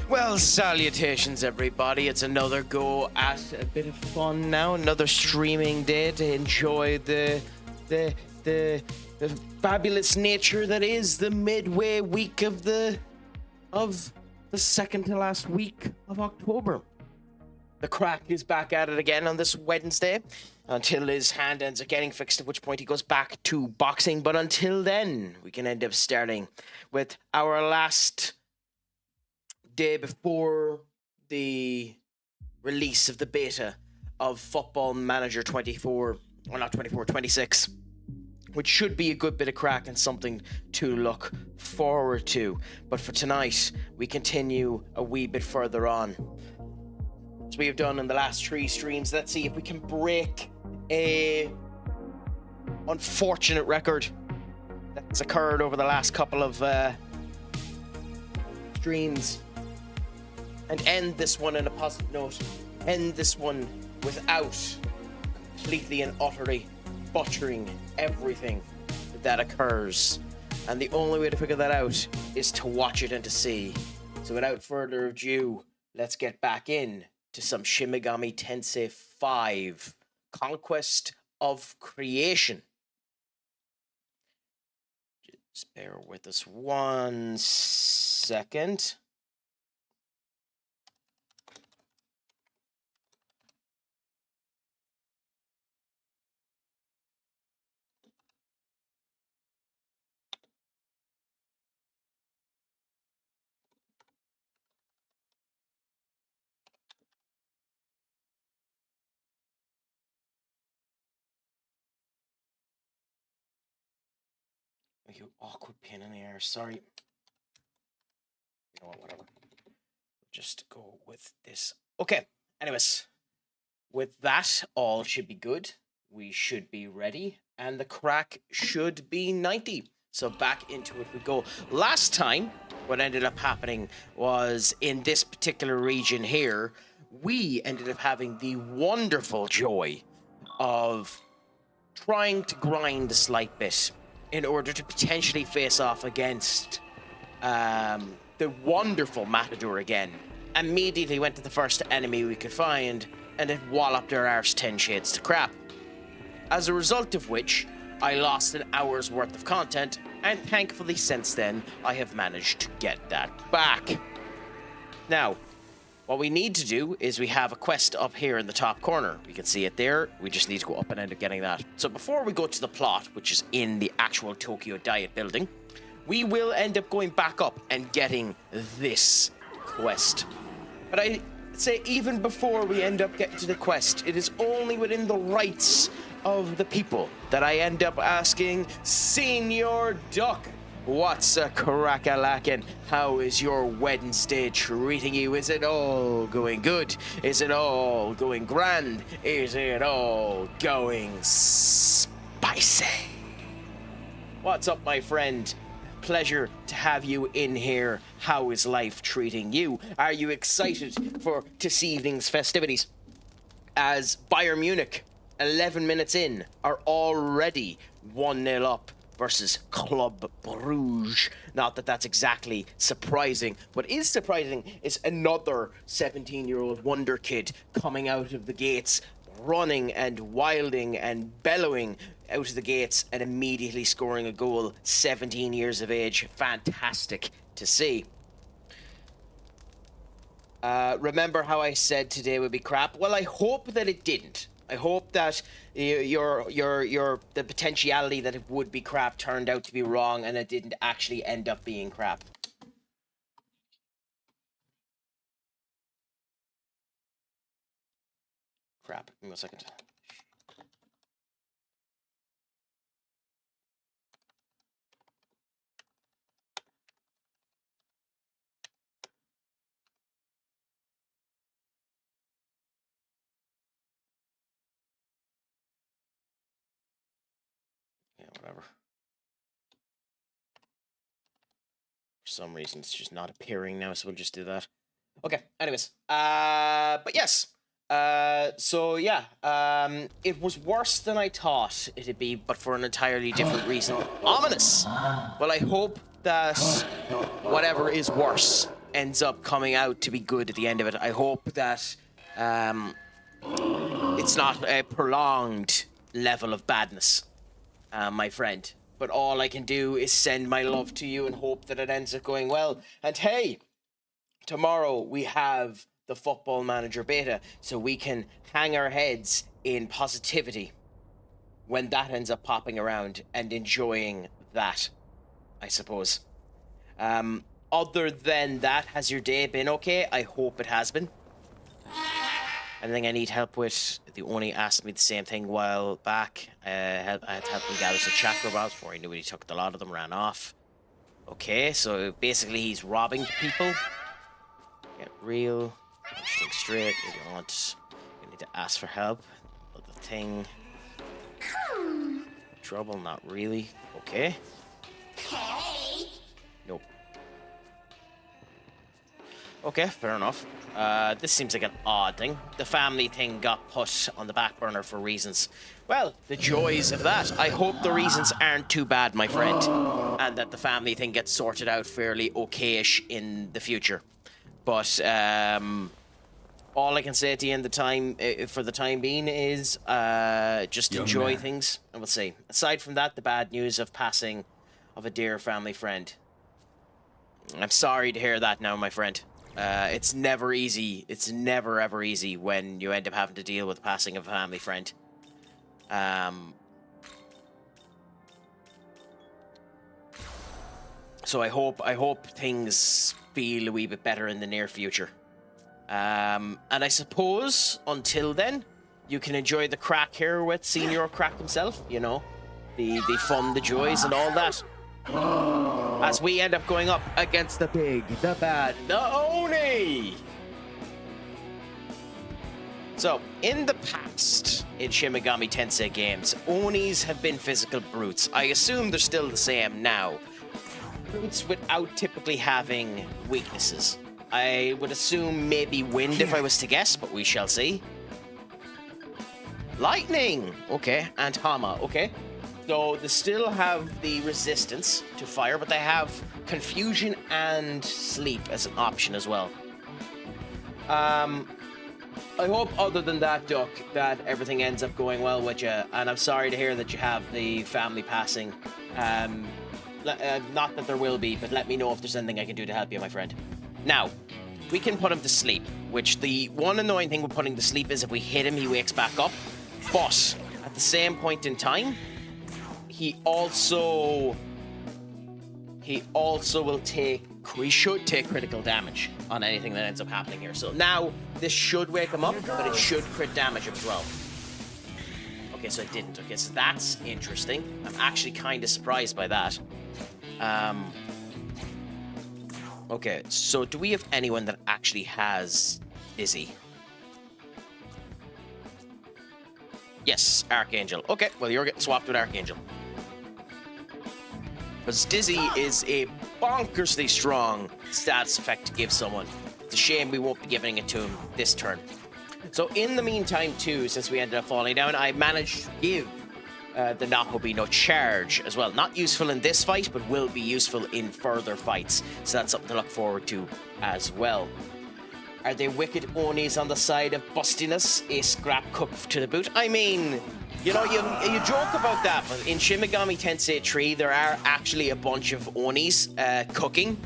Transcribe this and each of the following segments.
Well, salutations, everybody. It's another go at a bit of fun now. Another streaming day to enjoy the fabulous nature that is the midway week of the second to last week of October. The Craic is back at it again on this Wednesday until his hand ends up getting fixed, at which point he goes back to boxing. But until then, we can end up starting with our last day before the release of the beta of Football Manager 24, or not 24, 26, which should be a good bit of Craic and something to look forward to. But for tonight, we continue a wee bit further on. As we have done in the last 3 streams, let's see if we can break a unfortunate record that's occurred over the last couple of streams and end this one on a positive note. End this one without completely and utterly butchering everything that occurs. And the only way to figure that out is to watch it and to see. So without further ado, let's get back in to some Shin Megami Tensei V, Conquest of Creation. Just bear with us 1 second. You awkward pain in the air, sorry. You know what, whatever. Just go with this. Okay, anyways. With that, all should be good. We should be ready. And the Craic should be 90. So back into it we go. Last time, what ended up happening was in this particular region here, we ended up having the wonderful joy of trying to grind a slight bit in order to potentially face off against the wonderful Matador again. Immediately went to the first enemy we could find, and it walloped our arse 10 shades to crap. As a result of which, I lost an hour's worth of content, and thankfully since then, I have managed to get that back. Now, what we need to do is we have a quest up here in the top corner. We can see it there. We just need to go up and end up getting that. So before we go to the plot, which is in the actual Tokyo Diet building, we will end up going back up and getting this quest. But I say even before we end up getting to the quest, it is only within the rights of the people that I end up asking, Senior Duck, what's a crack-a-lackin'? How is your Wednesday treating you? Is it all going good? Is it all going grand? Is it all going spicy? What's up, my friend? Pleasure to have you in here. How is life treating you? Are you excited for this evening's festivities? As Bayern Munich, 11 minutes in, are already 1-0 up versus Club Bruges. Not that that's exactly surprising. What is surprising is another 17-year-old wonder kid coming out of the gates, running and wilding and bellowing out of the gates and immediately scoring a goal. 17 years of age. Fantastic to see. Remember how I said today would be crap? Well, I hope that it didn't. I hope that the potentiality that it would be crap turned out to be wrong and it didn't actually end up being crap. Crap. Give me 1 second. Whatever. For some reason, it's just not appearing now, so we'll just do that. Okay, anyways. But yes. So yeah, it was worse than I thought it'd be, but for an entirely different reason. Ominous! Well, I hope that whatever is worse ends up coming out to be good at the end of it. I hope that it's not a prolonged level of badness, my friend. But all I can do is send my love to you and hope that it ends up going well. And hey, tomorrow we have the Football Manager beta, so we can hang our heads in positivity when that ends up popping around and enjoying that, I suppose. Other than that, has your day been okay? I hope it has been. Anything I need help with? The Oni asked me the same thing a while back. I had to help him gather some chakra balls before he knew he took a lot of them, ran off. Okay, so basically he's robbing people. Get real. Think straight. If you want, you need to ask for help. Other thing. Trouble? Not really. Okay. Nope. Okay, fair enough. This seems like an odd thing. The family thing got put on the back burner for reasons. Well, the joys of that. I hope the reasons aren't too bad, my friend. And that the family thing gets sorted out fairly okay-ish in the future. But, all I can say at the end of the time, for the time being, is just enjoy things, and we'll see. Aside from that, the bad news of passing of a dear family friend. I'm sorry to hear that now, my friend. It's never easy. It's never, ever easy when you end up having to deal with the passing of a family friend. So I hope things feel a wee bit better in the near future. And I suppose, until then, you can enjoy the Craic here with Senior Craic himself, you know, the fun, the joys, and all that. As we end up going up against the big, the bad, the Oni! So, in the past, in Shin Megami Tensei games, Onis have been physical brutes. I assume they're still the same now. Brutes without typically having weaknesses. I would assume maybe wind if I was to guess, but we shall see. Lightning! Okay, and Hama, okay. So they still have the resistance to fire, but they have confusion and sleep as an option as well. I hope other than that, Duck, that everything ends up going well with you, and I'm sorry to hear that you have the family passing. Not that there will be, but let me know if there's anything I can do to help you, my friend. Now, we can put him to sleep, which the one annoying thing with putting to sleep is if we hit him, he wakes back up. But at the same point in time, he also will take, he should take critical damage on anything that ends up happening here. So now, this should wake him up, but it should crit damage him as well. Okay, so it didn't. Okay, so that's interesting. I'm actually kind of surprised by that. Okay, so do we have anyone that actually has Dizzy? Yes, Archangel. Okay, well, you're getting swapped with Archangel. Because Dizzy is a bonkersly strong stats effect to give someone. It's a shame we won't be giving it to him this turn. So in the meantime, too, since we ended up falling down, I managed to give the Nakobino charge as well. Not useful in this fight, but will be useful in further fights. So that's something to look forward to as well. Are they wicked Onis on the side of bustiness? A scrap cook to the boot? I mean, you know, you joke about that, but in Shin Megami Tensei 3, there are actually a bunch of Onis cooking.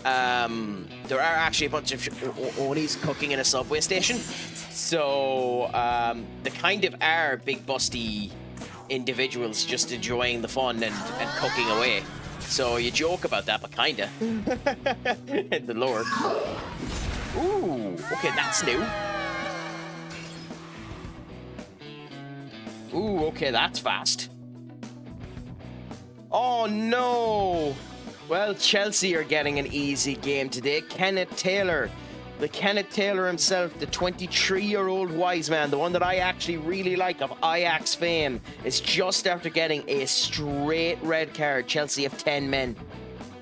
There are actually a bunch of Onis cooking in a subway station. So, they kind of are big busty individuals just enjoying the fun and cooking away. So you joke about that, but kinda. The Lord. Ooh, okay, that's new. Ooh, okay, that's fast. Oh no! Well, Chelsea are getting an easy game today. Kenneth Taylor. The Kenneth Taylor himself, the 23-year-old wise man, the one that I actually really like of Ajax fame, is just after getting a straight red card. Chelsea have 10 men.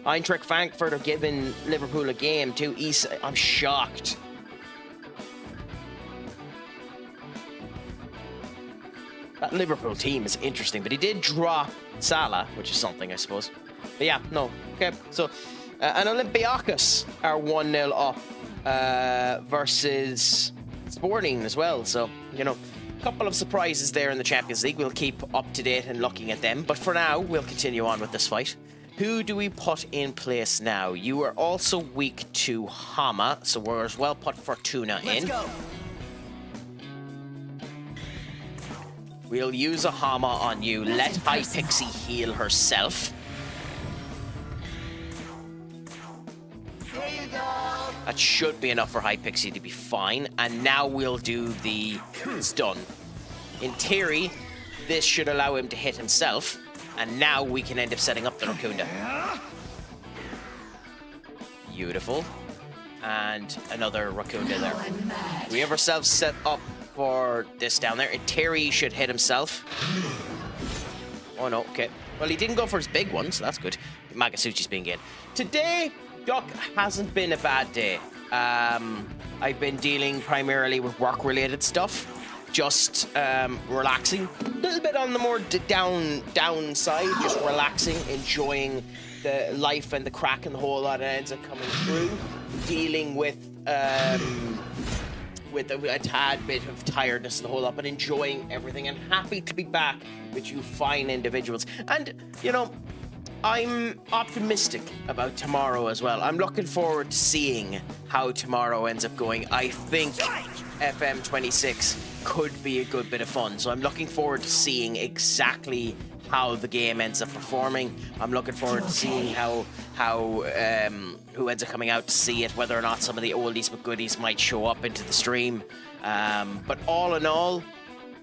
Eintracht Frankfurt are giving Liverpool a game too. I'm shocked. That Liverpool team is interesting, but he did drop Salah, which is something, I suppose. But yeah, no. Okay, so And Olympiacos are 1-0 up versus Sporting as well. So, you know, a couple of surprises there in the Champions League. We'll keep up to date and looking at them. But for now, we'll continue on with this fight. Who do we put in place now? You are also weak to Hama, so we're as well put Fortuna in. Let's go. We'll use a Hama on you. Let High Pixie heal herself. Here you go. That should be enough for High Pixie to be fine. And now we'll do the stun. In theory, this should allow him to hit himself. And now we can end up setting up the Raccoonda. Beautiful. And another Raccoonda there. We have ourselves set up for this down there. Terry should hit himself. Oh no, okay. Well, he didn't go for his big one, so that's good. Magasuchi's being in. Today, Duck hasn't been a bad day. I've been dealing primarily with work-related stuff. Just relaxing. A little bit on the more downside. Just relaxing, enjoying the life and the crack and the whole lot that ends up coming through. Dealing with a tad bit of tiredness and the whole lot, but enjoying everything and happy to be back with you fine individuals. And, you know, I'm optimistic about tomorrow as well. I'm looking forward to seeing how tomorrow ends up going. I think FM26 could be a good bit of fun. So I'm looking forward to seeing exactly how the game ends up performing. I'm looking forward to seeing how who ends up coming out to see it, whether or not some of the oldies but goodies might show up into the stream. But all in all,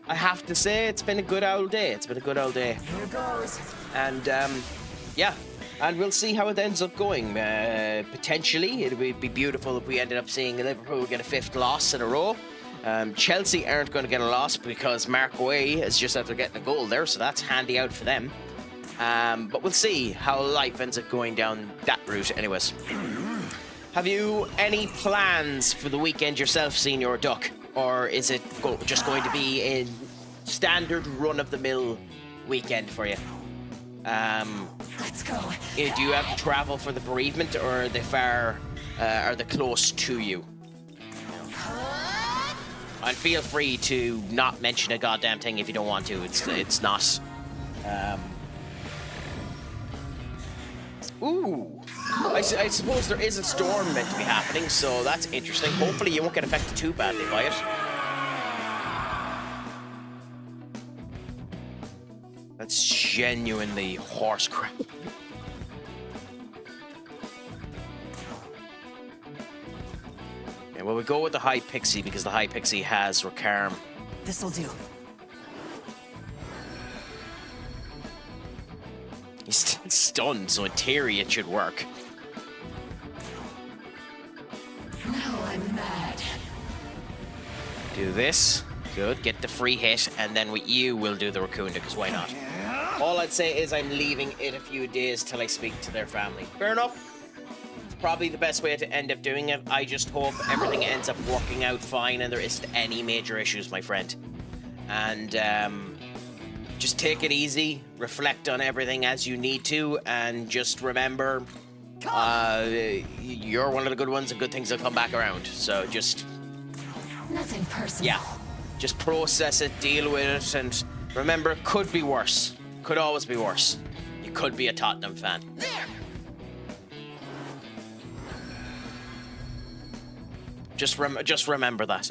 I have to say it's been a good old day. It's been a good old day. Here goes. And yeah, and we'll see how it ends up going. Potentially, it would be beautiful if we ended up seeing Liverpool get a 5th loss in a row. Chelsea aren't going to get a loss because Mark Way is just after getting a goal there, so that's handy out for them. But we'll see how life ends up going down that route anyways. Have you any plans for the weekend yourself, Senior Duck? Or is it just going to be a standard run-of-the-mill weekend for you? Let's go. Do you have to travel for the bereavement, or are they close to you? And feel free to not mention a goddamn thing if you don't want to. It's not. Ooh. I suppose there is a storm meant to be happening, so that's interesting. Hopefully you won't get affected too badly by it. That's genuinely horse crap. Okay, well, we go with the High Pixie because the High Pixie has Recarm. This'll do. He's still stunned, so in theory it should work. Now I'm mad. Do this. Good. Get the free hit, and then with you, we'll do the Raccoonda, because why not? All I'd say is I'm leaving it a few days till I speak to their family. Fair enough. It's probably the best way to end up doing it. I just hope everything ends up working out fine and there isn't any major issues, my friend. And just take it easy, reflect on everything as you need to, and just remember you're one of the good ones and good things will come back around. So just... Nothing personal. Yeah. Just process it, deal with it, and remember, it could be worse. Could always be worse. You could be a Tottenham fan. There. Just remember that.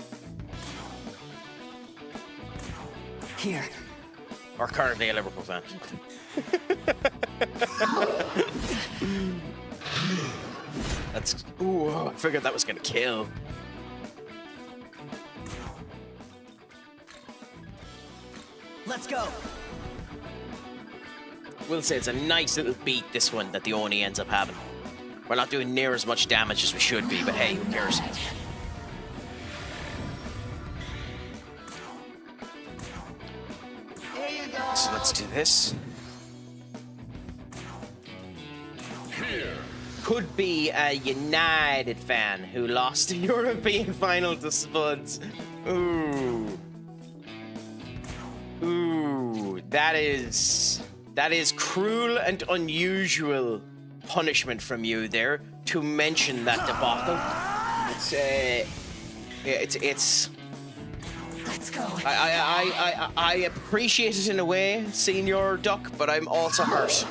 Here. Or currently a Liverpool fan. That's... Ooh, I figured that was going to kill. Let's go. We'll say it's a nice little beat, this one, that the Oni ends up having. We're not doing near as much damage as we should be, but hey, who cares? Here you go. So let's do this. Could be a United fan who lost the European final to Spuds. Ooh. Ooh, that is cruel and unusual punishment from you there to mention that debacle. It's Let's go. I appreciate it in a way, Senior Duck, but I'm also hurt.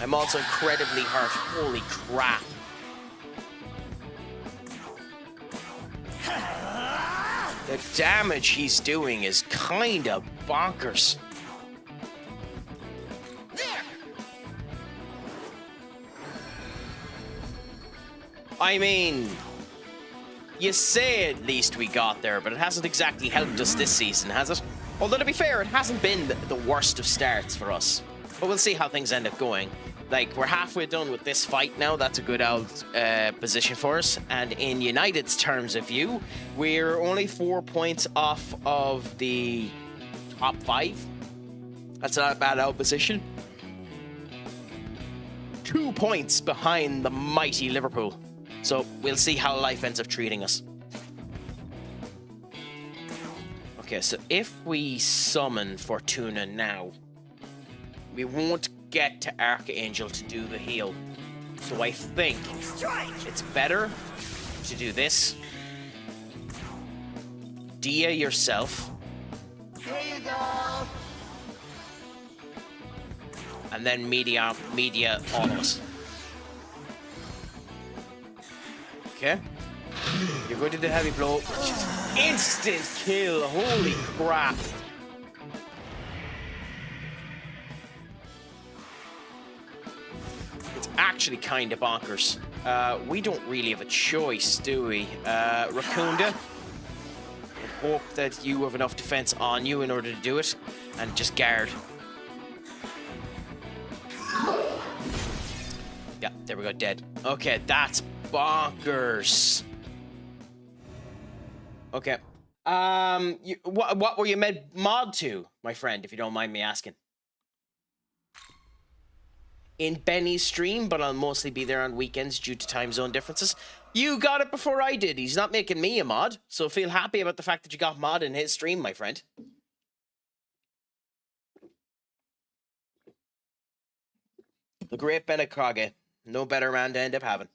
I'm also incredibly hurt. Holy crap. The damage he's doing is kind of bonkers. I mean, you say at least we got there, but it hasn't exactly helped us this season, has it? Although, to be fair, it hasn't been the worst of starts for us. But we'll see how things end up going. Like, we're halfway done with this fight now. That's a good old position for us. And in United's terms of view, we're only 4 points off of the top 5. That's not a bad old position. 2 points behind the mighty Liverpool. So we'll see how life ends up treating us. Okay, so if we summon Fortuna now, we won't get to Archangel to do the heal. So I think it's better to do this. Dia yourself. Here you go. And then media all of us. Okay. You're going to the heavy blow. Instant kill. Holy crap. It's actually kind of bonkers. We don't really have a choice, do we? Rakunda, I hope that you have enough defense on you in order to do it. And just guard. Yeah, there we go, dead. Okay, that's bonkers. Okay. What were you mod to, my friend, if you don't mind me asking? In Benny's stream, but I'll mostly be there on weekends due to time zone differences. You got it before I did. He's not making me a mod, so feel happy about the fact that you got mod in his stream, my friend. The great Benekage. No better man to end up having.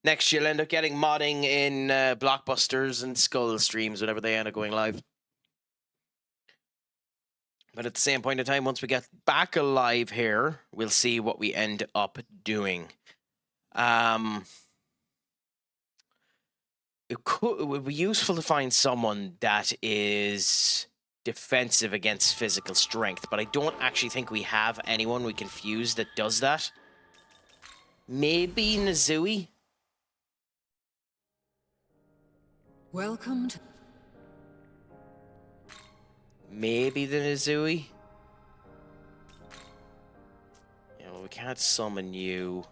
Next, you'll end up getting modding in Blockbusters and Skull streams whenever they end up going live. But at the same point in time, once we get back alive here, we'll see what we end up doing. It would be useful to find someone that is defensive against physical strength, but I don't actually think we have anyone we can fuse that does that. Maybe Nizui? Welcome to... Maybe the Nizui? Yeah, well, we can't summon you.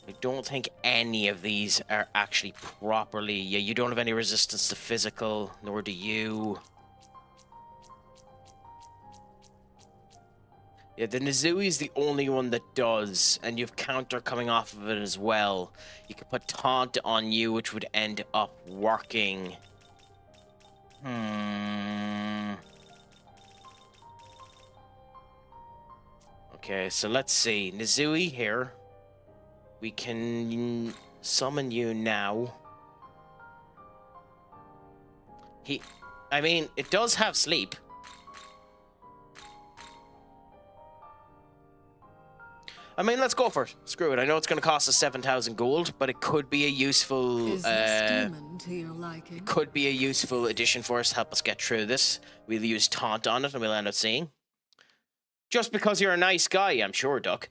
I don't think any of these are actually properly... Yeah, you don't have any resistance to physical, nor do you. Yeah, the Nizui is the only one that does, and you have counter coming off of it as well. You could put taunt on you, which would end up working. Okay, so let's see. Nizui here. We can summon you now. I mean, it does have sleep. I mean, let's go for it. Screw it. I know it's going to cost us 7,000 gold, but it could be a useful... Is this demon to your liking? Could be a useful addition for us to help us get through this. We'll use taunt on it and we'll end up seeing. Just because you're a nice guy, I'm sure, Duck.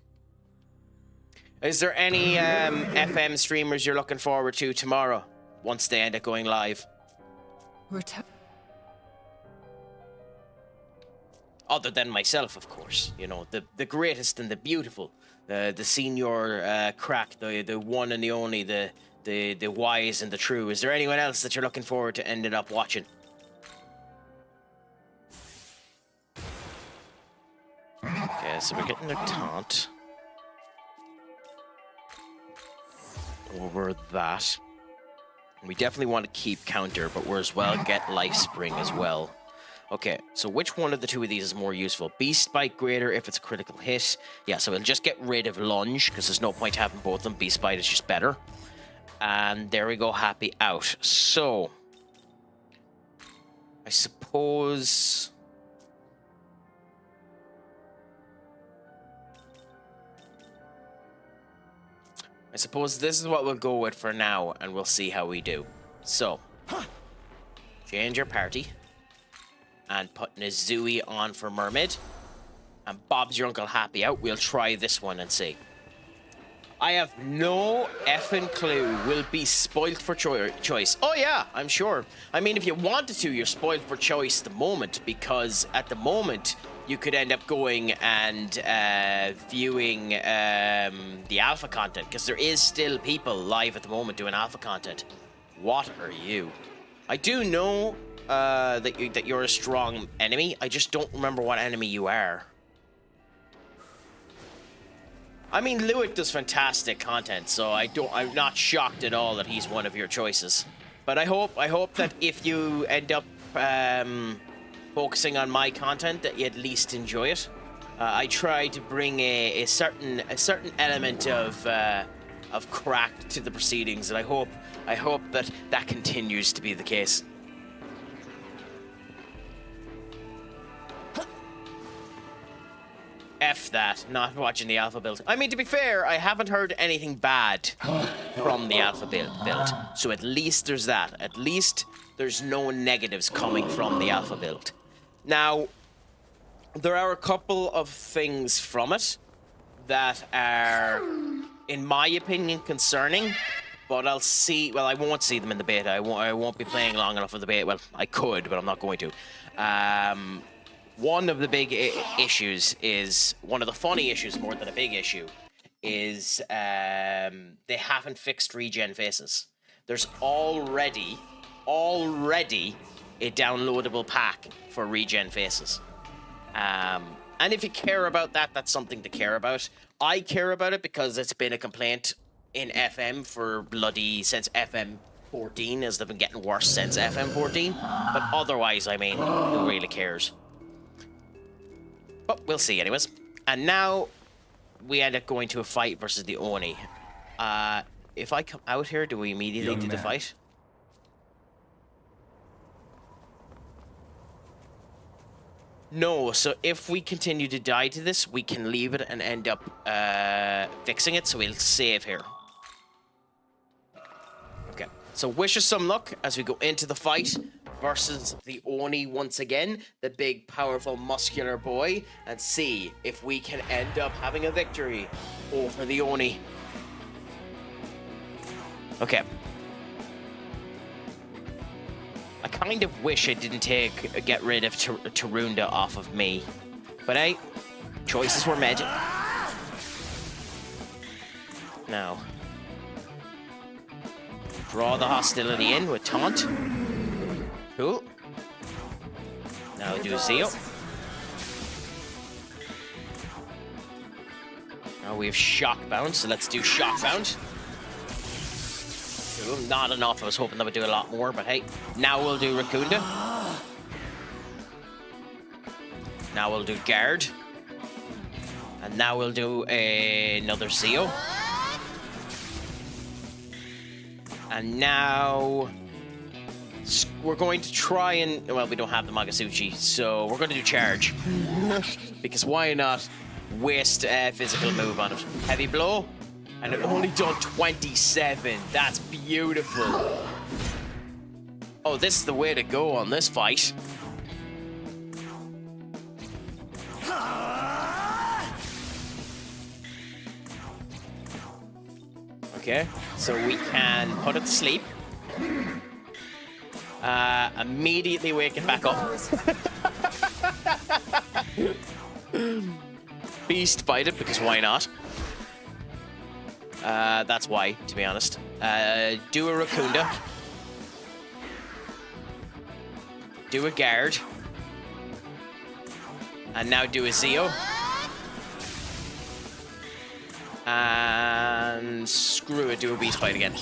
Is there any FM streamers you're looking forward to tomorrow, once they end up going live? Other than myself, of course. You know, the greatest and the beautiful. The senior Craic, the one and the only, the wise and the true. Is there anyone else that you're looking forward to ending up watching? Okay, so we're getting a taunt. Over that. We definitely want to keep counter, but we're as well get life spring as well. Okay, so which one of the two of these is more useful? Beast Bite greater if it's a critical hit. Yeah, so we'll just get rid of Lunge, because there's no point having both of them. Beast Bite is just better. And there we go, happy out. So, I suppose... this is what we'll go with for now, and we'll see how we do. So, change your party. And put Nizui on for Mermaid. And Bob's your uncle happy out. We'll try this one and see. I have no effing clue. We'll be spoiled for choice. Oh yeah, I'm sure. I mean, if you wanted to, you're spoiled for choice at the moment, because at the moment you could end up going and viewing the alpha content, because there is still people live at the moment doing alpha content. What are you? I do know that you're a strong enemy. I just don't remember what enemy you are. I mean, Lewick does fantastic content, so I'm not shocked at all that he's one of your choices. But I hope that if you end up focusing on my content, that you at least enjoy it. I try to bring a certain element of crack to the proceedings, and I hope that continues to be the case. F that, not watching the alpha build. I mean, to be fair, I haven't heard anything bad from the alpha build. So at least there's that. At least there's no negatives coming from the alpha build. Now, there are a couple of things from it that are, in my opinion, concerning. But I'll see. Well, I won't see them in the beta. I won't be playing long enough for the beta. Well, I could, but I'm not going to. One of the big issues is, one of the funny issues more than a big issue, is they haven't fixed regen faces. There's already a downloadable pack for regen faces. And if you care about that, that's something to care about. I care about it because it's been a complaint in FM for bloody since FM 14, as they've been getting worse since FM 14. But otherwise, I mean, who really cares? But we'll see anyways. And now we end up going to a fight versus the Oni. If I come out here, do we immediately do the fight? No, so if we continue to die to this, we can leave it and end up fixing it, so we'll save here. Okay, so wish us some luck as we go into the fight versus the Oni once again, the big, powerful, muscular boy, and see if we can end up having a victory over the Oni. Okay. I kind of wish I didn't get rid of Tarunda off of me. But hey, choices were made. Now, draw the hostility in with Taunt. Cool. Now do Zeo. Now we have Shock Bound, so let's do Shock Bound. Cool. Not enough. I was hoping that would do a lot more, but hey. Now we'll do Rakunda. Now we'll do Guard. And now we'll do another Zeo. And now we're going to try and... Well, we don't have the Magasuchi, so we're going to do Charge. Because why not waste a physical move on it? Heavy Blow. And it only done 27. That's beautiful. Oh, this is the way to go on this fight. Okay, so we can put it to sleep. Immediately wake it back up. Beast Bite it, because why not? That's why, to be honest. Do a Rakunda. Do a Guard. And now do a Zeo. And screw it, do a Beast Bite again.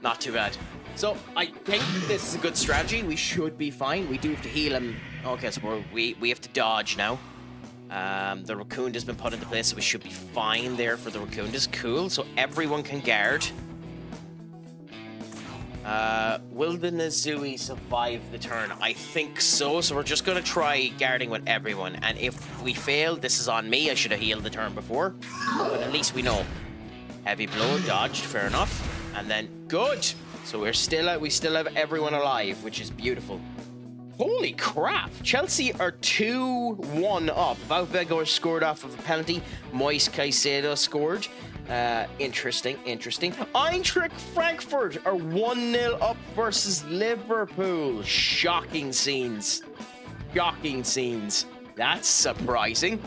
Not too bad. So I think this is a good strategy. We should be fine. We do have to heal him. Okay, so we have to dodge now. The Raccoon has been put into place, so we should be fine there for the Raccoon. Cool. So everyone can guard. Will the Nozui survive the turn? I think so. So we're just going to try guarding with everyone. And if we fail, this is on me. I should have healed the turn before. But at least we know. Heavy blow, dodged. Fair enough. And then good. So we still have everyone alive, which is beautiful. Holy crap! Chelsea are 2-1 up. Vaubegor scored off of a penalty. Moise Caicedo scored. Interesting. Eintracht Frankfurt are 1-0 up versus Liverpool. Shocking scenes. That's surprising.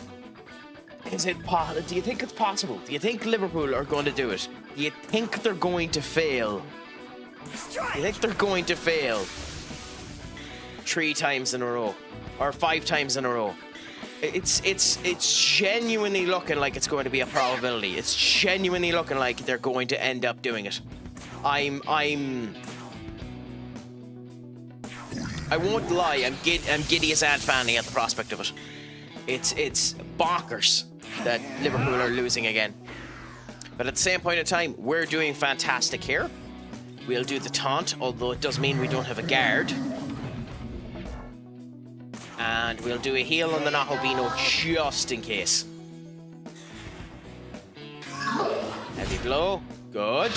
Is it possible? Do you think it's possible? Do you think Liverpool are going to do it? Do you think they're going to fail? Do you think they're going to fail 3 times in a row or 5 times in a row? It's genuinely looking like it's going to be a probability. It's genuinely looking like they're going to end up doing it. I won't lie. I'm giddy as Aunt Fanny at the prospect of it. It's bonkers that Liverpool are losing again. But at the same point in time, we're doing fantastic here. We'll do the taunt, although it does mean we don't have a guard. And we'll do a heal on the Nahobino just in case. Heavy blow. Good.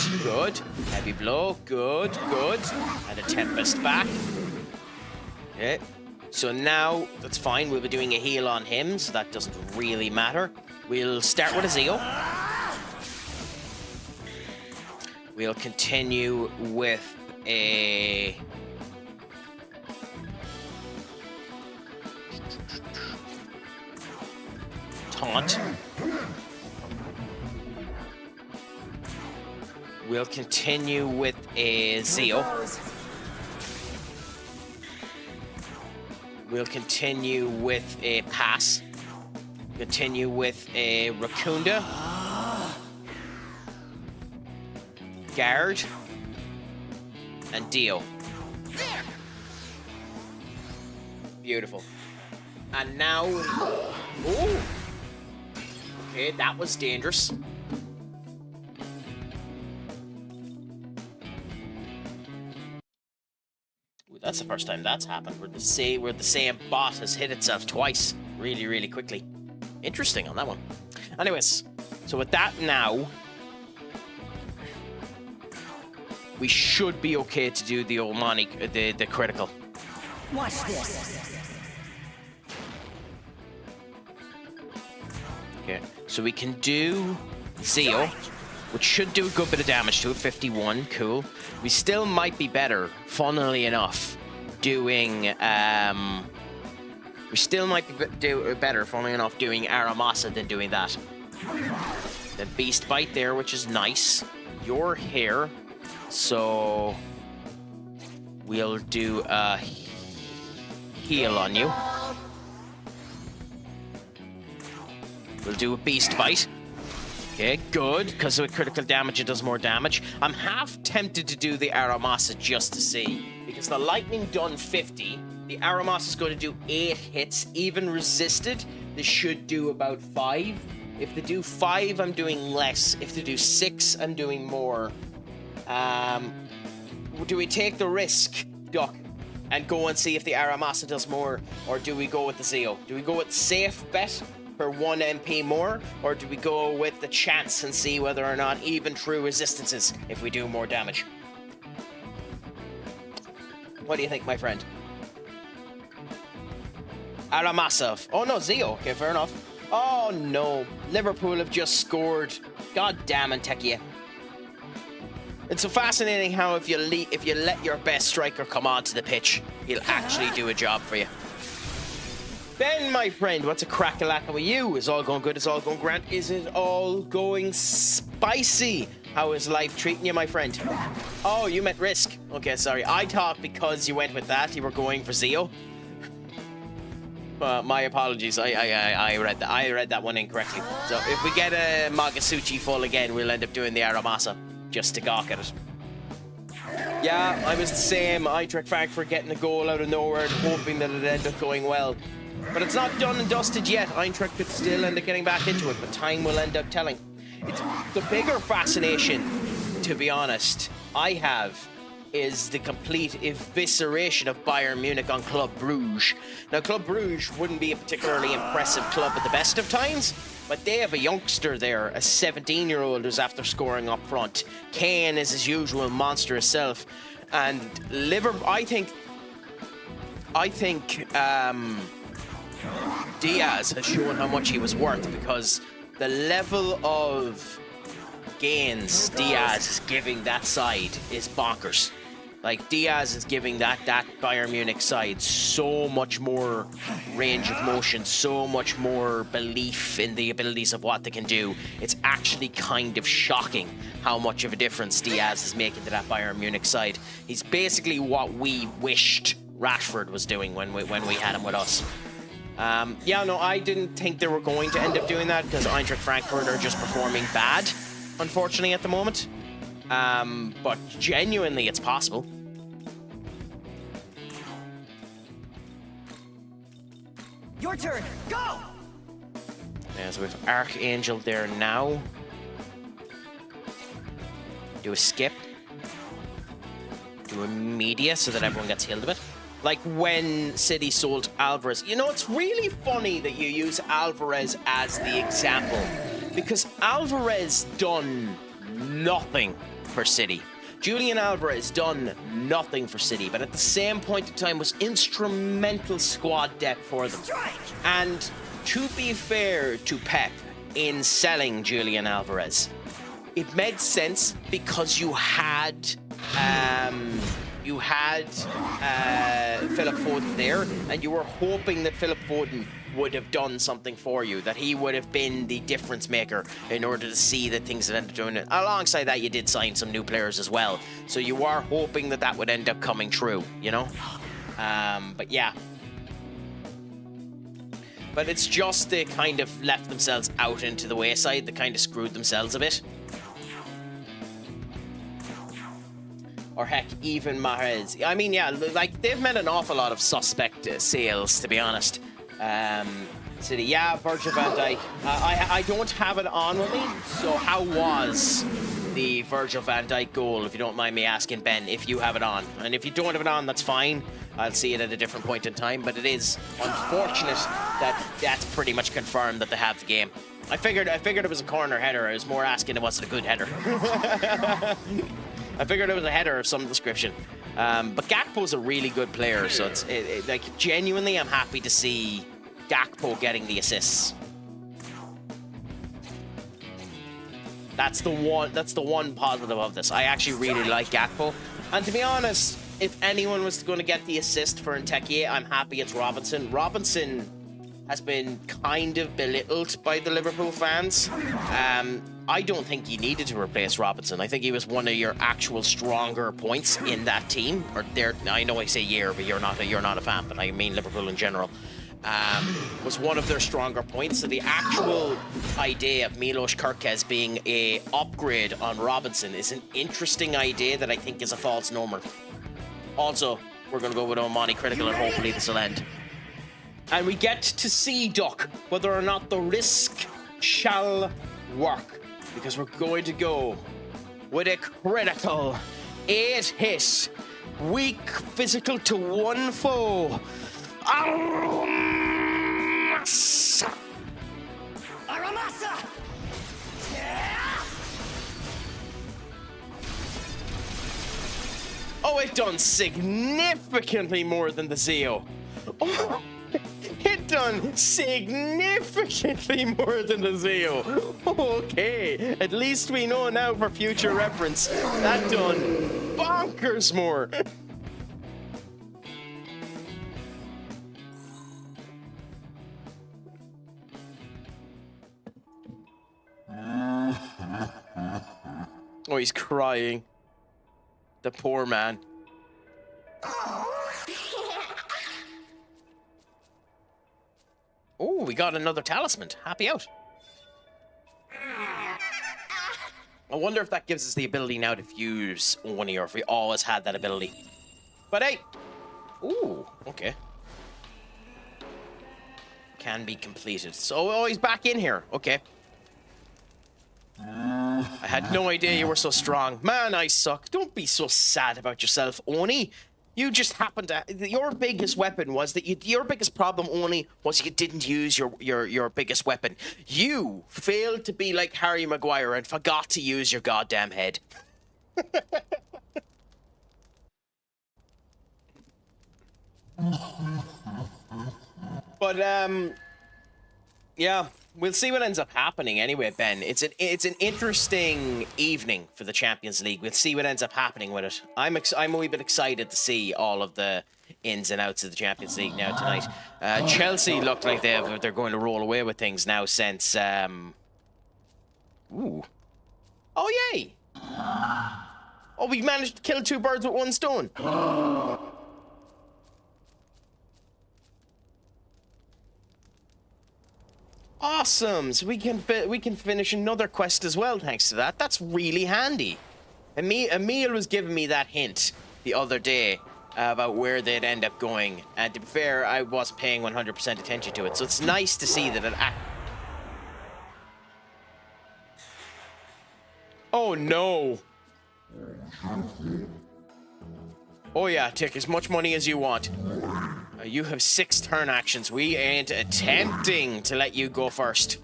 Heavy blow. Good. And a Tempest back. Okay. So now, that's fine. We'll be doing a heal on him, so that doesn't really matter. We'll start with a Zeo. We'll continue with a... taunt. We'll continue with a Zeo. We'll continue with a pass. Continue with a Racunda. Guard. And Dio. Beautiful. And now... Ooh! Okay, that was dangerous. Ooh, that's the first time that's happened. Where the same bot has hit itself twice really quickly. Interesting on that one. Anyways, so with that now, we should be okay to do the Omani, the critical. Watch this. Okay, so we can do Zeo, which should do a good bit of damage to it. 51, cool. We still might be better, funnily enough, doing doing Aramasa than doing that. The Beast Bite there, which is nice. You're here, so we'll do a heal on you. We'll do a Beast Bite. Okay, good, because with critical damage it does more damage. I'm half tempted to do the Aramasa just to see, because the Lightning done 50, the Aramasa is going to do 8 hits, even resisted. This should do about 5. If they do 5, I'm doing less. If they do 6, I'm doing more. Do we take the risk, Duck, and go and see if the Aramasa does more, or do we go with the Zeo? Do we go with safe bet for 1 MP more, or do we go with the chance and see whether or not even true resistances if we do more damage? What do you think, my friend? Aramasa. Oh no, Zeo. Okay, fair enough. Oh no, Liverpool have just scored. God damn it, Tekia. It's so fascinating how if you let your best striker come onto the pitch, he'll actually do a job for you. Ben, my friend, what's a crack-a-lackin' with you? Is all going good? Is all going grand? Is it all going spicy? How is life treating you, my friend? Oh, you meant Risk. Okay, sorry. I thought because you went with that, you were going for Zeo. My apologies. I read that one incorrectly. So if we get a Magasuchi full again, we'll end up doing the Aramasa just to gawk at it. Yeah, I was the same. Eintracht Frankfurt getting a goal out of nowhere and hoping that it ended up going well. But it's not done and dusted yet. Eintracht could still end up getting back into it, but time will end up telling. It's the bigger fascination, to be honest, I have is the complete evisceration of Bayern Munich on Club Brugge. Now, Club Brugge wouldn't be a particularly impressive club at the best of times, but they have a youngster there, a 17-year-old who's after scoring up front. Kane is his usual monstrous self, and Liverpool. I think Diaz has shown how much he was worth, because the level of gains Diaz is giving that side is bonkers. Like, Diaz is giving that Bayern Munich side so much more range of motion, so much more belief in the abilities of what they can do. It's actually kind of shocking how much of a difference Diaz is making to that Bayern Munich side. He's basically what we wished Rashford was doing when we had him with us. Yeah, no, I didn't think they were going to end up doing that, because Eintracht Frankfurt are just performing bad, unfortunately, at the moment. But genuinely, it's possible. Your turn. Go. Yeah, so we have Archangel there now. Do a skip. Do a media so that everyone gets healed a bit. Like when City sold Alvarez. You know, it's really funny that you use Alvarez as the example, because Alvarez done nothing for City. Julian Alvarez done nothing for City, but at the same point in time was instrumental squad depth for them. And to be fair to Pep in selling Julian Alvarez, it made sense because you had Philip Foden there, and you were hoping that Philip Foden would have done something for you, that he would have been the difference maker in order to see that things had ended up doing it. Alongside that, you did sign some new players as well, so you are hoping that that would end up coming true, you know? But yeah. But it's just they kind of left themselves out into the wayside. They kind of screwed themselves a bit. Or heck, even Mahrez. I mean, yeah, like, they've made an awful lot of suspect sales, to be honest. City, yeah, Virgil van Dijk. I don't have it on with me, so how was the Virgil van Dijk goal, if you don't mind me asking, Ben, if you have it on? And if you don't have it on, that's fine. I'll see it at a different point in time, but it is unfortunate that that's pretty much confirmed that they have the game. I figured it was a corner header. I was more asking, was it a good header? I figured it was a header of some description. But Gakpo's a really good player, so it's like, genuinely, I'm happy to see Gakpo getting the assists. That's the one positive of this. I actually really like Gakpo, and to be honest, if anyone was going to get the assist for Nketiah, I'm happy it's Robinson. Robinson has been kind of belittled by the Liverpool fans. I don't think you needed to replace Robinson. I think he was one of your actual stronger points in that team. Or there, I know I say year, but you're not a fan, but I mean Liverpool in general. Was one of their stronger points. So the actual idea of Milos Kerkez being a upgrade on Robinson is an interesting idea that I think is a false normer. Also, we're going to go with Omani Critical, and hopefully this will end. And we get to see, Duck, whether or not the risk shall work. Because we're going to go with a critical 8 hit, weak physical to 1 foe. Aramasa! Aramasa! Oh, it done significantly more than the Zeo. Oh, it done significantly more than the Zeo. Okay, at least we know now for future reference. That done bonkers more. Oh, he's crying. The poor man. Oh, we got another talisman. Happy out. I wonder if that gives us the ability now to fuse Oni, or if we always had that ability. But hey! Ooh, okay. Can be completed. So, oh, he's back in here. Okay. I had no idea you were so strong. Man, I suck. Don't be so sad about yourself, Oni. You just happened to... Your biggest weapon was that you... Your biggest problem, Oni, was you didn't use your biggest weapon. You failed to be like Harry Maguire and forgot to use your goddamn head. But, yeah, we'll see what ends up happening anyway, Ben. It's an interesting evening for the Champions League. We'll see what ends up happening with it. I'm a wee bit excited to see all of the ins and outs of the Champions League now tonight. Chelsea look like they're going to roll away with things now since ooh. Oh yay! Oh, we managed to kill 2 birds with 1 stone. Awesome! So we can finish another quest as well thanks to that. That's really handy. Emil was giving me that hint the other day about where they'd end up going. And to be fair, I wasn't paying 100% attention to it. So it's nice to see that it... Oh no! Oh yeah, take as much money as you want. You have 6 turn actions. We ain't attempting to let you go first.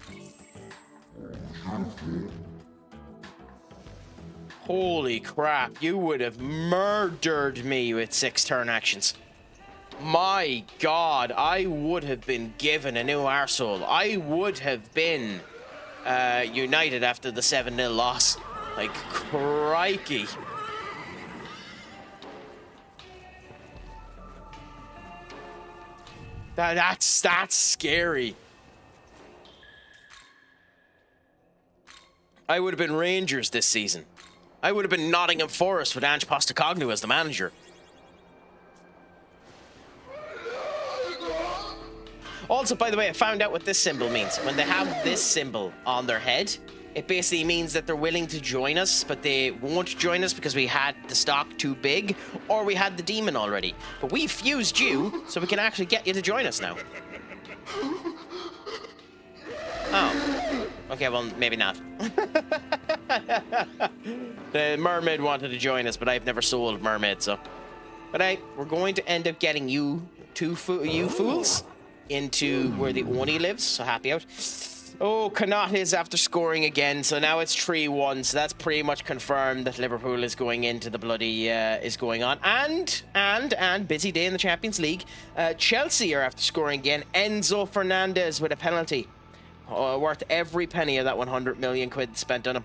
Holy crap, you would have murdered me with 6 turn actions. My god, I would have been given a new arsehole. I would have been united after the 7-0 loss. Like, crikey. That's scary. I would have been Rangers this season. I would have been Nottingham Forest with Ange Postecoglou as the manager. Also, by the way, I found out what this symbol means. When they have this symbol on their head, it basically means that they're willing to join us, but they won't join us because we had the stock too big, or we had the demon already. But we fused you, so we can actually get you to join us now. Oh. Okay, well, maybe not. The mermaid wanted to join us, but I've never sold mermaid, so... But hey, we're going to end up getting you fools into where the Oni lives, so happy out. Oh, Connacht is after scoring again, so now it's 3-1, so that's pretty much confirmed that Liverpool is going into the bloody, is going on. And, busy day in the Champions League. Chelsea are after scoring again. Enzo Fernandez with a penalty. Worth every penny of that 100 million quid spent on him.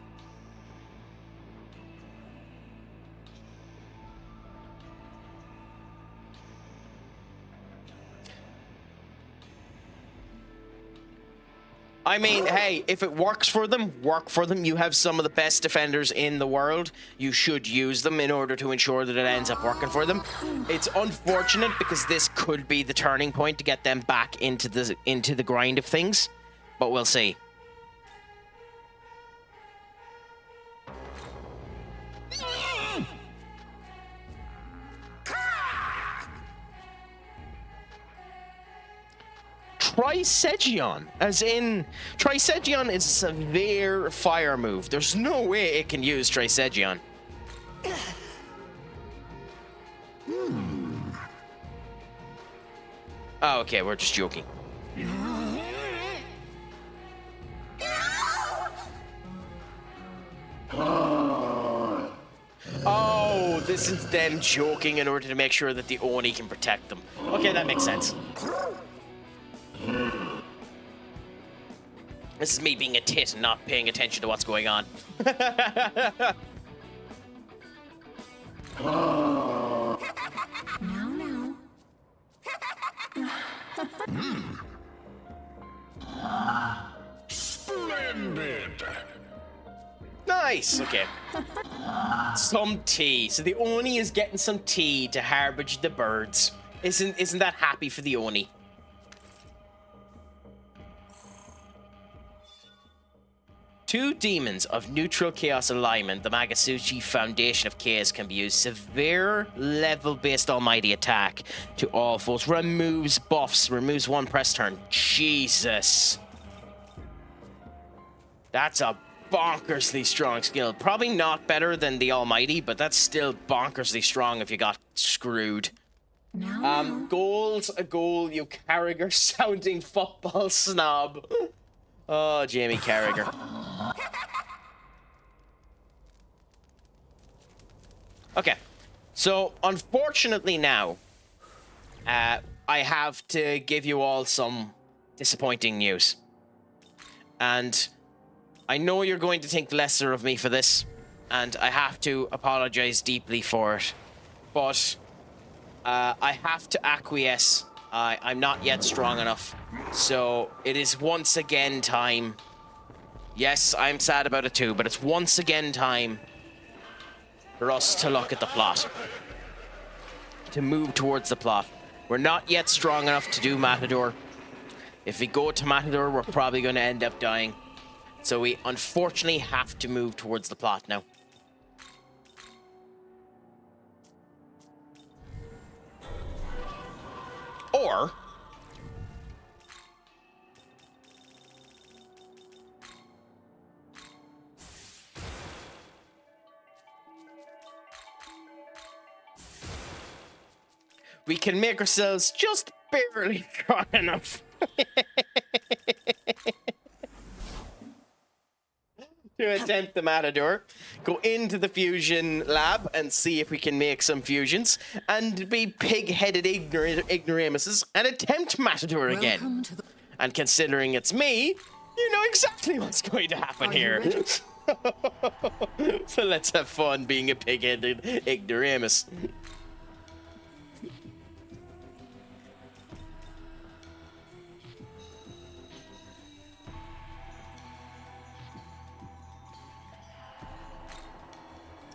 I mean, hey, if it works for them, work for them. You have some of the best defenders in the world. You should use them in order to ensure that it ends up working for them. It's unfortunate because this could be the turning point to get them back into the grind of things, but we'll see. Trisegion, as in, Trisegion is a severe fire move. There's no way it can use Trisegion. Oh, okay, we're just joking. Oh, this is them joking in order to make sure that the Oni can protect them. Okay, that makes sense. This is me being a tit and not paying attention to what's going on. Splendid. Nice, okay. Some tea. So the Oni is getting some tea to harbage the birds. Isn't that happy for the Oni? Two demons of neutral chaos alignment, the Magasuchi Foundation of Chaos, can be used. Severe level-based almighty attack to all foes. Removes buffs. Removes one press turn. Jesus. That's a bonkersly strong skill. Probably not better than the almighty, but that's still bonkersly strong if you got screwed. Goals a goal, you Carragher sounding football snob. Oh, Jamie Carragher. Okay, so unfortunately now, I have to give you all some disappointing news. And I know you're going to think lesser of me for this, and I have to apologize deeply for it. But I have to acquiesce. I'm not yet strong enough. So it is once again time. Yes, I'm sad about it too, but it's once again time for us to look at the plot. To move towards the plot. We're not yet strong enough to do Matador. If we go to Matador, we're probably going to end up dying. So we unfortunately have to move towards the plot now. Or we can make ourselves just barely strong enough to attempt the Matador, go into the fusion lab and see if we can make some fusions, and be pig-headed ignoramuses and attempt Matador again. And considering it's me, you know exactly what's going to happen here. So let's have fun being a pig-headed ignoramus.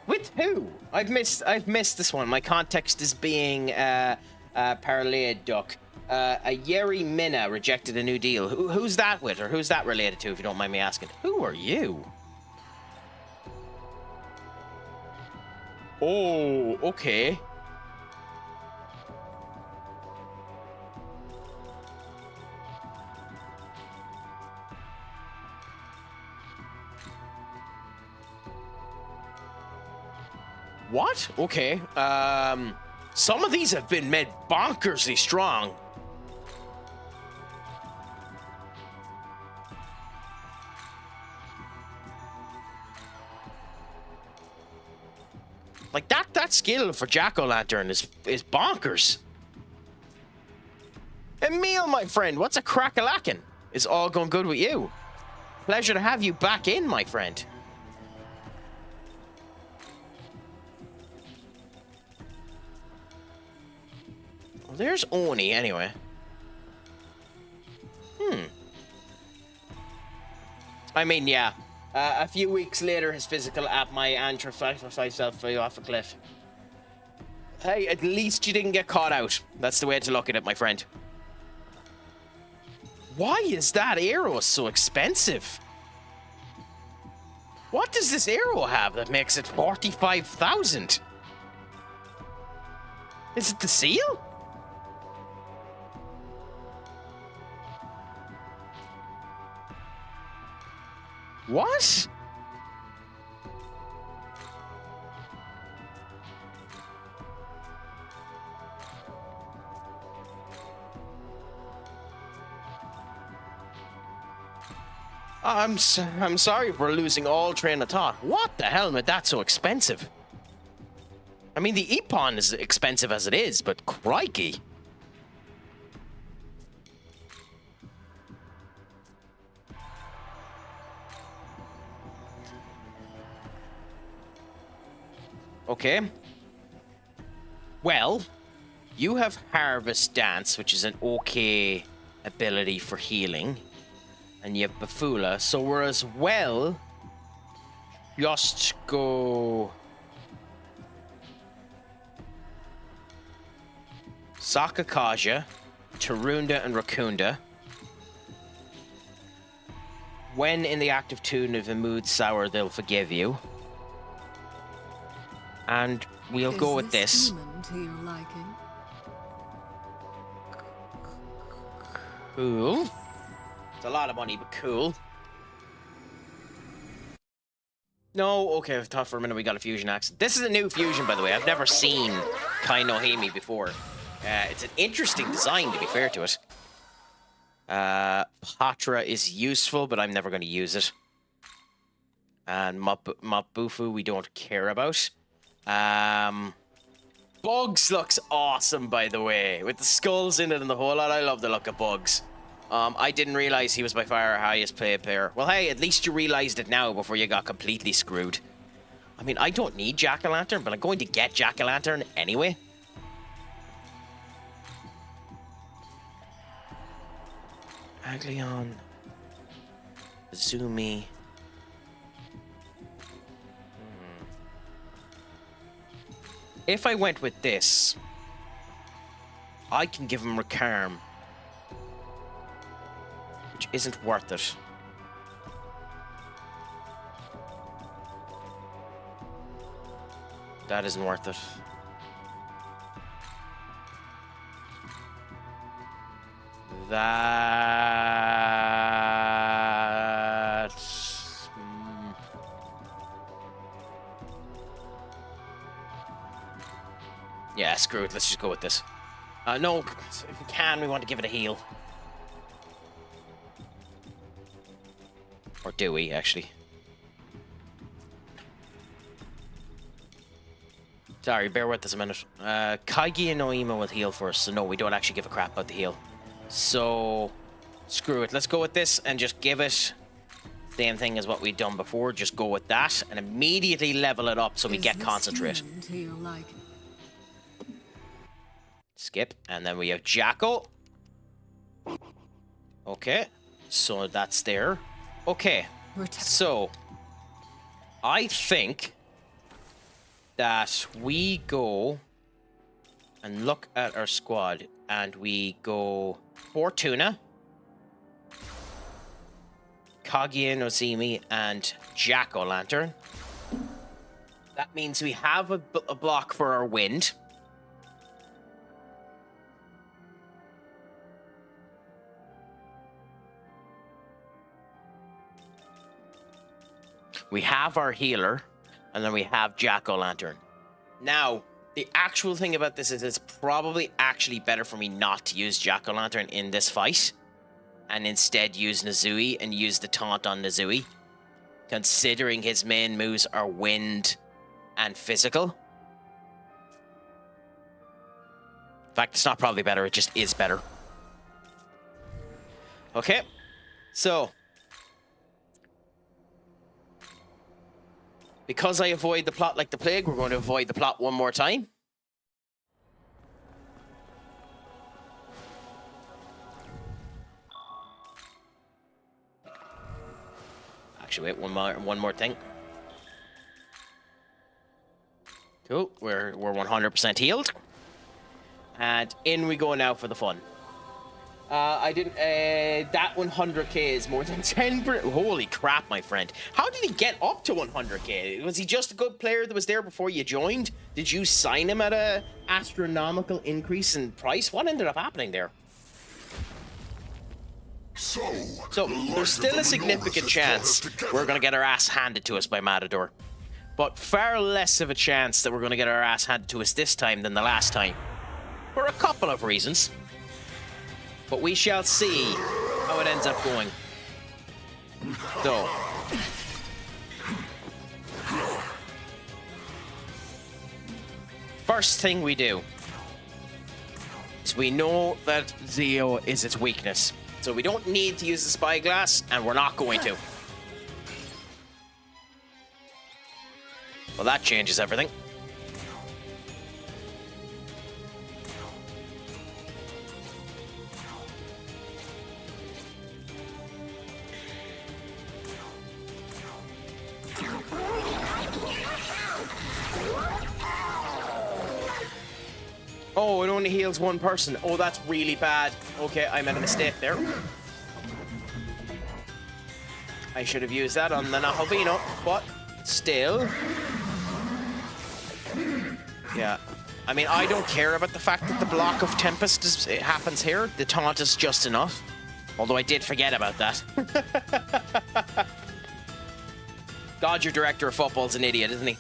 With who? I've missed this one. My context is being parlayed duck. A Yeri Minna rejected a new deal. Who's that with, or who's that related to, if you don't mind me asking? Who are you? Oh, okay. What? Okay. Some of these have been made bonkersly strong. Like that skill for Jack-o'-lantern is bonkers. Emil, my friend, what's a crack-a-lackin'? Is all going good with you? Pleasure to have you back in, my friend. Well, there's Oni, anyway. I mean, yeah. A few weeks later, his physical at my myself fell off a cliff. Hey, at least you didn't get caught out. That's the way to look at it, my friend. Why is that arrow so expensive? What does this arrow have that makes it 45,000? Is it the seal? What? I'm sorry we're losing all train of thought. What the hell made that so expensive? I mean, the Epon is expensive as it is, but crikey. Okay. Well, you have Harvest Dance, which is an okay ability for healing. And you have Bafula, so we're as well just go Sakakaja, Tarunda, and Rakunda. When in the active tune of a mood sour, they'll forgive you. And we'll go with this. Human to your liking? Cool. It's a lot of money, but cool. No, okay, I thought for a minute we got a fusion accent. This is a new fusion, by the way. I've never seen Kai no Hime before. It's an interesting design, to be fair to it. Patra is useful, but I'm never going to use it. And Mabufu we don't care about. Bugs looks awesome, by the way. With the skulls in it and the whole lot. I love the look of Bugs. I didn't realize he was by far our highest paid player. Well, hey, at least you realized it now before you got completely screwed. I mean, I don't need Jack-o'-lantern, but I'm going to get Jack-o'-lantern anyway. Aglion. Zumi. If I went with this, I can give him Recarm, which isn't worth it. That isn't worth it. That... Yeah, screw it. Let's just go with this. No, if we can, we want to give it a heal. Or do we, actually? Sorry, bear with us a minute. Kaigi and Noima will heal first, so no, we don't actually give a crap about the heal. So, screw it. Let's go with this and just give it same thing as what we've done before. Just go with that and immediately level it up so we get concentrate. Skip, and then we have Jacko. Okay, so that's there. Okay, so I think that we go and look at our squad, and we go Fortuna, Kaguya Nozimi, and Jack-o'-lantern. That means we have a block for our wind. We have our healer, and then we have Jack-o'-lantern. Now, the actual thing about this is it's probably actually better for me not to use Jack-o'-lantern in this fight, and instead use Nozui and use the taunt on Nozui, considering his main moves are wind and physical. In fact, it's not probably better, it just is better. Okay, so... because I avoid the plot like the plague, we're going to avoid the plot one more time. Actually, wait, one more thing. Cool, we're 100% healed. And in we go now for the fun. I didn't. That 100k is more than 10%. Holy crap, my friend! How did he get up to 100k? Was he just a good player that was there before you joined? Did you sign him at a astronomical increase in price? What ended up happening there? So there's still a significant chance we're gonna get our ass handed to us by Matador, but far less of a chance that we're gonna get our ass handed to us this time than the last time, for a couple of reasons. But we shall see how it ends up going. So. First thing we do is we know that Zeo is its weakness. So we don't need to use the spyglass, and we're not going to. Well, that changes everything. Oh, it only heals one person. Oh, that's really bad. Okay, I made a mistake there. I should have used that on the Nahovino, but still. Yeah. I mean, I don't care about the fact that the block of Tempest it happens here. The taunt is just enough. Although I did forget about that. God, your director of football's an idiot, isn't he?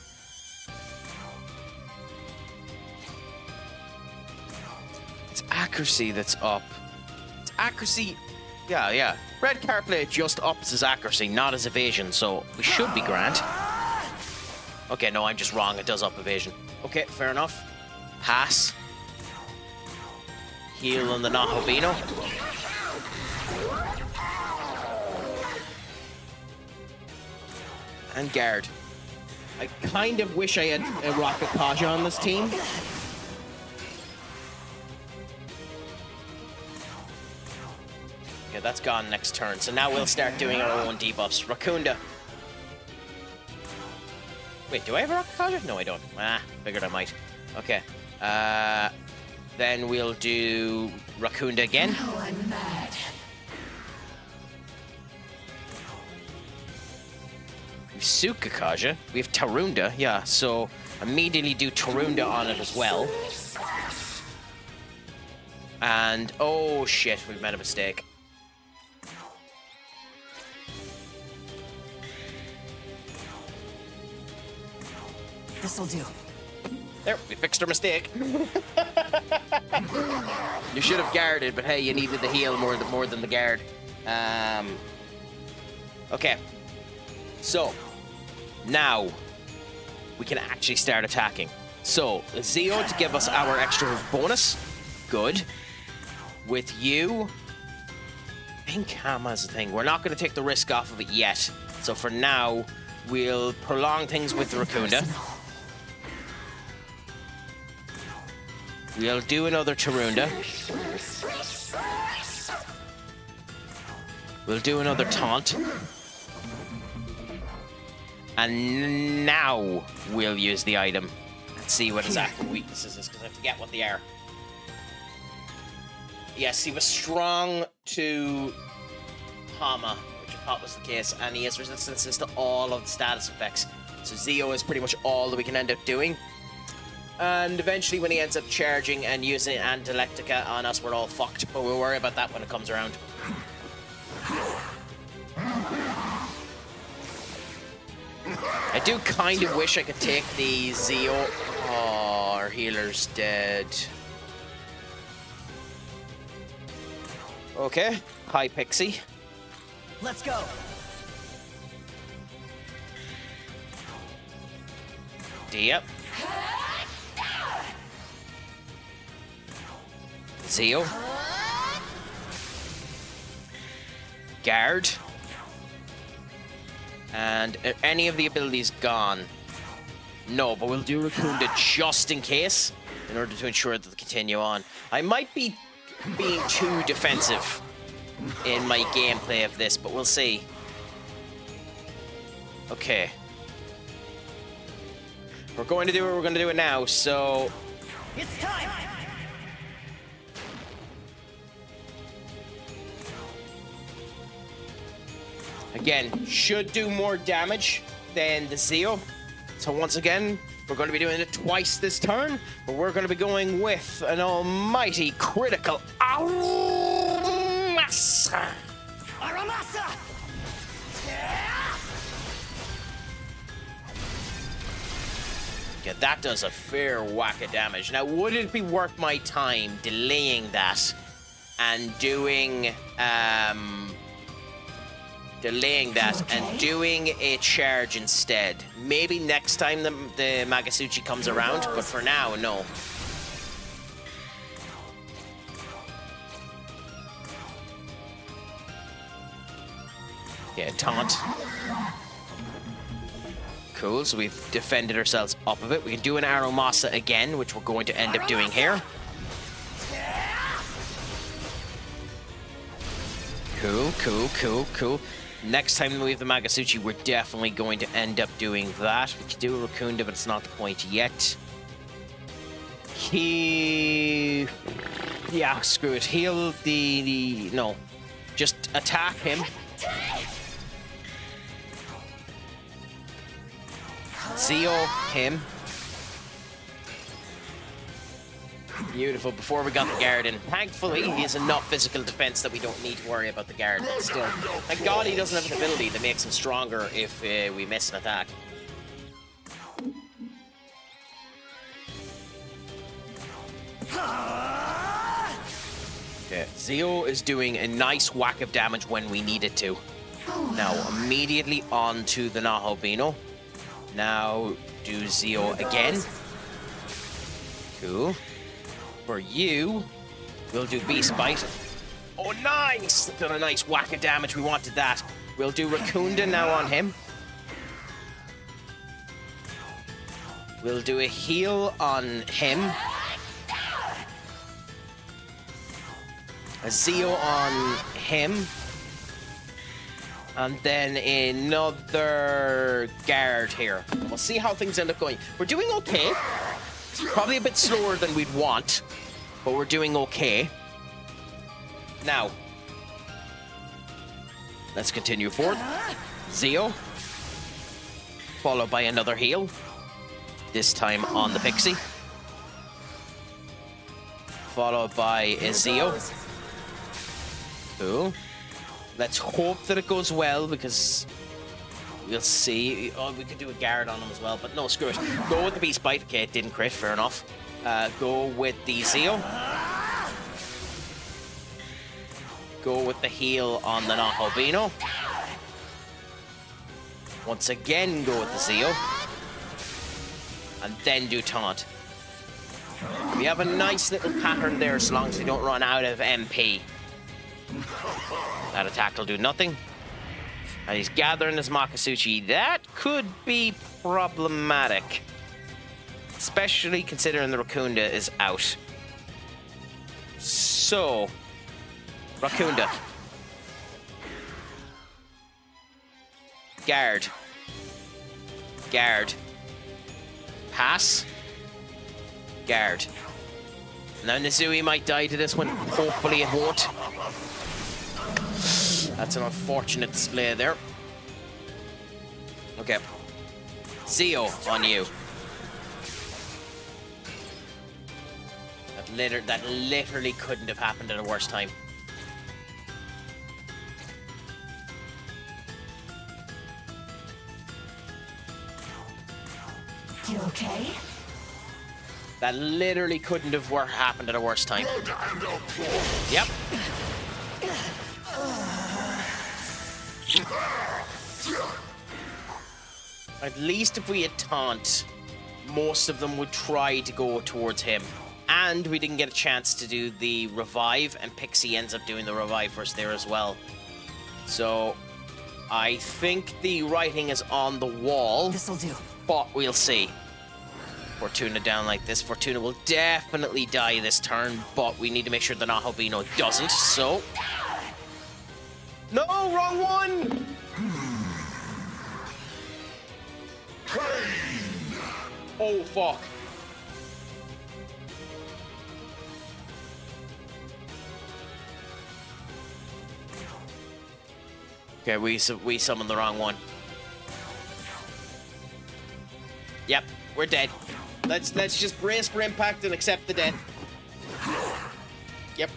It's accuracy that's up. It's accuracy. Yeah. Red card play just ups his accuracy, not his evasion, so we should be grand. Okay, no, I'm just wrong. It does up evasion. Okay, fair enough. Pass. Heal on the Nahovino. And guard. I kind of wish I had a Rocket Kaja on this team. Okay, that's gone next turn. So now we'll start doing our own debuffs. Rakunda. Wait, do I have a Rocket Kaja? No, I don't. Figured I might. Okay. Then we'll do Rakunda again. Now I'm mad. We have Suka Kaja. We have Tarunda. Yeah, so immediately do Tarunda on it as well. And, oh shit, we've made a mistake. This'll do. There, we fixed our mistake. You should have guarded, but hey, you needed the heal more than the guard. Okay. So, now we can actually start attacking. So, Zeo to give us our extra bonus. Good. With you, I think Hama's the thing. We're not going to take the risk off of it yet. So for now, we'll prolong things with Rakunda. We'll do another Tarunda. We'll do another taunt. And now we'll use the item and see what his actual weaknesses is, because I forget what they are. Yes, he was strong to Hama, which I thought was the case, and he has resistances to all of the status effects. So Zeo is pretty much all that we can end up doing. And eventually when he ends up charging and using Antilectica on us, we're all fucked, but we'll worry about that when it comes around. I do kind of wish I could take the Zeo. Oh, our healer's dead. Okay. Hi, Pixie. Let's go. Yep. Zeo. Guard. And are any of the abilities gone? No, but we'll do Rakunda just in case, in order to ensure that they continue on. I might be being too defensive in my gameplay of this, but we'll see. Okay. We're going to do it, we're going to do it now, so... It's time! Again, should do more damage than the Zeo. So once again, we're going to be doing it twice this turn, but we're going to be going with an almighty critical Aramasa. Aramasa! Yeah, that does a fair whack of damage. Now, would it be worth my time delaying that and doing doing a charge instead? Maybe next time the Magasuchi comes around, but for now, no. Yeah, taunt. Cool, so we've defended ourselves up of it. We can do an Aromasa again, which we're going to end up doing here. Cool. Next time we have the Magasuchi, we're definitely going to end up doing that. We can do a Rakunda, but it's not the point yet. Yeah, screw it. Heal the... No. Just attack him. Zio, him. Beautiful. Before we got the guard in. Thankfully, he has enough physical defense that we don't need to worry about the guard. But still, thank God he doesn't have an ability that makes him stronger if we miss an attack. Okay, Zio is doing a nice whack of damage when we need it to. Now, immediately on to the Nahobino. Now, do Zio again. Cool. For you, we'll do Beast Bite. Oh, nice! Done a nice whack of damage. We wanted that. We'll do Raccoonda now on him. We'll do a heal on him. A Zio on him. And then another guard here. We'll see how things end up going. We're doing okay. Probably a bit slower than we'd want, but we're doing okay. Now, let's continue forward. Zio. Followed by another heal. This time on the Pixie. Followed by a Zio. Cool. Let's hope that it goes well, because we'll see. Oh, we could do a guard on him as well, but no, screw it. Go with the Beast Bite. Okay, it didn't crit, fair enough. Go with the Zio. Go with the heal on the Nahobino. Once again, go with the Zio. And then do Taunt. We have a nice little pattern there as long as we don't run out of MP. That attack will do nothing. And he's gathering his Makasuchi. That could be problematic. Especially considering the Raccoonda is out. So, Raccoonda. Guard. Guard. Pass. Guard. Now Nizui might die to this one. Hopefully it won't. That's an unfortunate display there. Okay. Zio on you. That literally couldn't have happened at a worse time. You okay? That literally couldn't have happened at a worse time. Yep. At least if we had taunt, most of them would try to go towards him. And we didn't get a chance to do the revive, and Pixie ends up doing the revive for us there as well. So, I think the writing is on the wall. This'll do. But we'll see. Fortuna down like this. Fortuna will definitely die this turn, but we need to make sure the Nahobino doesn't, so... No, wrong one! Oh, fuck. Okay, we summoned the wrong one. Yep, we're dead. Let's just brace for impact and accept the death. Yep.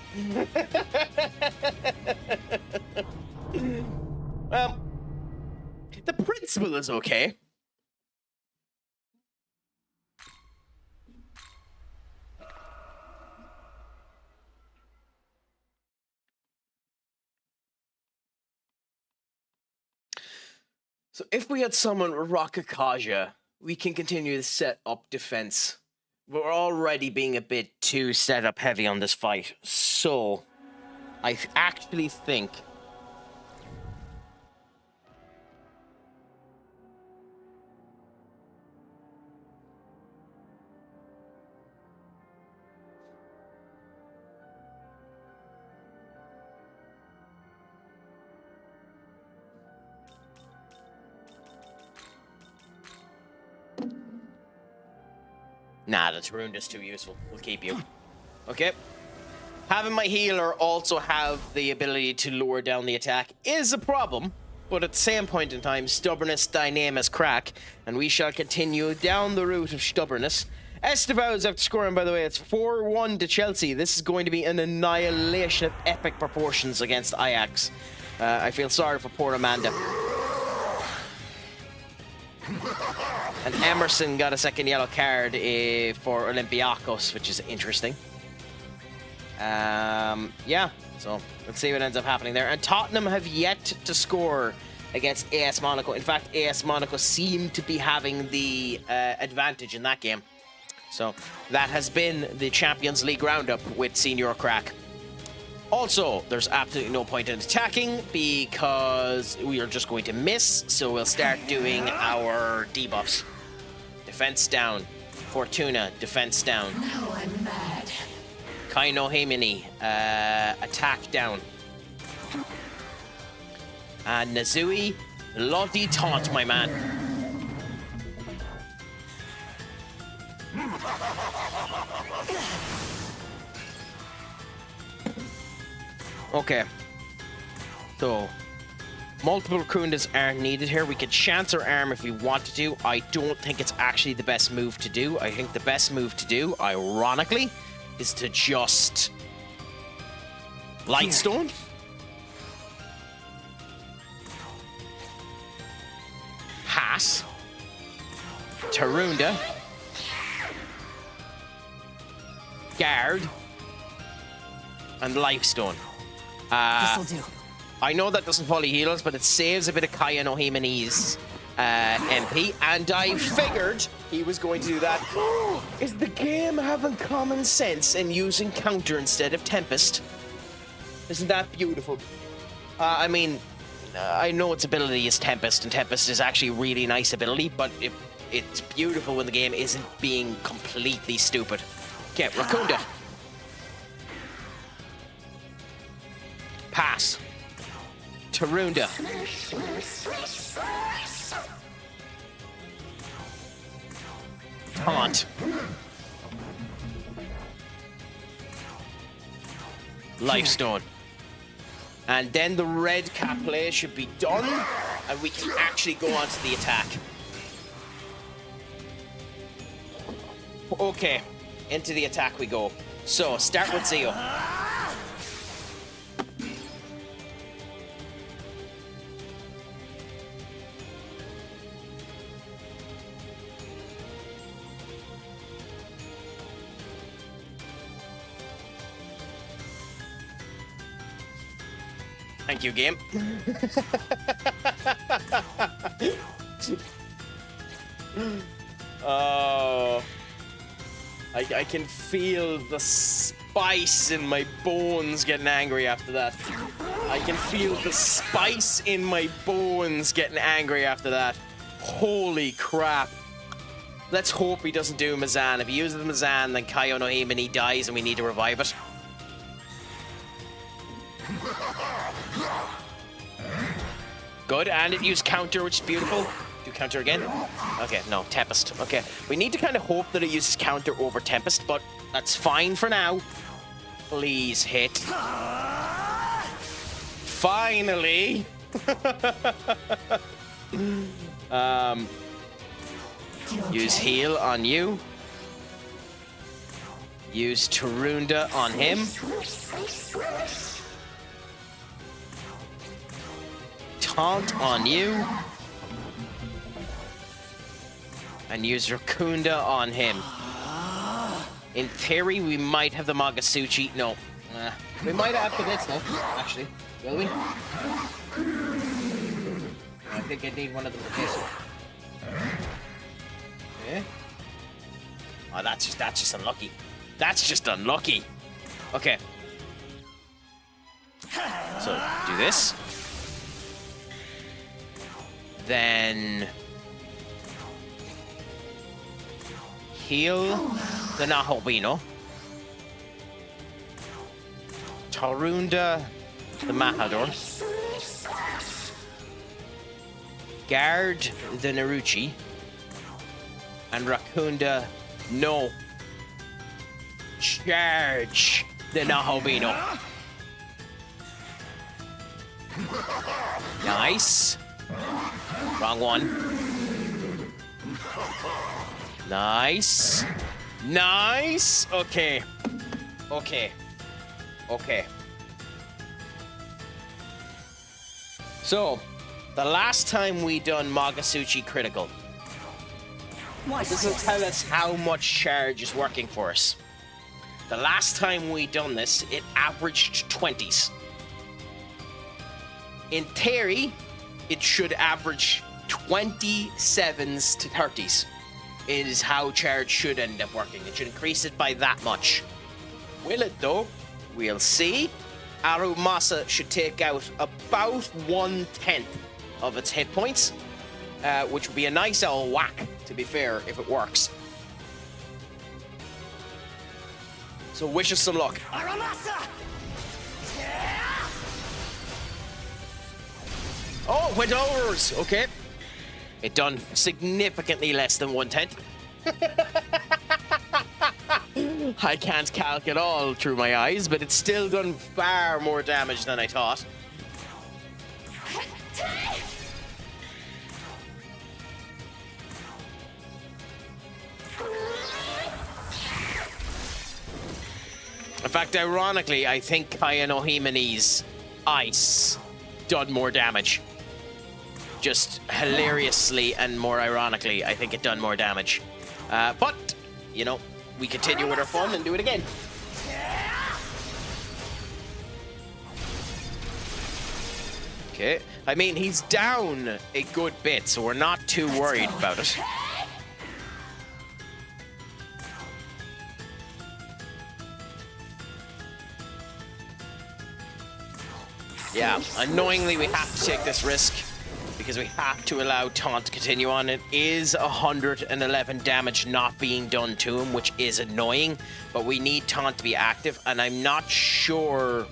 Well, the principle is okay. So if we had summoned Rakakaja, we can continue to set up defense. We're already being a bit too set up heavy on this fight. So, I actually think... Nah, that's ruined is too useful. We'll keep you. Okay. Having my healer also have the ability to lower down the attack is a problem. but at the same point in time, stubbornness thy name is Craic, and we shall continue down the route of stubbornness. Estevao's after scoring, by the way, it's 4-1 to Chelsea. This is going to be an annihilation of epic proportions against Ajax. I feel sorry for poor Amanda. And Emerson got a second yellow card for Olympiacos, which is interesting. Yeah, so let's see what ends up happening there. And Tottenham have yet to score against AS Monaco. In fact, AS Monaco seem to be having the advantage in that game. So that has been the Champions League roundup with Senior Craic. Also, there's absolutely no point in attacking because we are just going to miss. So we'll start doing our debuffs. Defense down. Fortuna, defense down. Now I'm mad. Kaino Heimini, attack down. And Nazui, bloody taunt, my man. Okay. So, multiple Kundas aren't needed here. We could chance our arm if we wanted to. I don't think it's actually the best move to do. I think the best move to do, ironically, is to just Lightstone. Pass. Tarunda. Guard. And Lifestone. This'll do. I know that doesn't fully heal us, but it saves a bit of Kaya no Himeni's MP, and I figured he was going to do that. Is the game having common sense and using counter instead of Tempest? Isn't that beautiful? I mean, I know its ability is Tempest, and Tempest is actually a really nice ability, but it's beautiful when the game isn't being completely stupid. Okay, Rakunda. Pass. Tarunda. Taunt. Lifestone. And then the red cap play should be done, and we can actually go on to the attack. Okay, into the attack we go. So, start with Zio. Thank you, game. Oh, I can feel the spice in my bones getting angry after that. I can feel the spice in my bones getting angry after that. Holy crap. Let's hope he doesn't do Mazan. If he uses Mazan, then Kaio no Himeni dies and we need to revive it. Good, and it used counter, which is beautiful. Do counter again? Okay, no, Tempest. Okay, we need to kind of hope that it uses counter over Tempest, but that's fine for now. Please hit. Finally! Use heal on you. Use Tarunda on him. Taunt on you. And use Rakunda on him. In theory, we might have the Magasuchi. No. We might have after this, though, actually. Will we? I think I need one of them for this. Yeah. Oh, that's just unlucky. That's just unlucky. Okay. So, do this. Then heal the Nahobino. Tarunda the Mahador. Guard the Naruchi. And Rakunda, no. Charge the Nahobino. Nice. Wrong one. Nice. Nice. Okay. Okay. Okay. So, the last time we done Magasuchi critical, this will tell us how much charge is working for us. The last time we done this, it averaged 20s. In theory, it should average 27s to 30s. Is how charge should end up working. It should increase it by that much. Will it though? We'll see. Arumasa should take out about 1/10 of its hit points, which would be a nice old whack, to be fair, if it works. So wish us some luck. Oh, it went overs. Okay. It done significantly less than 1/10. I can't calc it all through my eyes, but it's still done far more damage than I thought. In fact, ironically, I think Kaya no Himene's ice done more damage. Just hilariously and more ironically, I think it done more damage. But, you know, we continue with our fun and do it again. Okay. I mean, he's down a good bit, so we're not too worried about it. Yeah, annoyingly, we have to take this risk because we have to allow Taunt to continue on. It is 111 damage not being done to him, which is annoying, but we need Taunt to be active, and I'm not sure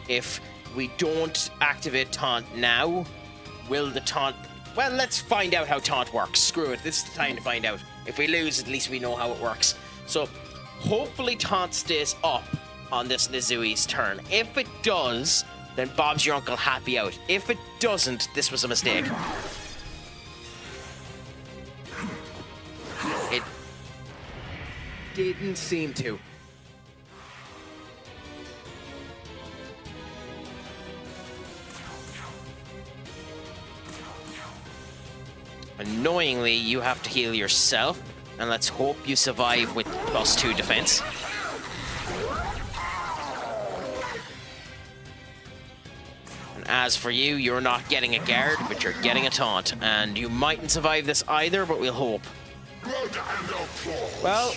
if we don't activate Taunt now, will the Taunt... Well, let's find out how Taunt works. Screw it, this is the time to find out. If we lose, at least we know how it works. So, hopefully Taunt stays up on this Nizui's turn. If it does, then Bob's your uncle happy out. If it doesn't, this was a mistake. It didn't seem to. Annoyingly, you have to heal yourself, and let's hope you survive with +2 defense. And as for you, you're not getting a guard, but you're getting a taunt, and you mightn't survive this either, but we'll hope. Well,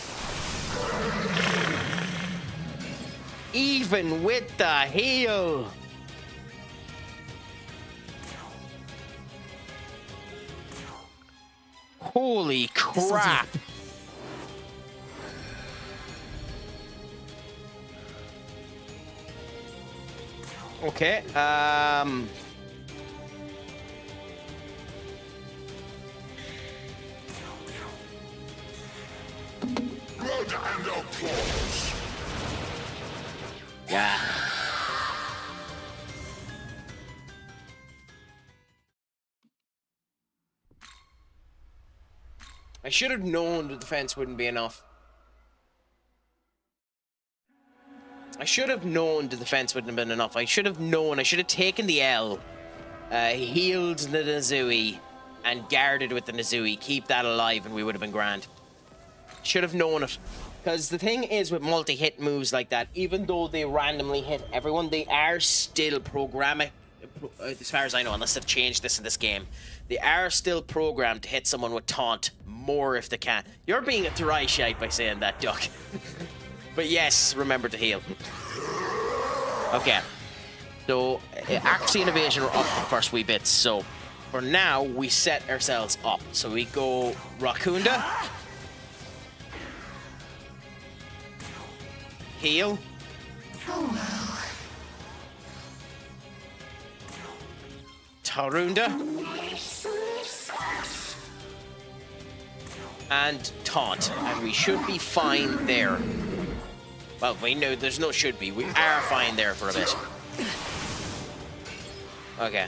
even with the heal. Holy crap. Okay, Blood and applause. yeah. I should have known the defense wouldn't be enough. I should have known the defense wouldn't have been enough. I should have known. I should have taken the L, healed the Nizui, and guarded with the Nizui. Keep that alive, and we would have been grand. Should have known it. Because the thing is with multi-hit moves like that, even though they randomly hit everyone, they are still programming, as far as I know, unless they've changed this in this game, they are still programmed to hit someone with taunt more if they can. You're being a dry shite by saying that, Duck. But yes, remember to heal. Okay. So, accuracy and evasion are up the first wee bits. So, for now, we set ourselves up. So we go Rakunda. Heal. Tarunda. And taunt. And we should be fine there. Well, we know there's no should be. We are fine there for a bit. Okay.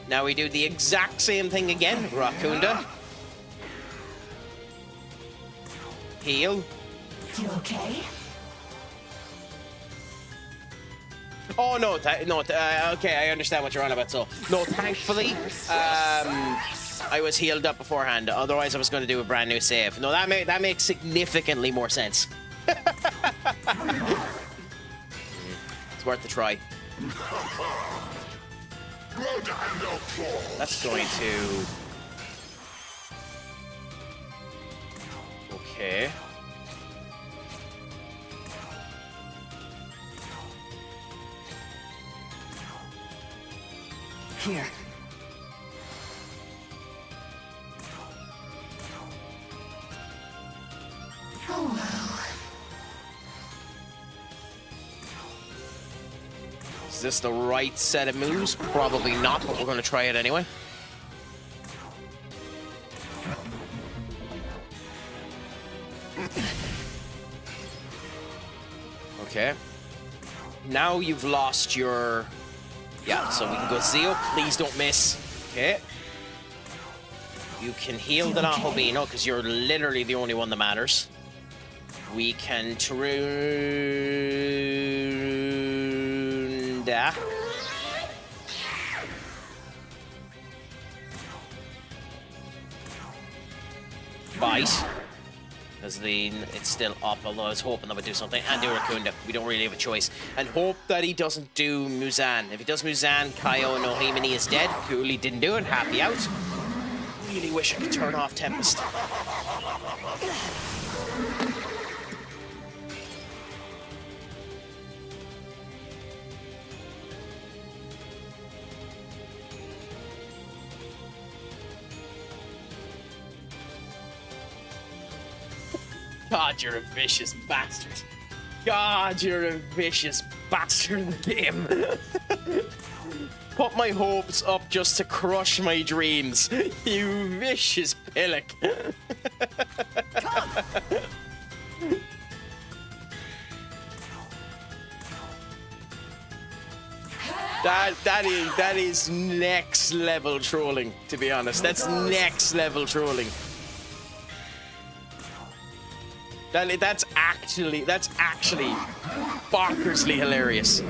Now we do the exact same thing again. Rakunda. Heal. You okay? Oh no, okay, I understand what you're on about. So no, thankfully, I was healed up beforehand. Otherwise, I was going to do a brand new save. No, that makes significantly more sense. It's worth the try. That's going to. Okay. Here. Is this the right set of moves? Probably not, but we're going to try it anyway. Okay. Now you've lost your... Yeah, so we can go Zeo. Please don't miss. Okay. You can heal the Nahobino because you're literally the only one that matters. We can Trunda. Bite. Because it's still up, although I was hoping that would do something. And do Rakunda. We don't really have a choice. And hope that he doesn't do Muzan. If he does Muzan, Kaio no Himini is dead. Cool, he didn't do it. Happy out. Really wish I could turn off Tempest. God, you're a vicious bastard. God, you're a vicious bastard in the game. Put my hopes up just to crush my dreams. You vicious pillock. That is next level trolling, to be honest. That's next level trolling. That's actually bonkersly hilarious.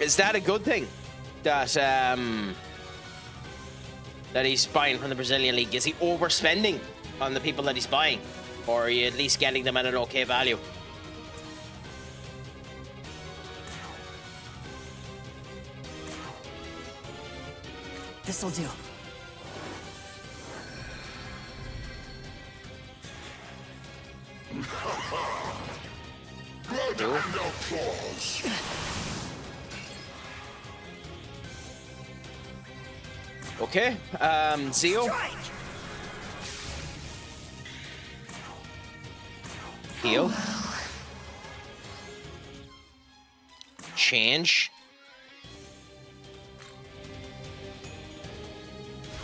Is that a good thing? That he's buying from the Brazilian league? Is he overspending on the people that he's buying, or are you at least getting them at an okay value? This'll do. Blood and applause. Okay, Zeo. Heal. Change.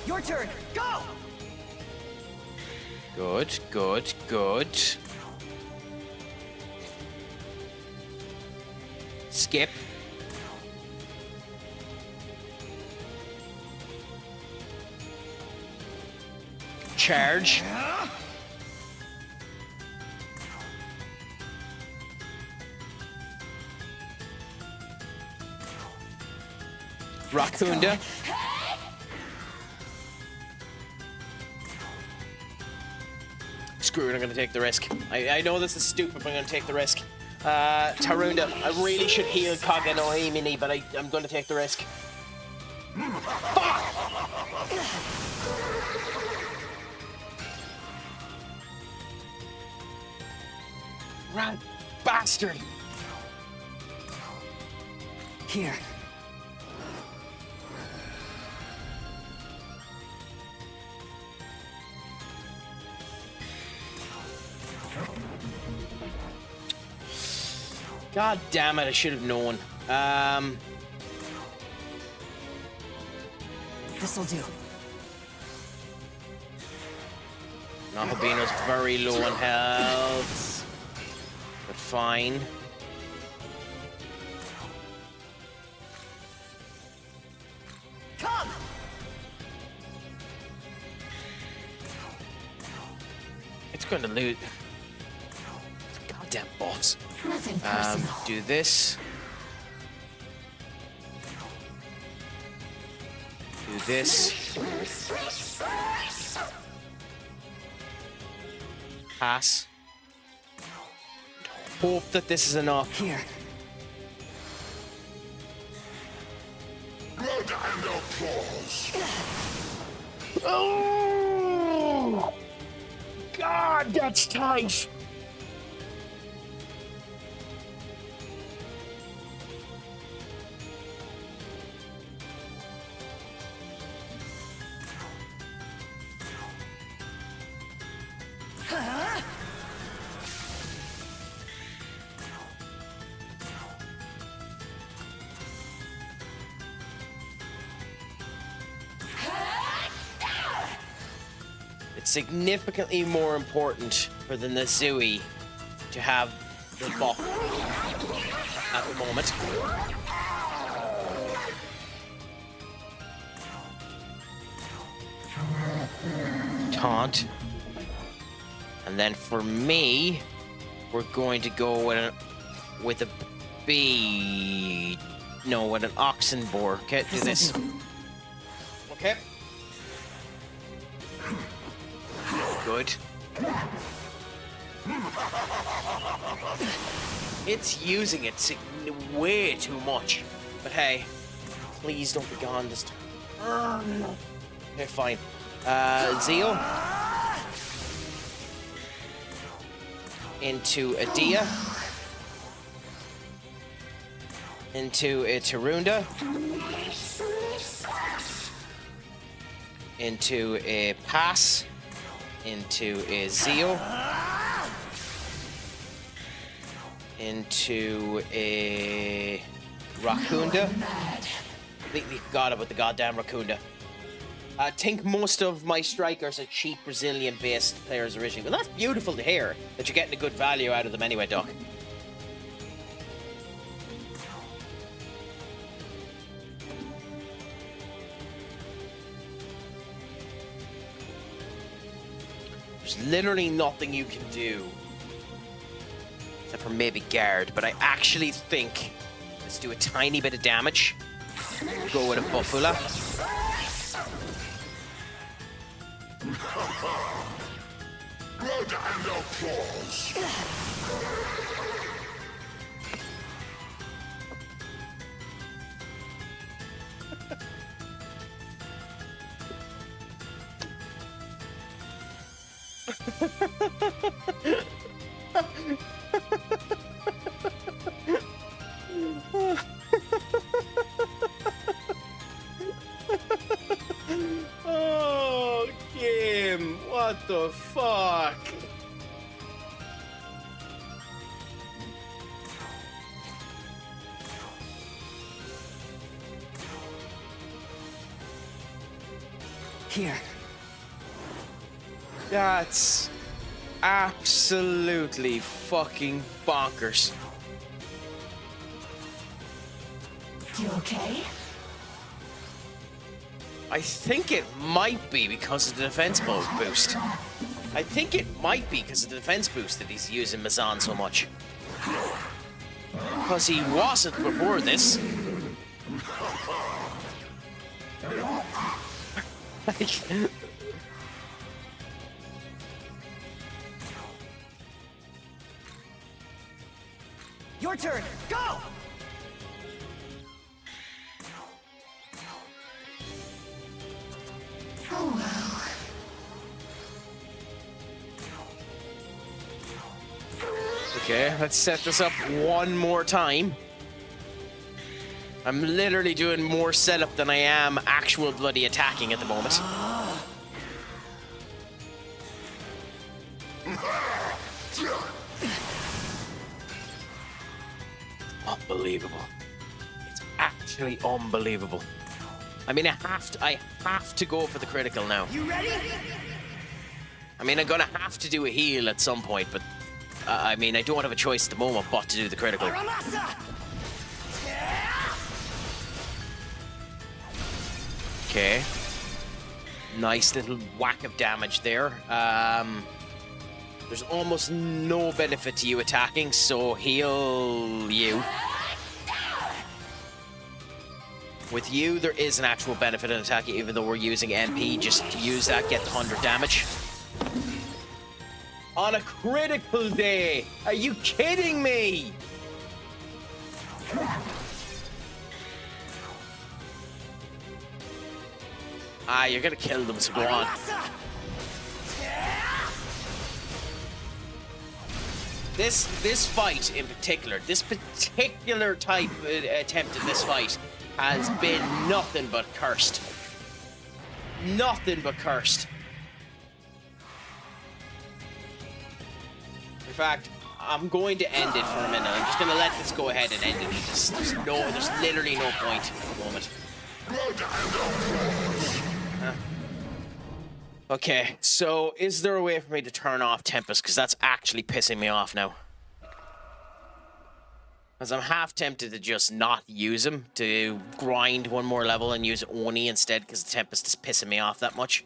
Your turn. Go. Good, good, good. Skip. Charge. Rakunda. Screw it, I'm gonna take the risk. I know this is stupid, but I'm gonna take the risk. Tarunda, I really should heal Kaga no Himini, but I'm gonna take the risk. Fuck! Rat bastard! Here. God damn it, I should have known. This'll do. Nahabino's very low on health, but fine. Come! It's going to lose. Goddamn boss. Nothing personal. Do this. Do this. Pass. Hope that this is enough. Here. Blood and applause. Oh! God, that's tight. It's significantly more important for the Nazui to have the buff at the moment. Taunt. And then for me, we're going to go with a bee. No, with an oxen boar. Okay, do this. Okay. Good. It's using it way too much. But hey, please don't be gone this time. Okay, fine. Zeal. Into a Dia. Into a Tarunda. Into a Pass. Into a Zeal. Into a Rakunda. Completely forgot about the goddamn Rakunda. I think most of my strikers are cheap Brazilian-based players originally. Well, that's beautiful to hear, that you're getting a good value out of them anyway, Doc. There's literally nothing you can do. Except for maybe guard, but I actually think let's do a tiny bit of damage. Go with a Buffula. Blood and applause. Oh, game! What the fuck? Here. That's absolutely fucking bonkers. You okay? I think it might be because of the defense boost. I think it might be because of the defense boost that he's using Mazan so much. Because he wasn't before this. Like, Your turn. Go! Oh, wow. okay, let's set this up one more time. I'm literally doing more setup than I am actual bloody attacking at the moment. Unbelievable. It's actually unbelievable. I mean, I have to go for the critical now. You ready? I mean, I'm gonna have to do a heal at some point, but I mean, I don't have a choice at the moment but to do the critical. Okay. Nice little whack of damage there. There's almost no benefit to you attacking, so heal you. With you, there is an actual benefit in attacking, even though we're using MP. Just use that, get the 100 damage. On a critical day! Are you kidding me? Ah, you're gonna kill them, so go on. This fight in particular, this particular type attempt at this fight has been nothing but cursed. Nothing but cursed. In fact, I'm going to end it for a minute. I'm just going to let this go ahead and end it. There's literally no point at the moment. Okay, so is there a way for me to turn off Tempest? Because that's actually pissing me off now. Because I'm half tempted to just not use him, to grind one more level and use Oni instead, because the Tempest is pissing me off that much.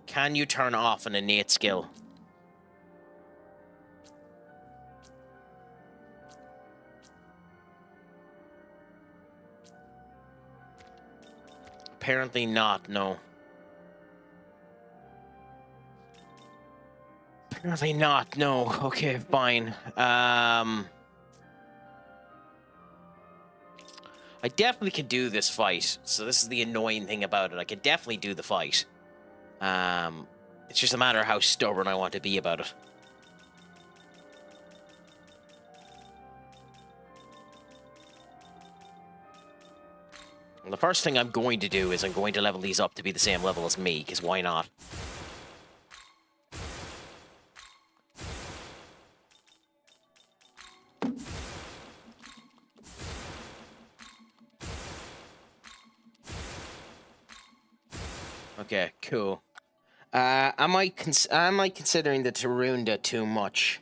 Can you turn off an innate skill? Apparently not, no. Apparently not, no. Okay, fine. I definitely can do this fight. So this is the annoying thing about it. I can definitely do the fight. It's just a matter of how stubborn I want to be about it. Well, the first thing I'm going to do is I'm going to level these up to be the same level as me, because why not? Okay, cool. Am I considering the Tarunda too much?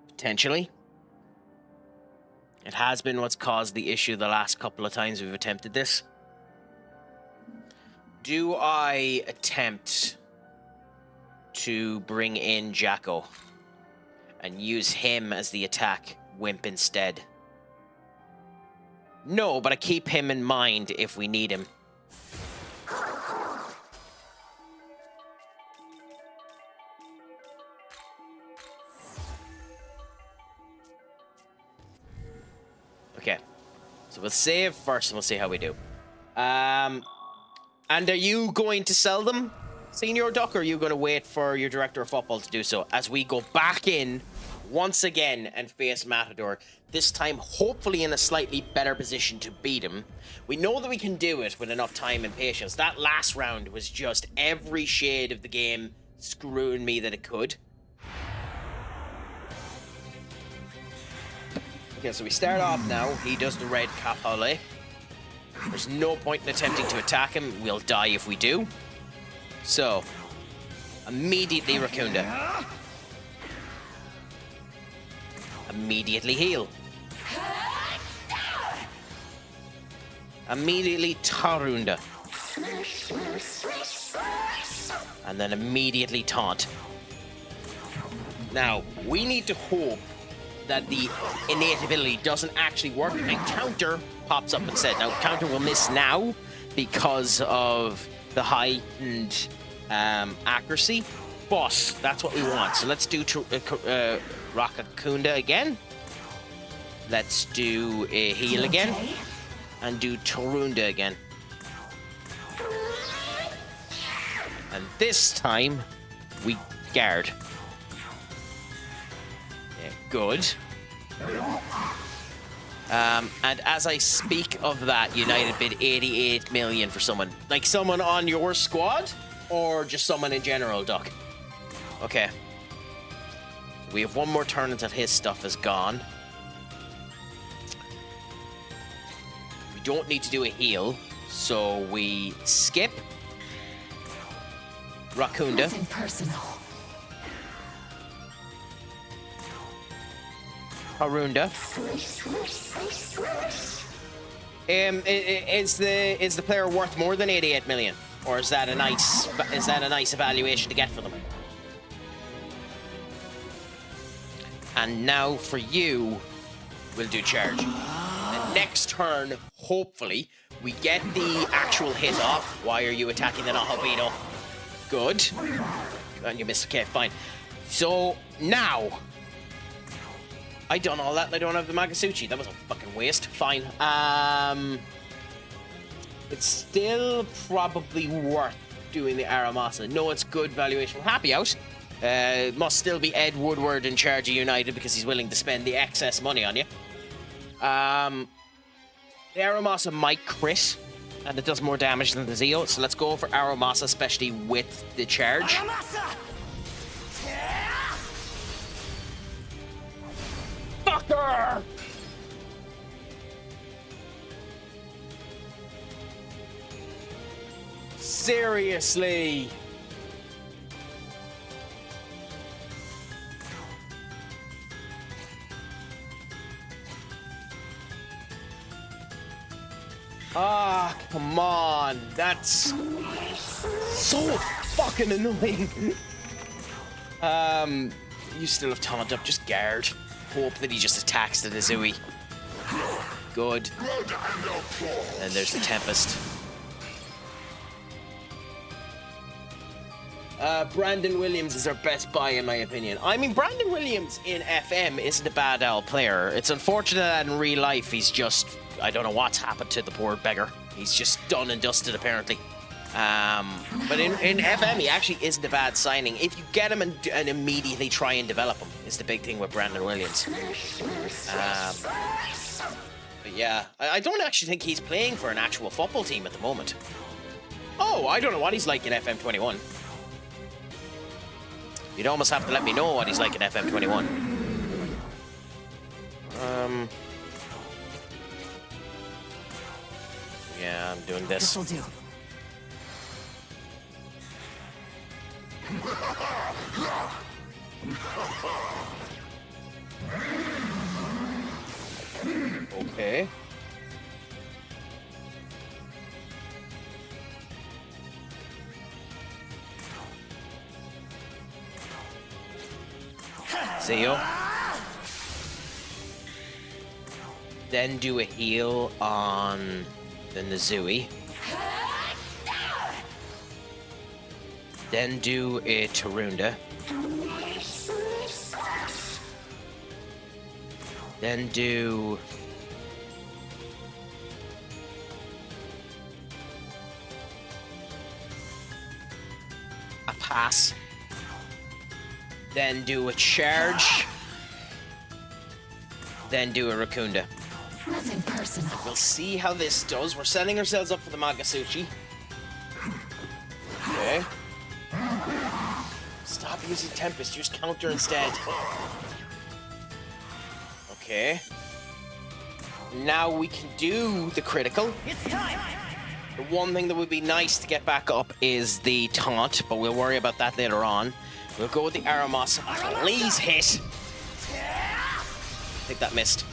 Potentially. It has been what's caused the issue the last couple of times we've attempted this. Do I attempt to bring in Jacko and use him as the attack wimp instead? No, but I keep him in mind if we need him. Okay, so we'll save first and we'll see how we do. And are you going to sell them, Senior Duck, or are you going to wait for your Director of Football to do so as we go back in once again and face Matador, this time hopefully in a slightly better position to beat him? We know that we can do it with enough time and patience. That last round was just every shade of the game screwing me that it could. Okay, so we start off now. He does the red Kapale. There's no point in attempting to attack him. We'll die if we do. So, immediately Rakunda. Immediately heal. Immediately Tarunda. And then immediately taunt. Now, we need to hope that the innate ability doesn't actually work and counter pops up instead. Now, counter will miss now because of the heightened accuracy, but that's what we want. So let's do Rakakunda again. Let's do a heal again. And do Tarunda again. And this time, we guard. Yeah, good. And as I speak of that, United bid 88 million for someone. Like someone on your squad? Or just someone in general, Duck? Okay. We have one more turn until his stuff is gone. We don't need to do a heal, so we skip. Rakunda. Nothing personal. Harunda. Is the player worth more than 88 million, or is that a nice evaluation to get for them? And now for you, we'll do charge. And next turn, hopefully, we get the actual hit off. Why are you attacking the Nahabino? Good. And you missed. Okay, fine. So now, I done all that and I don't have the Magasuchi. That was a fucking waste. Fine. It's still probably worth doing the Aramasa. No, it's good valuation. We're happy out. Must still be Ed Woodward in charge of United because he's willing to spend the excess money on you. The Aramasa might crit, and it does more damage than the Zeo, so let's go for Aramasa, especially with the charge. Fucker! Seriously? Ah, come on. That's so fucking annoying. You still have taunt up. Just guard. Hope that he just attacks the Nizui. Good. And there's the Tempest. Brandon Williams is our best buy, in my opinion. I mean, Brandon Williams in FM isn't a bad owl player. It's unfortunate that in real life he's just... I don't know what's happened to the poor beggar. He's just done and dusted, apparently. But in FM, he actually isn't a bad signing. If you get him and immediately try and develop him, is the big thing with Brandon Williams. But yeah, I don't actually think he's playing for an actual football team at the moment. Oh, I don't know what he's like in FM 21. You'd almost have to let me know what he's like in FM 21. Yeah, I'm doing this. This'll do. Okay. Zeo. Then do a heal on the Nizui. Then do a Tarunda. Then do... a pass. Then do a charge. Then do a Rakunda. Nothing personal. We'll see how this does. We're setting ourselves up for the Magasuchi. Okay. Stop using Tempest. Use Counter instead. Okay. Now we can do the critical. It's time. The one thing that would be nice to get back up is the taunt, but we'll worry about that later on. We'll go with the Aramos. Please hit. I think that missed.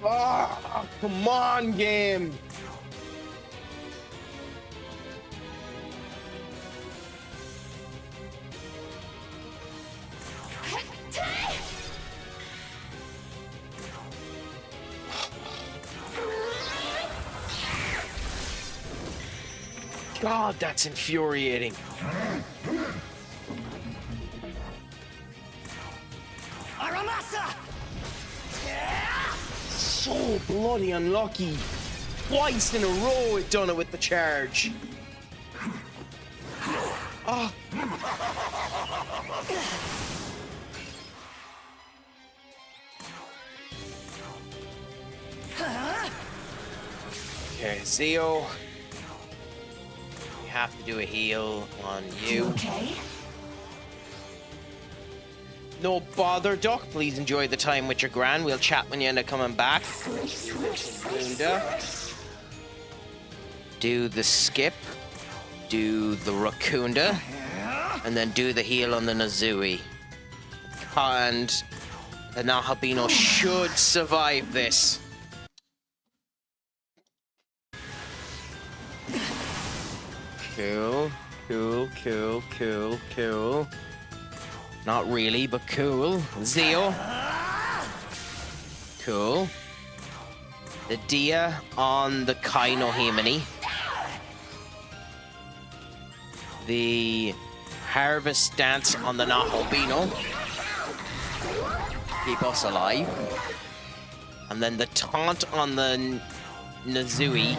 Oh, come on, game. God, that's infuriating. Aramasa! So bloody unlucky. Twice in a row it done it with the charge. Oh. Okay, Zeo. Have to do a heal on you. Okay. No bother, Duck. Please enjoy the time with your gran. We'll chat when you end up coming back. Runda. Do the skip. Do the Rakunda. And then do the heal on the Nozui. And the Nahabino should survive this. Cool, cool, cool, cool, cool. Not really, but cool. Zeo. Cool. The Dia on the Kaino Himini. The Harvest Dance on the Nahobino. Keep us alive. And then the Taunt on the Nozui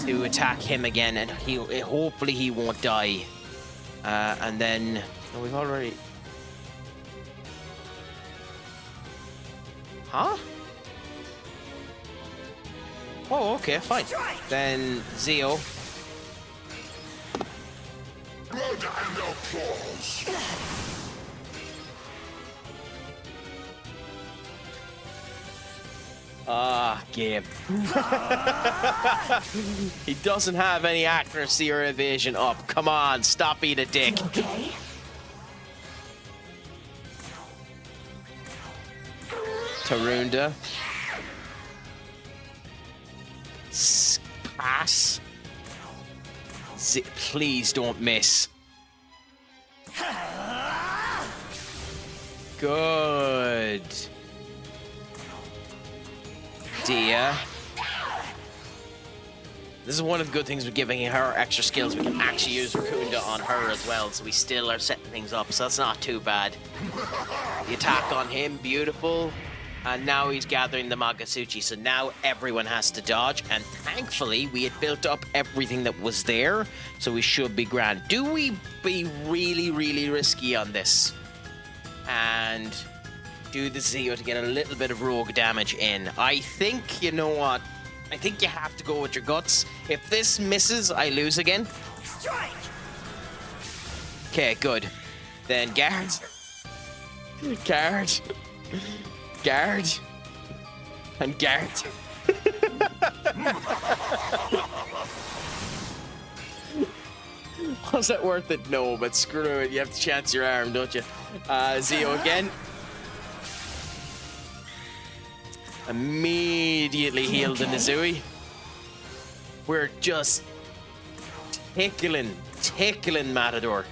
to attack him again, and hopefully he won't die. And then oh, we've already. Huh? Oh, okay, fine. Then Zeo. Blood and applause. Ah, Gabe. He doesn't have any accuracy or evasion up. Come on, stop being a dick. Okay. Tarunda. Pass. Please don't miss. Good. Dia. This is one of the good things with giving her extra skills. We can actually use Rakunda on her as well, so we still are setting things up, so that's not too bad. The attack on him, beautiful. And now he's gathering the Magasuchi, so now everyone has to dodge. And thankfully, we had built up everything that was there, so we should be grand. Do we be really, really risky on this? And do the Zeo to get a little bit of rogue damage in. I think, you know what? I think you have to go with your guts. If this misses, I lose again. Strike. Okay, good. Then guard. Guard. Guard. And guard. Was that worth it? No, but screw it. You have to chance your arm, don't you? Zeo again. Immediately healed the Nozui. We're just tickling Matador.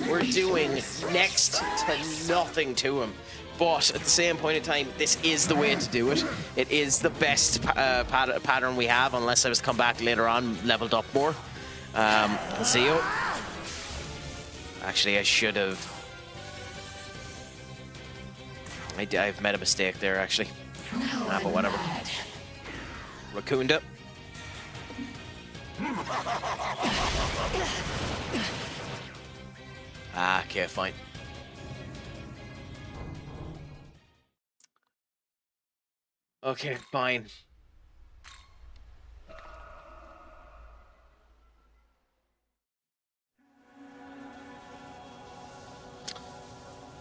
We're doing next to nothing to him. But at the same point in time, this is the way to do it. It is the best pattern we have, unless I was to come back later on, leveled up more. Zeo. Actually, I should have. I've made a mistake there, actually. But whatever. Rakunda. Okay, fine. Okay, fine.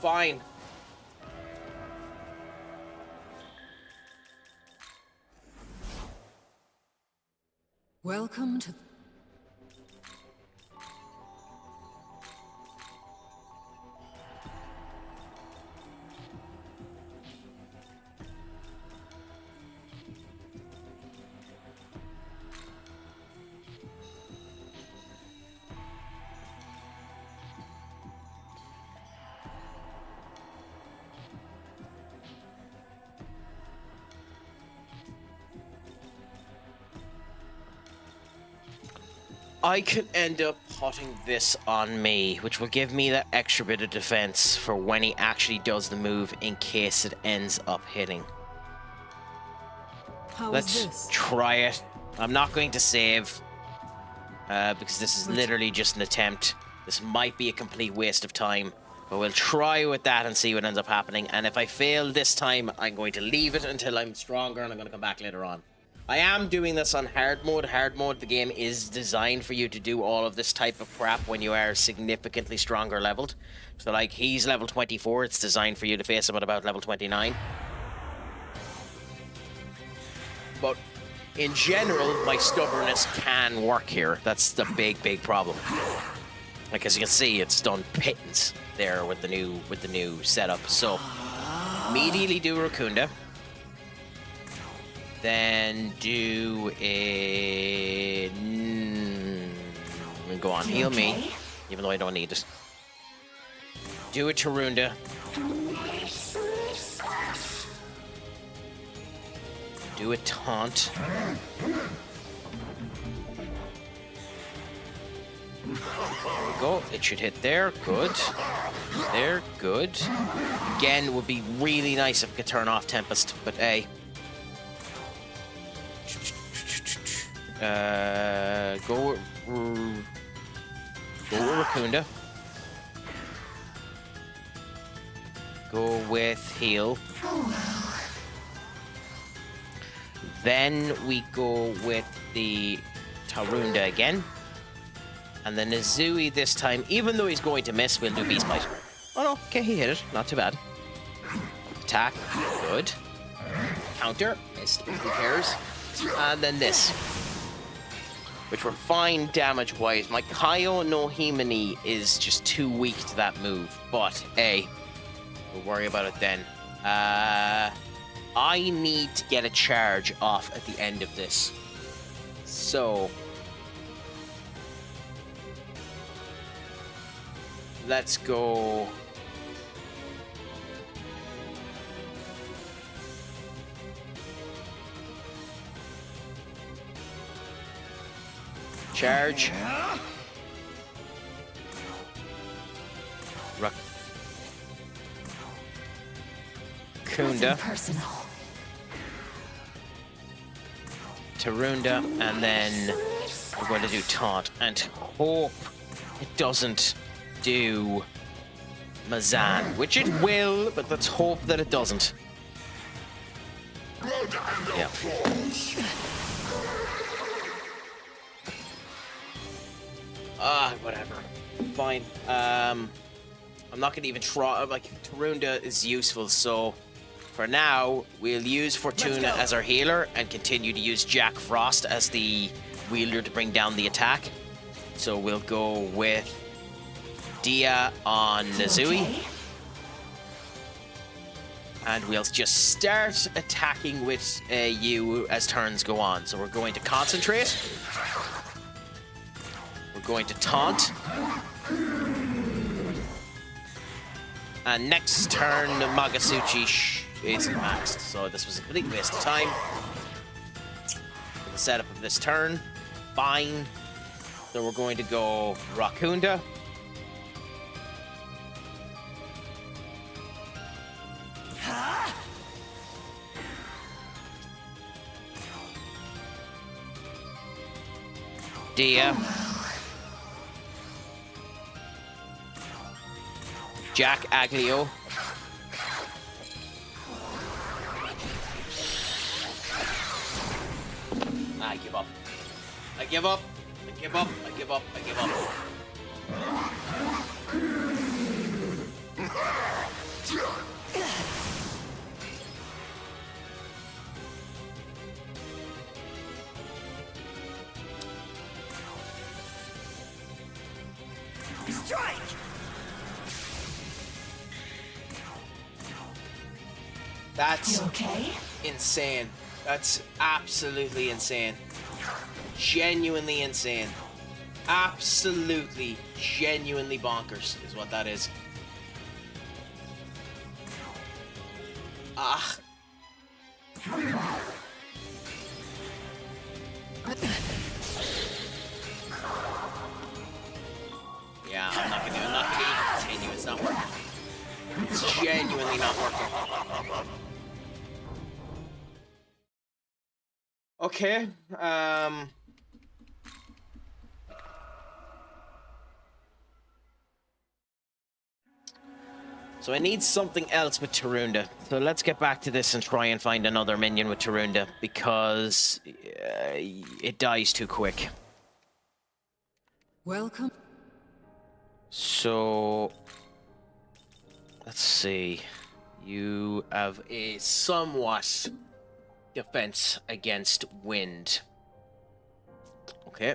Fine. Welcome to... I could end up putting this on me, which will give me that extra bit of defense for when he actually does the move in case it ends up hitting. Let's try it. I'm not going to save because this is literally just an attempt. This might be a complete waste of time, but we'll try with that and see what ends up happening. And if I fail this time, I'm going to leave it until I'm stronger and I'm going to come back later on. I am doing this on hard mode. Hard mode, the game is designed for you to do all of this type of crap when you are significantly stronger leveled. So, like, he's level 24. It's designed for you to face him at about level 29. But in general, my stubbornness can work here. That's the big problem. Like, as you can see, it's done pittance there with the new setup. So, immediately do Raccoonda. Then do a... go on, heal me. Even though I don't need it. Do a Tarunda. Do a taunt. There we go. It should hit there. Good. There. Good. Again, would be really nice if it could turn off Tempest, but A. Go with Raccoonda. Go with heal. Then we go with the Tarunda again. And then Nizui this time, even though he's going to miss, we'll do Beast Bite. Oh no, okay, he hit it. Not too bad. Attack. Good. Counter. Missed. Who cares? And then this. Which we're fine damage-wise. My Kaio no Himani is just too weak to that move. But, A, we'll worry about it then. I need to get a charge off at the end of this. So... let's go... charge. Raccoonda. Tarunda, and then we're going to do taunt and hope it doesn't do Mazan, which it will, but let's hope that it doesn't. Yeah. Whatever. Fine. I'm not gonna even try. Like, Tarunda is useful, so for now we'll use Fortuna as our healer and continue to use Jack Frost as the wielder to bring down the attack. So we'll go with Dia on Nizui. And we'll just start attacking with you as turns go on. So we're going to concentrate. We're going to taunt. And next turn, Magasuchi is maxed. So this was a complete waste of time. For the setup of this turn. Fine. So we're going to go Raccoonda. Dia. Jack Aglio. I give up. I give up. I give up. I give up. I give up. Strike! That's okay? insane. That's absolutely insane. Genuinely insane. Absolutely, genuinely bonkers is what that is. Ah. Yeah, I'm not gonna even continue. It's not working. It's genuinely not working. Okay, So I need something else with Tarunda. So let's get back to this and try and find another minion with Tarunda, because it dies too quick. Welcome. So let's see. You have a somewhat defense against wind. Okay.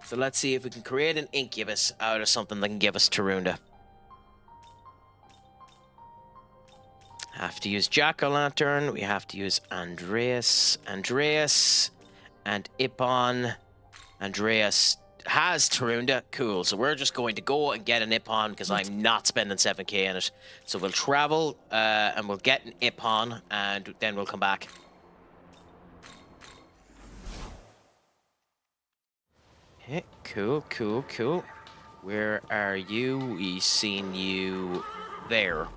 So let's see if we can create an incubus out of something that can give us Tarunda. Have to use Jack-o'-lantern. We have to use Andreas, and Ippon. Andreas has Tarunda. Cool. So we're just going to go and get an Ippon because I'm not spending 7k on it. So we'll travel and we'll get an Ippon and then we'll come back. Okay, cool. Where are you? We've seen you there.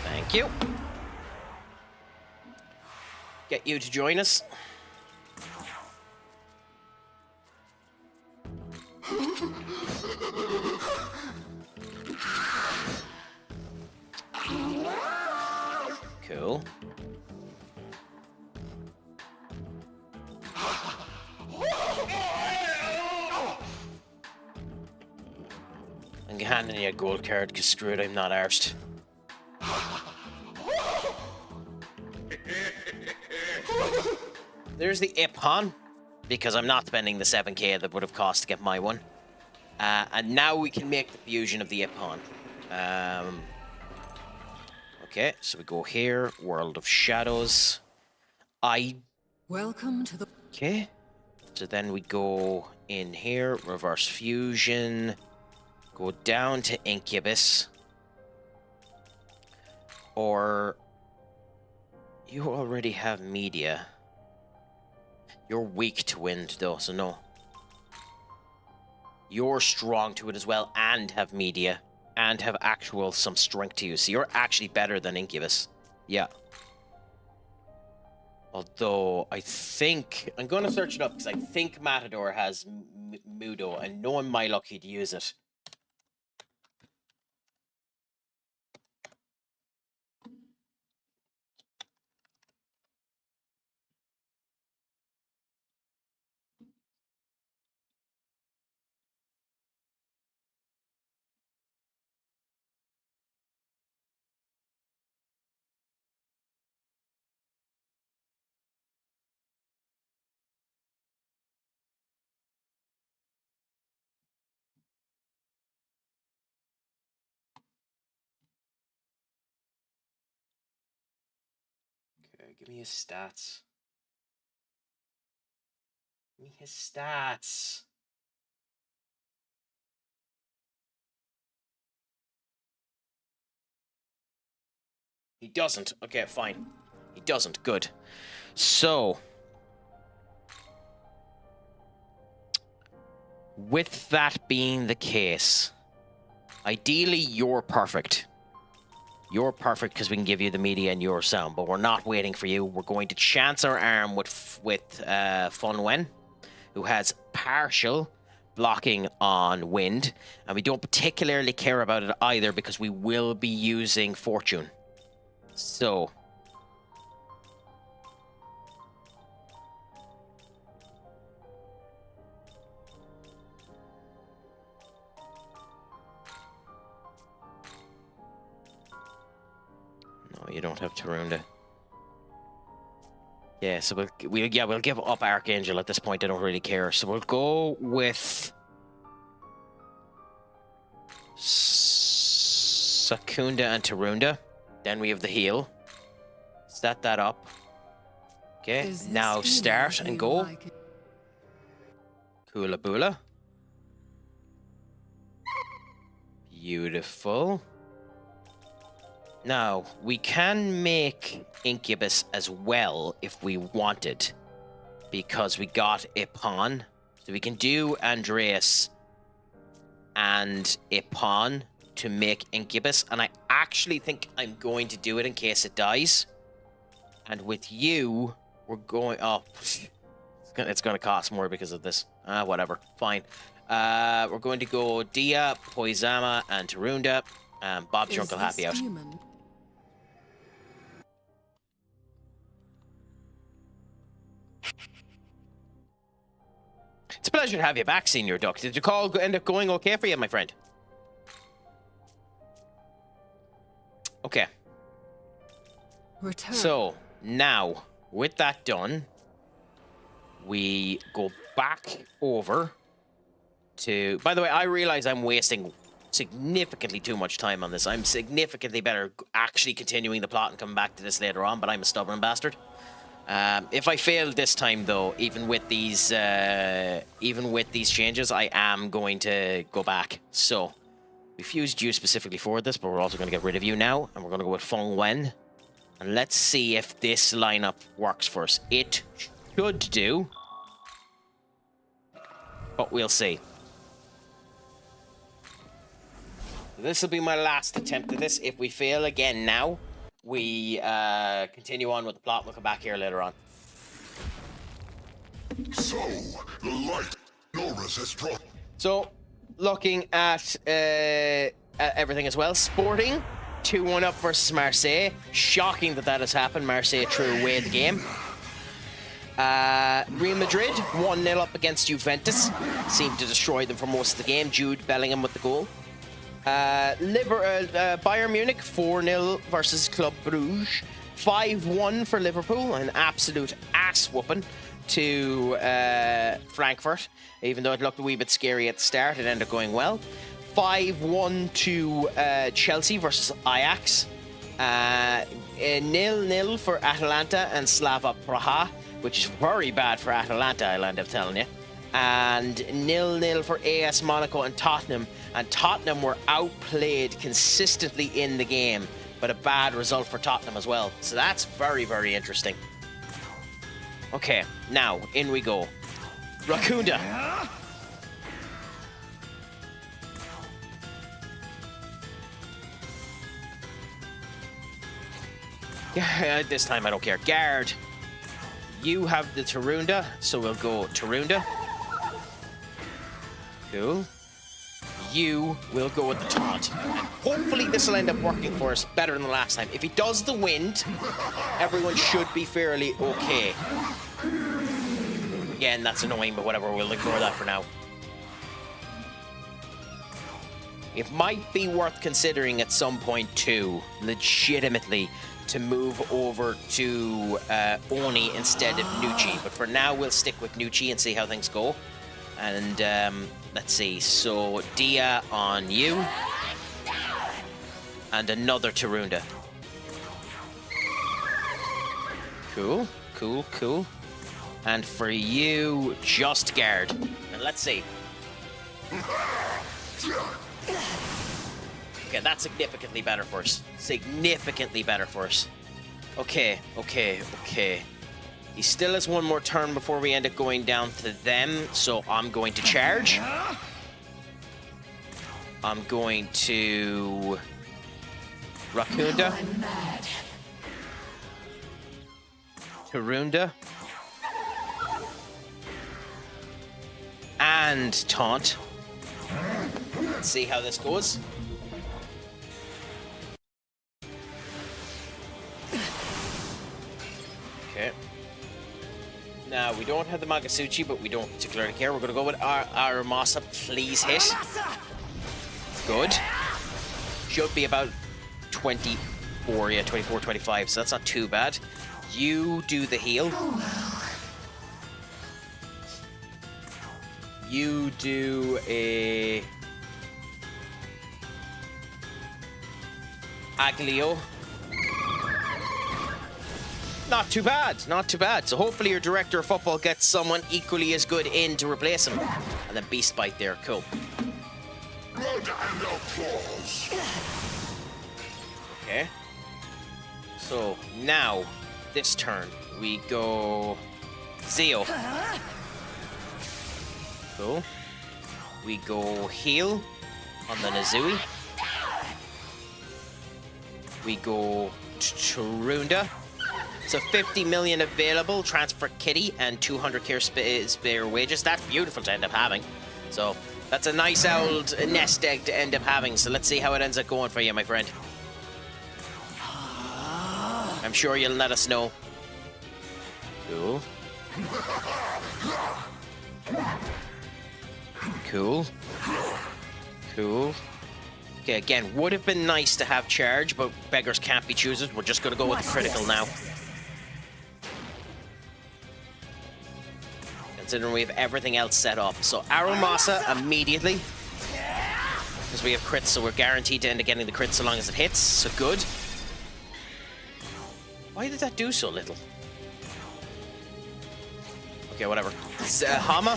Thank you. Get you to join us. Cool. I'm handing you a gold card because screw it, I'm not arsed. There's the Ippon, because I'm not spending the 7k that would have cost to get my one. And now we can make the fusion of the Ippon. Okay, so we go here, World of Shadows. Welcome to the... Okay, so then we go in here, reverse fusion, go down to Incubus. Or you already have media. You're weak to wind though, so no. You're strong to it as well and have media and have actual some strength to you. So you're actually better than Incubus. Yeah. Although I think I'm going to search it up because I think Matador has Mudo and no one might lucky to use it. Okay, give me his stats. Give me his stats. He doesn't. Okay, fine. He doesn't. Good. So, with that being the case, ideally you're perfect. You're perfect because we can give you the media and your sound, but we're not waiting for you. We're going to chance our arm with Fun Wen, who has partial blocking on wind, and we don't particularly care about it either because we will be using Fortune. So, no, you don't have Tarunda. Yeah, so we'll give up Archangel at this point. I don't really care. So we'll go with Sakunda and Tarunda. Then we have the heal. Set that up. Okay, now start and go. Kula Bula. Beautiful. Now, we can make Incubus as well if we wanted, because we got Ippon. So we can do Andreas and Ippon to make Incubus, and I actually think I'm going to do it in case it dies. And with you, we're going... Oh, it's going to cost more because of this. Whatever. Fine. We're going to go Dia, Poizama, and Tarunda. Bob's your Uncle Happy out. Human? It's a pleasure to have you back, Senior Duck. Did your call end up going okay for you, my friend? Okay. Return. So, now, with that done, we go back over to... By the way, I realize I'm wasting significantly too much time on this. I'm significantly better actually continuing the plot and coming back to this later on, but I'm a stubborn bastard. If I fail this time, though, even with these changes, I am going to go back. So, we fused you specifically for this, but we're also going to get rid of you now, and we're going to go with Feng Wen. And let's see if this lineup works for us. It should do, but we'll see. This will be my last attempt at this. If we fail again now, we continue on with the plot. We'll come back here later on. So, the light Norris has brought. So, looking at everything as well. Sporting, 2-1 up versus Marseille. Shocking that has happened. Marseille threw away the game. Real Madrid, 1-0 up against Juventus. Seemed to destroy them for most of the game. Jude Bellingham with the goal. Bayern Munich 4-0 versus Club Brugge. 5-1 for Liverpool, an absolute ass whooping to Frankfurt. Even though it looked a wee bit scary at the start, it ended up going well. 5-1 to Chelsea versus Ajax. 0-0 for Atalanta and Slava Praha, which is very bad for Atalanta, I'll end up telling you. And 0-0 for AS Monaco and Tottenham. And Tottenham were outplayed consistently in the game, but a bad result for Tottenham as well. So that's very, very interesting. Okay, now, in we go. Rakunda. This time I don't care. Guard. You have the Tarunda, so we'll go Tarunda. Cool. You will go with the taunt. And hopefully this will end up working for us better than the last time. If he does the wind, everyone should be fairly okay. Again, that's annoying, but whatever, we'll ignore that for now. It might be worth considering at some point too, legitimately, to move over to Oni instead of Nucci. But for now, we'll stick with Nucci and see how things go. And let's see, so Dia on you. And another Tarunda. Cool, cool, cool. And for you, just guard. And let's see. Okay, that's significantly better for us. Significantly better for us. Okay, okay, okay. He still has one more turn before we end up going down to them, so I'm going to charge. I'm going to... Rakunda. Tarunda. And Taunt. Let's see how this goes. Okay. Now, we don't have the Magasuchi, but we don't particularly care. We're going to go with our Aramasa. Please hit. Good. Should be about 24, yeah, 24, 25, so that's not too bad. You do the heal. You do a... Aglio. Not too bad, not too bad. So hopefully your director of football gets someone equally as good in to replace him. And then Beast Bite there, cool. Blood and applause. Okay. So now, this turn, we go Zeo. Cool. We go heal on the Nazui. We go Tarunda. So 50 million available, transfer Kitty, and 200 care spare wages. That's beautiful to end up having. So That's a nice old nest egg to end up having, so let's see how it ends up going for you, my friend. I'm sure you'll let us know. Cool. Cool. Cool. Okay, again, would have been nice to have charge, but beggars can't be choosers. We're just going to go with the critical now. Considering we have everything else set up. So Aromasa immediately. Because we have crits, so we're guaranteed to end up getting the crit so long as it hits. So good. Why did that do so little? Okay, whatever. Hama.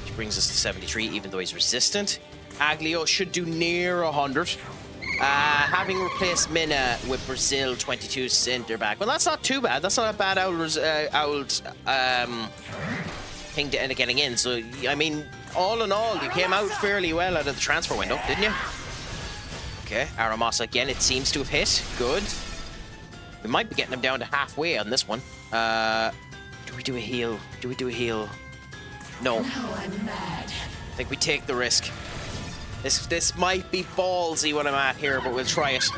Which brings us to 73, even though he's resistant. Aglio should do near 100. Having replaced Mina with Brazil 22 center back. Well, that's not too bad. That's not a bad old thing to end up getting in. So, I mean, all in all, you came out fairly well out of the transfer window, didn't you? Okay, Aromasa again, it seems to have hit. Good. We might be getting him down to halfway on this one. Do we do a heal? Do we do a heal? No. Now I'm mad. I think we take the risk. This might be ballsy what I'm at here, but we'll try it.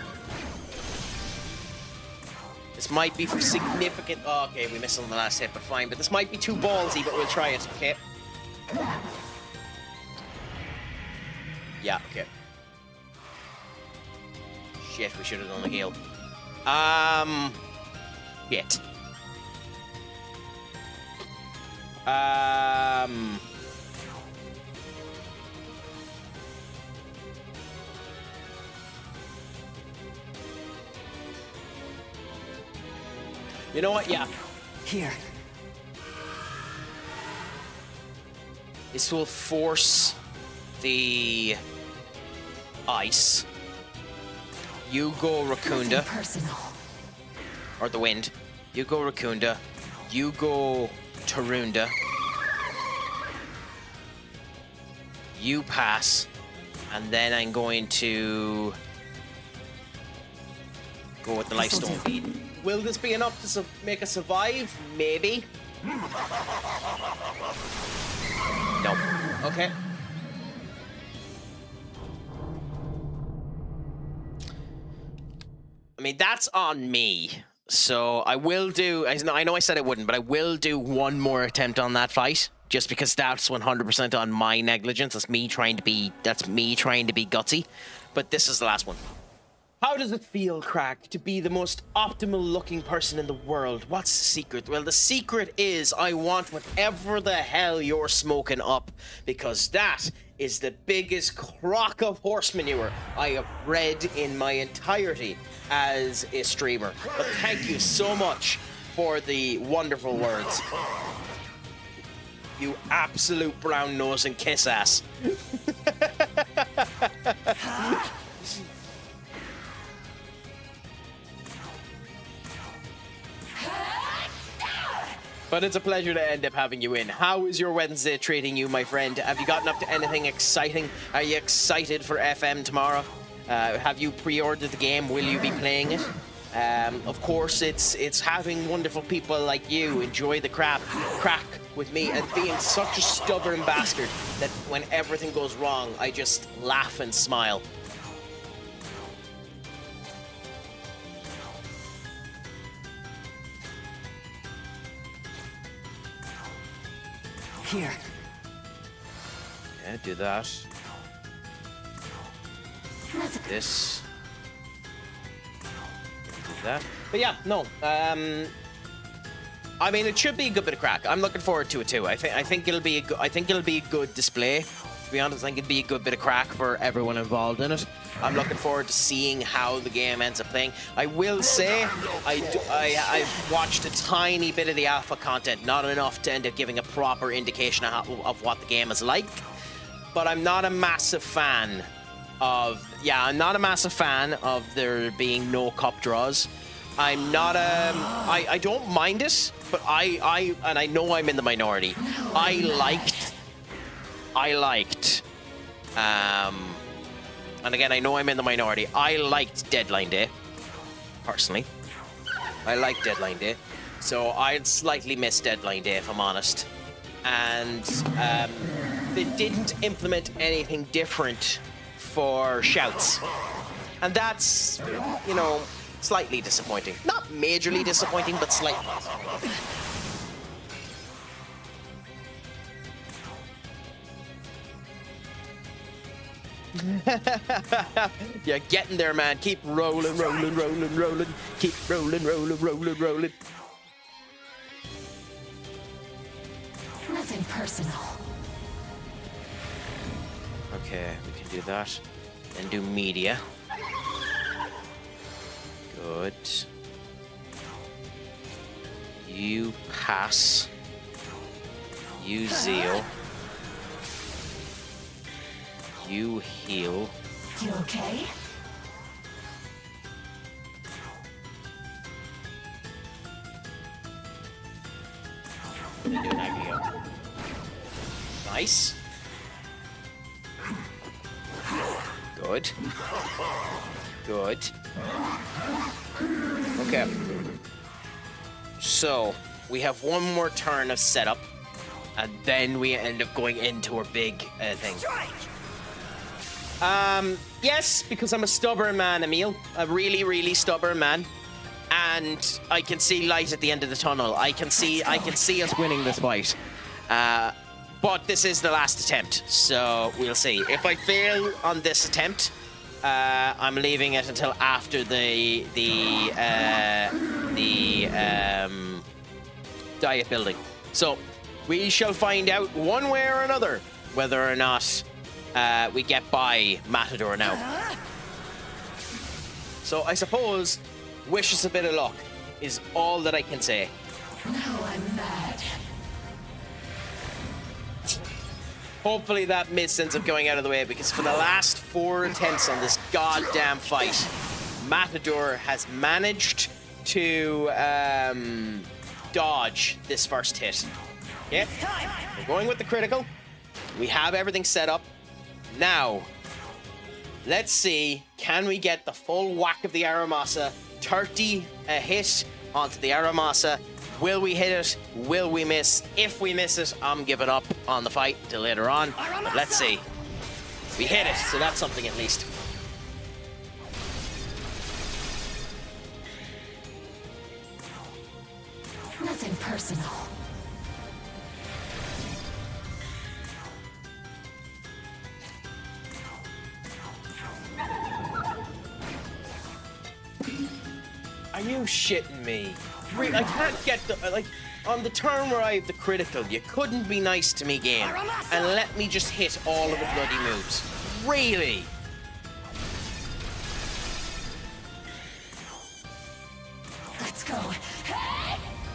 This might be for significant... Oh, okay, we missed on the last hit, but fine. But this might be too ballsy, but we'll try it, okay? Yeah, okay. Shit, we should have done the heal. Shit. You know what? Yeah. Here. This will force the ice. You go Rakunda. Nothing personal. Or the wind. You go Rakunda. You go Tarunda. You pass. And then I'm going to go with the Lifestone feed. Will this be enough to make us survive? Maybe. No. Okay. I mean, that's on me. So I will do... I know I said I wouldn't, but I will do one more attempt on that fight. Just because that's 100% on my negligence. That's me trying to be gutsy. But this is the last one. How does it feel, Craic, to be the most optimal looking person in the world? What's the secret? Well, the secret is I want whatever the hell you're smoking up, because that is the biggest crock of horse manure I have read in my entirety as a streamer. But thank you so much for the wonderful words. You absolute brown nose and kiss ass. But it's a pleasure to end up having you in. How is your Wednesday treating you, my friend? Have you gotten up to anything exciting? Are you excited for FM tomorrow? Have you pre-ordered the game? Will you be playing it? Of course, it's having wonderful people like you enjoy the crack with me and being such a stubborn bastard that when everything goes wrong, I just laugh and smile. Here. Yeah, do that. This. Do that. But yeah, no. I mean, it should be a good bit of crack. I'm looking forward to it too. I think it'll be a good display. To be honest, I think it'd be a good bit of crack for everyone involved in it. I'm looking forward to seeing how the game ends up playing. I will say, I've watched a tiny bit of the alpha content, not enough to end up giving a proper indication of what the game is like. But I'm not a massive fan of there being no cup draws. I'm not I don't mind it, but I know I'm in the minority. I liked and again, I know I'm in the minority. I liked Deadline Day, personally. I liked Deadline Day. So I'd slightly miss Deadline Day, if I'm honest. And they didn't implement anything different for shouts. And that's, you know, slightly disappointing. Not majorly disappointing, but slightly disappointing. Yeah, getting there, man. Keep rolling, rolling, rolling, rolling. Keep rolling, rolling, rolling, rolling. Nothing personal. Okay, we can do that. Then do media. Good. You pass. You zeal. You heal. You okay? And then do an aggregate. Nice. Good. Good. Okay. So, we have one more turn of setup, and then we end up going into our big thing. Yes, because I'm a stubborn man, Emil. A really, really stubborn man. And I can see light at the end of the tunnel. I can see us winning this fight. But this is the last attempt, so we'll see. If I fail on this attempt, I'm leaving it until after the diet building. So we shall find out one way or another whether or not we get by Matador now. So I suppose wish us a bit of luck is all that I can say. Now I'm mad. Hopefully that made sense of going out of the way, because for the last 4 attempts on this goddamn fight, Matador has managed to dodge this first hit. Okay, we're going with the critical. We have everything set up. Now, let's see, can we get the full whack of the Aramasa? 30 a hit onto the Aramasa. Will we hit it? Will we miss? If we miss it, I'm giving up on the fight till later on. But let's see. We hit it, so that's something at least. Nothing personal. Are you shitting me? I can't get the, like, on the turn where I have the critical, you couldn't be nice to me, game, and let me just hit all of the bloody moves. Really? Let's go.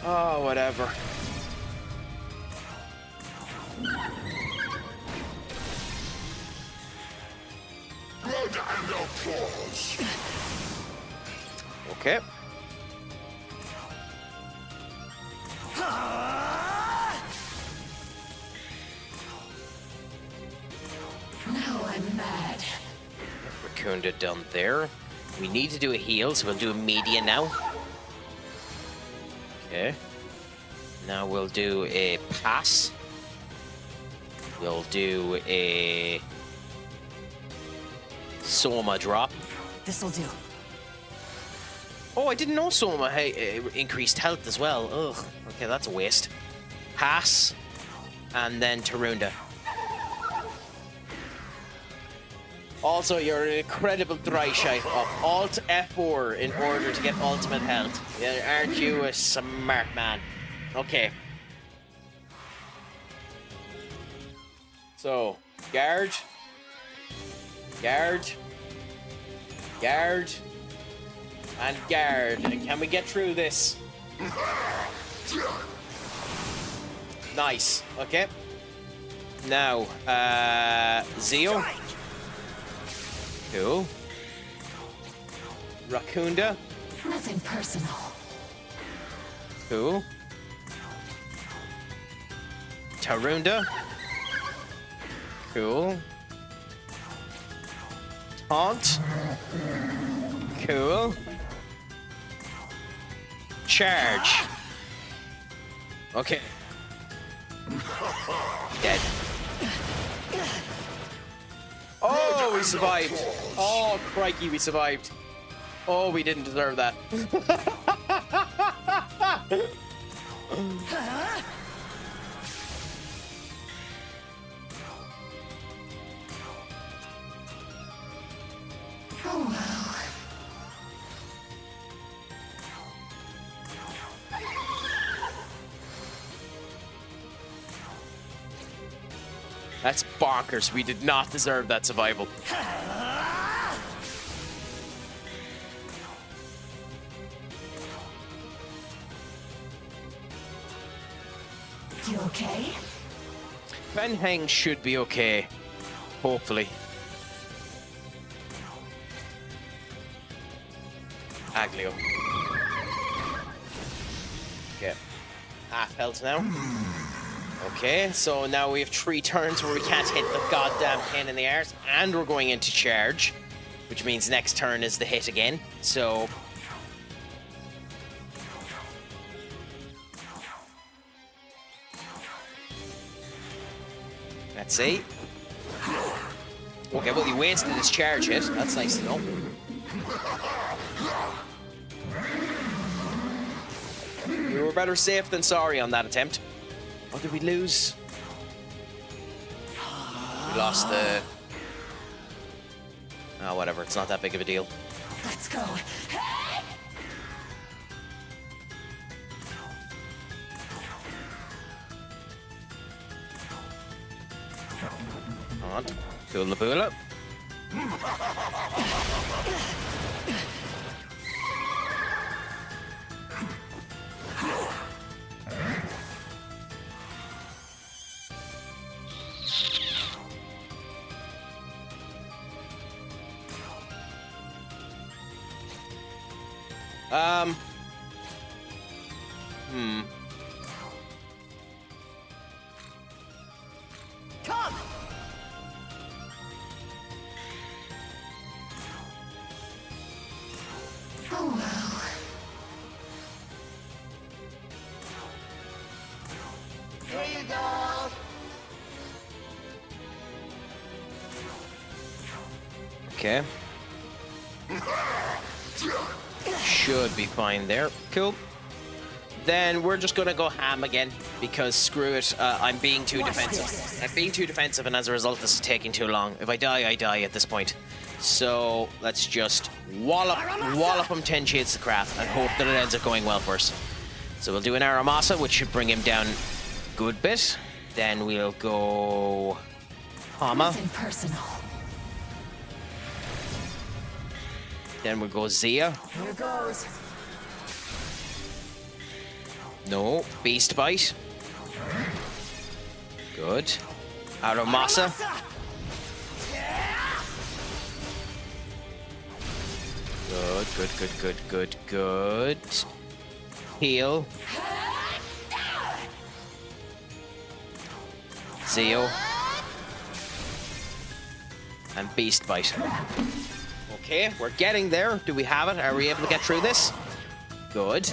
Oh, whatever. Blood and applause. Okay. Now I'm mad. Raccoonda done there. We need to do a heal, so we'll do a media now. Okay. Now we'll do a pass. We'll do a Soma drop. This'll do. Oh, I didn't know Soma increased health as well. Ugh. Okay, that's a waste. Pass. And then Tarunda. Also, you're an incredible dry shite of Alt F4 in order to get ultimate health. Yeah, aren't you a smart man? Okay. So, guard. Guard. Guard. And guard. And can we get through this? Nice. Okay. Now, Zeo. Cool. Raccoonda. Nothing personal. Cool. Tarunda. Cool. Taunt. Cool. Charge. Okay. Dead. Oh, we survived. Oh, crikey, we survived. Oh, we didn't deserve that. Oh well. That's bonkers. We did not deserve that survival. You okay? Benheng should be okay. Hopefully. Aglio. Okay. Half health now. Okay, so now we have 3 turns where we can't hit the goddamn pain in the arse, and we're going into charge, which means next turn is the hit again. So let's see. Okay, well, he wasted his charge hit. That's nice to know. We were better safe than sorry on that attempt. Or did we lose? We lost the... Oh, whatever. It's not that big of a deal. Let's go. Come on. Cool the bula. Come. Oh well. Here you go. Okay. Should be fine there. Cool. Then we're just gonna go ham again because screw it. I'm being too defensive. I'm being too defensive, and as a result, this is taking too long. If I die, I die at this point. So let's just wallop him 10 shades to craft and hope that it ends up going well for us. So we'll do an Aramasa, which should bring him down a good bit. Then we'll go Hama. Nothing personal. Then we'll go Zia. Here goes. No, Beast Bite. Good. Aramasa. Good. Heal. Zeo. And Beast Bite. Okay, we're getting there. Do we have it? Are we able to get through this? Good.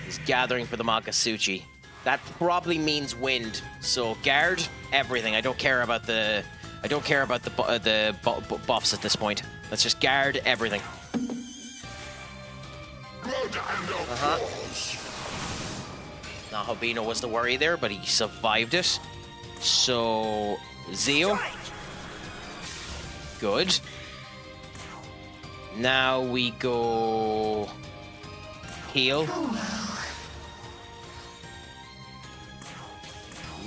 He's gathering for the Makasuchi. That probably means wind. So guard everything. I don't care about the buffs at this point. Let's just guard everything. Now Hobino was the worry there, but he survived it. So Zeo. Good. Now we go heal.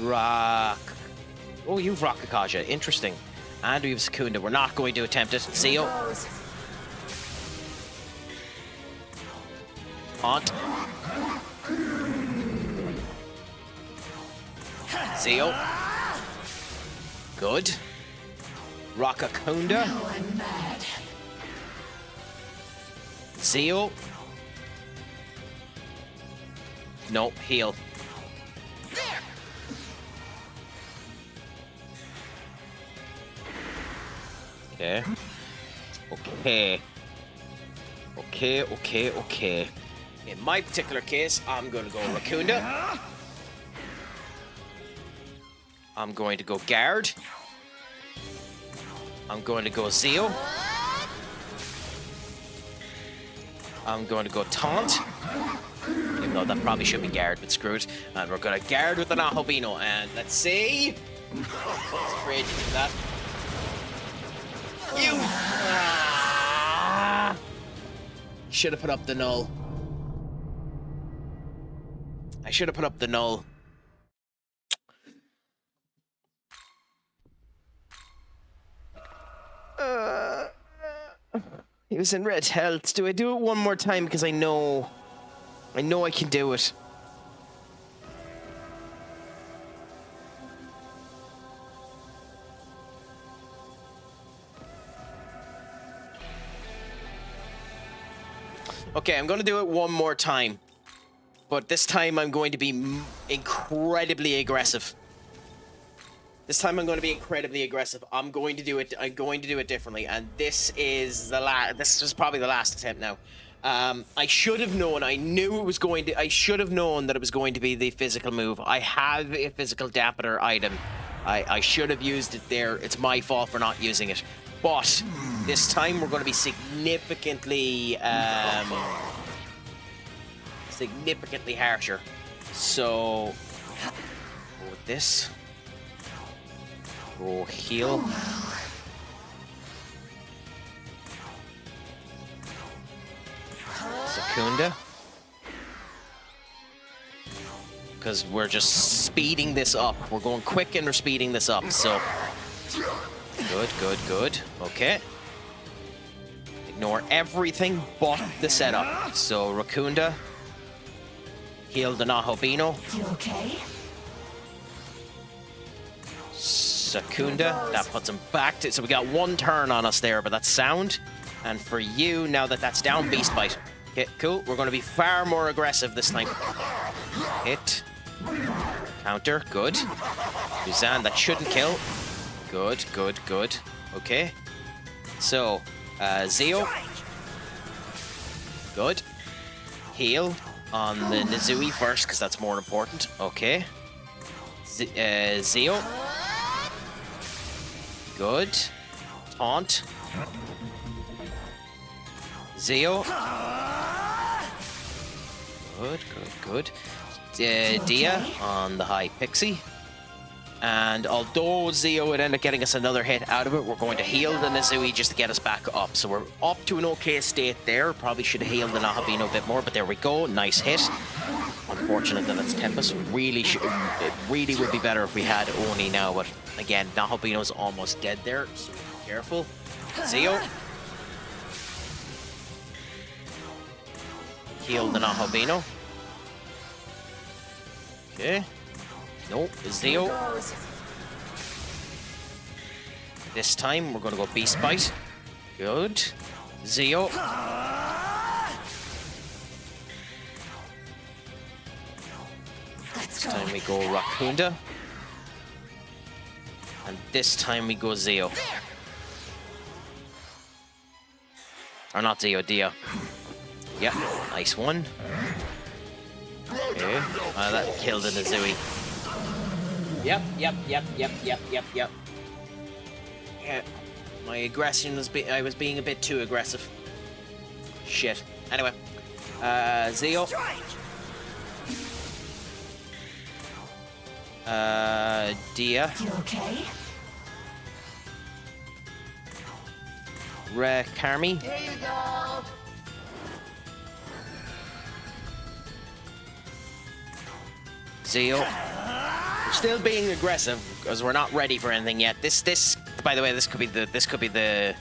Rock. Oh, you've Rock Akaja. Interesting. And we have Secunda. We're not going to attempt it. Zeo. Haunt. Zeo. Good. Rakakunda. Now I'm mad. Zeo. No, heal. Okay. Okay. In my particular case, I'm gonna go Rakunda. I'm going to go guard. I'm going to go Zeo. I'm going to go taunt. Even though that probably should be guard, but screw it. And we're going to guard with the Nahobino. And let's see. I was afraid to do that. You! Ah! Should have put up the null. I should have put up the null. He was in red health. Do I do it one more time? Because I know I can do it. Okay, I'm going to do it one more time. But this time I'm going to be incredibly aggressive. This time I'm going to be incredibly aggressive. I'm going to do it differently. And this is probably the last attempt now. I should have known. I should have known that it was going to be the physical move. I have a physical dampener item. I should have used it there. It's my fault for not using it. But this time we're going to be significantly harsher. So go with this. Go heal. Secunda. Because we're just speeding this up. We're going quick and we're speeding this up. So good. Okay. Ignore everything but the setup. So Racunda. Heal the Nahobino. You okay? Secunda. That puts him back to... So we got one turn on us there, but that's sound. And for you, now that that's down, Beast Bite. Okay, cool. We're going to be far more aggressive this time. Hit. Counter. Good. Suzanne, that shouldn't kill. Good. Okay. So, Zeo. Good. Heal on the Nizui first, because that's more important. Okay. Zeo. Good. Taunt. Zeo. Good. Dia on the high pixie. And although Zeo would end up getting us another hit out of it, we're going to heal the Nizui just to get us back up. So we're up to an okay state there. Probably should have healed the Nahabino a bit more, but there we go. Nice hit. Unfortunate that it's Tempest. It really would be better if we had Oni now, but again, Nahabino's almost dead there, so be careful. Zeo. Heal the Nahabino. Okay. Nope, Zeo. This time we're gonna go Beast Bite. Good. Zeo. This time we go Rakunda. And this time we go Zeo. Or not Zeo, Dia. Yeah, nice one. Okay. That killed the Nizui. Yep. Yeah. My aggression was I was being a bit too aggressive. Shit. Anyway. Zeo. Dia. You okay? Karmi. Here you go. Zeo. We're still being aggressive because we're not ready for anything yet. This by the way, this could be the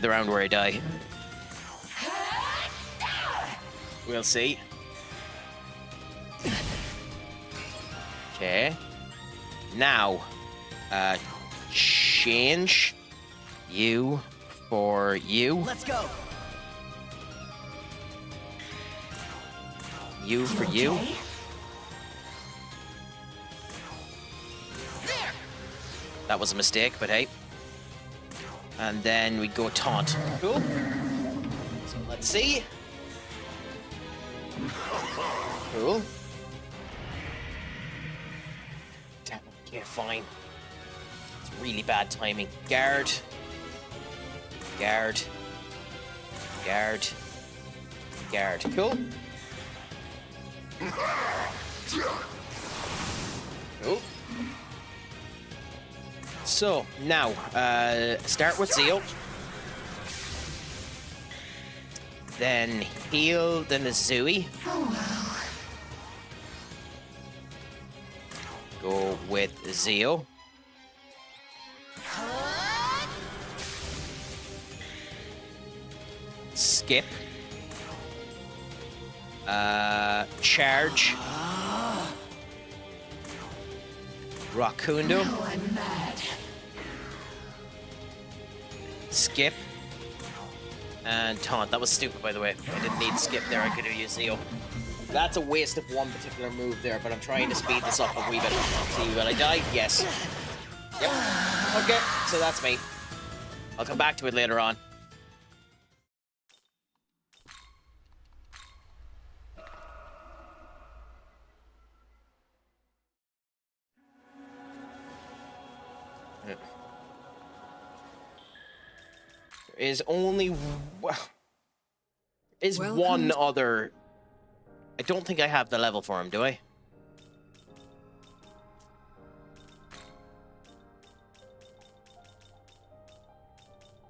round where I die. We'll see. Okay. Now, change you for you. Let's go. You for you. Okay. That was a mistake, but hey. And then we go taunt. Cool. So let's see. Cool. Damn. Okay, fine. It's really bad timing. Guard. Guard. Guard. Guard. Cool. Cool. So, now, start with Zeo. Then heal the Nizui. Go with Zeo. Skip. Charge. Rakundo. I'm mad. Skip. And taunt. That was stupid, by the way. I didn't need skip there. I could have used Zeo. That's a waste of one particular move there, but I'm trying to speed this up a wee bit. See, will I die? Yes. Yep. Okay, so that's me. I'll come back to it later on. There is only... is Welcome one other... I don't think I have the level for him, do I?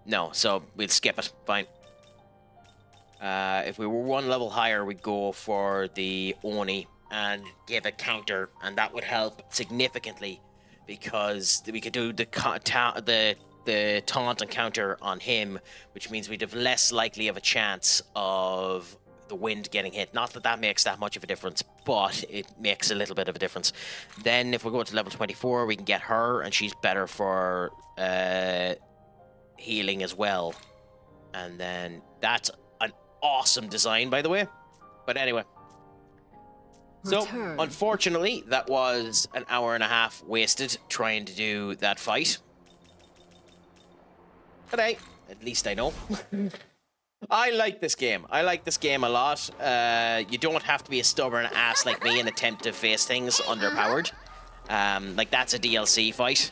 No, so we'll skip it. Fine. If we were one level higher, we'd go for the Oni and give a counter, and that would help significantly because we could do the taunt and counter on him, which means we'd have less likely of a chance of the wind getting hit. Not that that makes that much of a difference, but it makes a little bit of a difference. Then if we go to level 24, we can get her, and she's better for healing as well. And then that's an awesome design, by the way. But anyway. So, Return. unfortunately, that was an hour and a half wasted trying to do that fight. But hey, at least I know. I like this game. I like this game a lot. You don't have to be a stubborn ass like me and attempt to face things underpowered. Like, that's a DLC fight.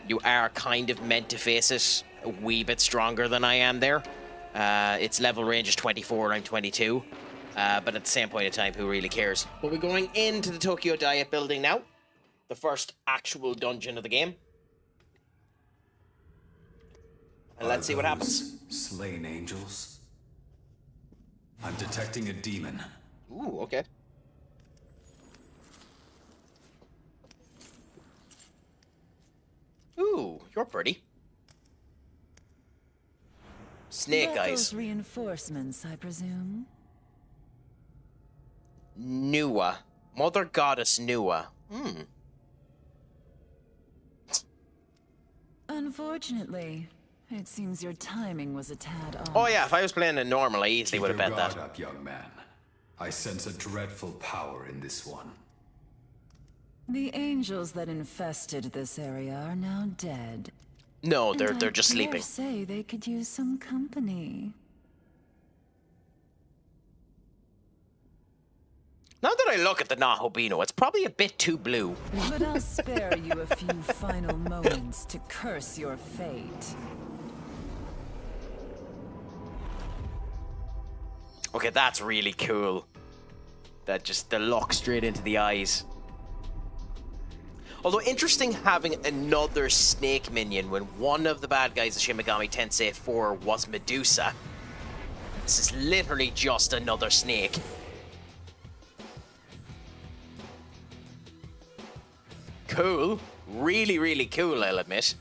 You are kind of meant to face it a wee bit stronger than I am there. Its level range is 24, I'm 22. But at the same point in time, who really cares? But we're going into the Tokyo Diet building now. The first actual dungeon of the game. And let's see what happens. Slain angels? I'm detecting a demon. Ooh, okay. Ooh, you're pretty. Snake eyes. Those reinforcements, I presume. Nua. Mother Goddess Nua. Unfortunately, it seems your timing was a tad off. Oh yeah, if I was playing it normal, I easily Keep would have your bet guard that. up, young man. I sense a dreadful power in this one. The angels that infested this area are now dead. No, And they're I just dare sleeping. say they could use some company. Now that I look at the Nahobino, it's probably a bit too blue. But I'll spare you a few final moments to curse your fate. Okay, that's really cool. That just the look straight into the eyes. Although interesting having another snake minion when one of the bad guys of Shin Megami Tensei IV was Medusa. This is literally just another snake. Cool. Really, really cool, I'll admit.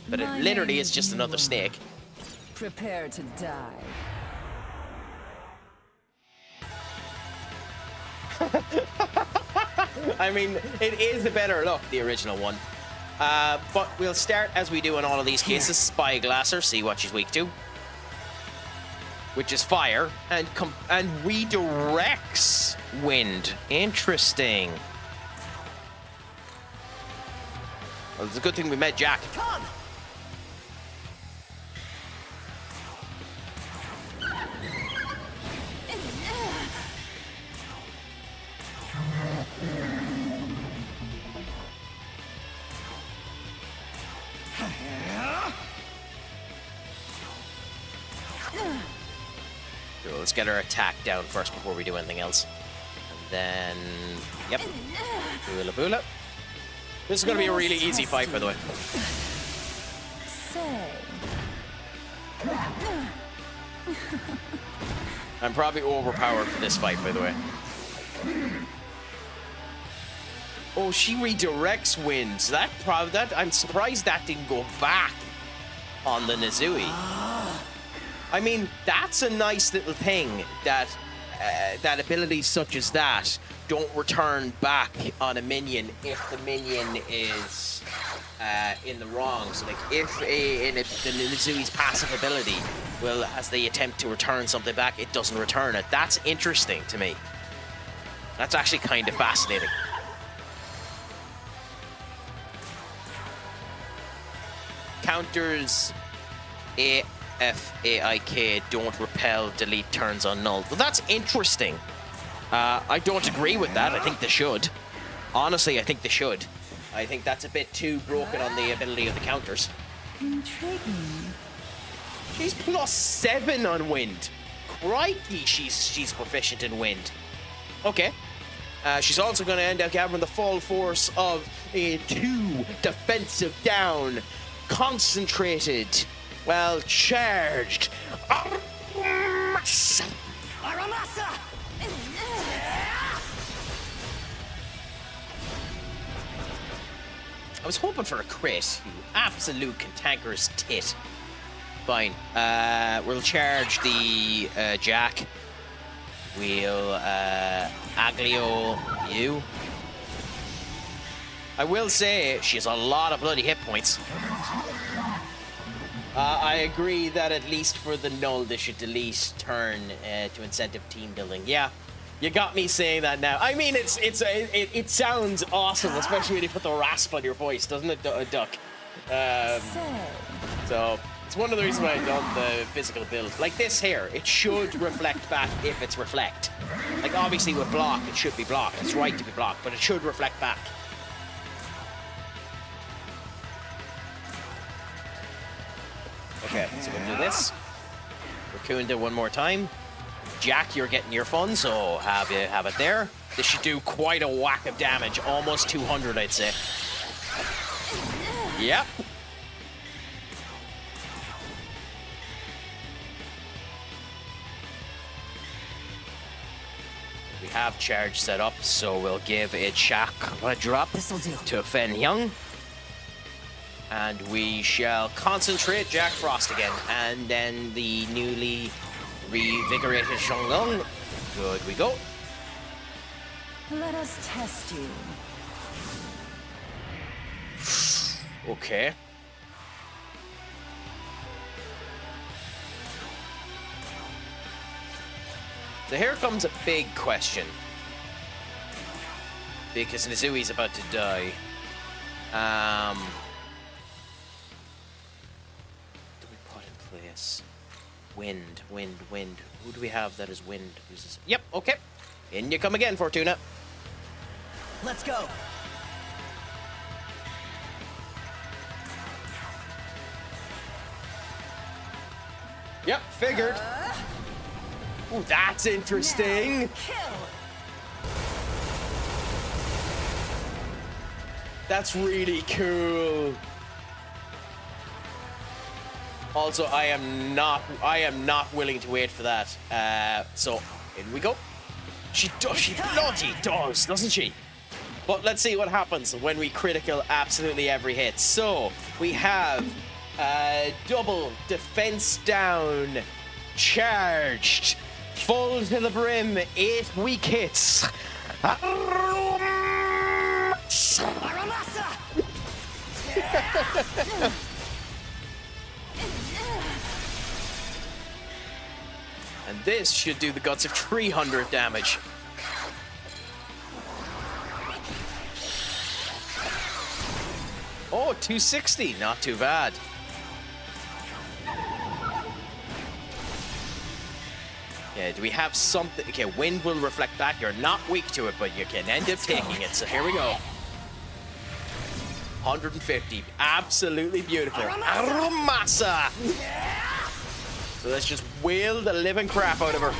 But My it literally name is just another Nua. snake. Prepare to die. I mean, it is a better look, the original one. But we'll start, as we do in all of these cases, Spyglasser, see what she's weak to. Which is fire, and redirects wind. Interesting. Well, it's a good thing we met Jack. Come! let's get our attack down first before we do anything else. And then, yep, boola boola. This is going to be a really easy fight, by the way. Say. I'm probably overpowered for this fight, by the way. Oh, she redirects winds. That I'm surprised that didn't go back on the Nizui. I mean, that's a nice little thing that that abilities such as that don't return back on a minion if the minion is in the wrong. So, like, if the Nizui's passive ability will, as they attempt to return something back, it doesn't return it. That's interesting to me. That's actually kind of fascinating. Counters AFAIK don't repel, delete turns on null. Well, that's interesting. I don't agree with that. I think they should. Honestly, I think they should. I think that's a bit too broken on the ability of the counters. Intriguing. She's +7 on wind. Crikey, she's proficient in wind. Okay. She's also going to end up having the full force of a 2 defensive down. Concentrated. Well, charged. I was hoping for a crit, you absolute cantankerous tit. Fine. We'll charge the Jack. We'll aglio you. I will say she has a lot of bloody hit points. I agree that at least for the null, they should delete turn to incentive team building. Yeah, you got me saying that now. I mean, it sounds awesome, especially when you put the rasp on your voice, doesn't it, Duck? So it's one of the reasons why I've done the physical build. Like this here, it should reflect back if it's reflect. Like obviously with block, it should be blocked. It's right to be blocked, but it should reflect back. Okay, so we'll do this. Rakunda one more time. Jack, you're getting your fun, so have it there. This should do quite a whack of damage, almost 200, I'd say. Yep. We have charge set up, so we'll give a chakra drop to Fen Young. And we shall concentrate Jack Frost again. And then the newly revigorated Shonglong. Good we go. Let us test you. Okay. So here comes a big question. Because Nizui's about to die. Wind. Who do we have that is wind? Who's this? Yep, okay. In you come again, Fortuna. Let's go. Yep, figured. Ooh, that's interesting. That's really cool. Also, I am not willing to wait for that. So, in we go. She bloody does, doesn't she? But let's see what happens when we critical absolutely every hit. So, we have double defense down, charged, full to the brim, 8 weak hits. And this should do the guts of 300 damage. Oh, 260, not too bad. Yeah, do we have something? Okay, wind will reflect back. You're not weak to it, but you can end up taking it. So here we go. 150, absolutely beautiful. Aromasa! So let's just wail the living crap out of her.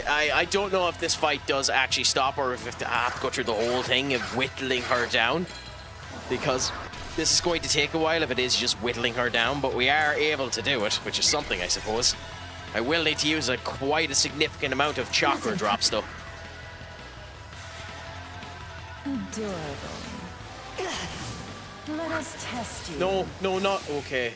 I don't know if this fight does actually stop or if I have to go through the whole thing of whittling her down, because this is going to take a while if it is just whittling her down, but we are able to do it, which is something, I suppose. I will need to use quite a significant amount of chakra drops, though. Adorable. Let us test you. No, no, not okay.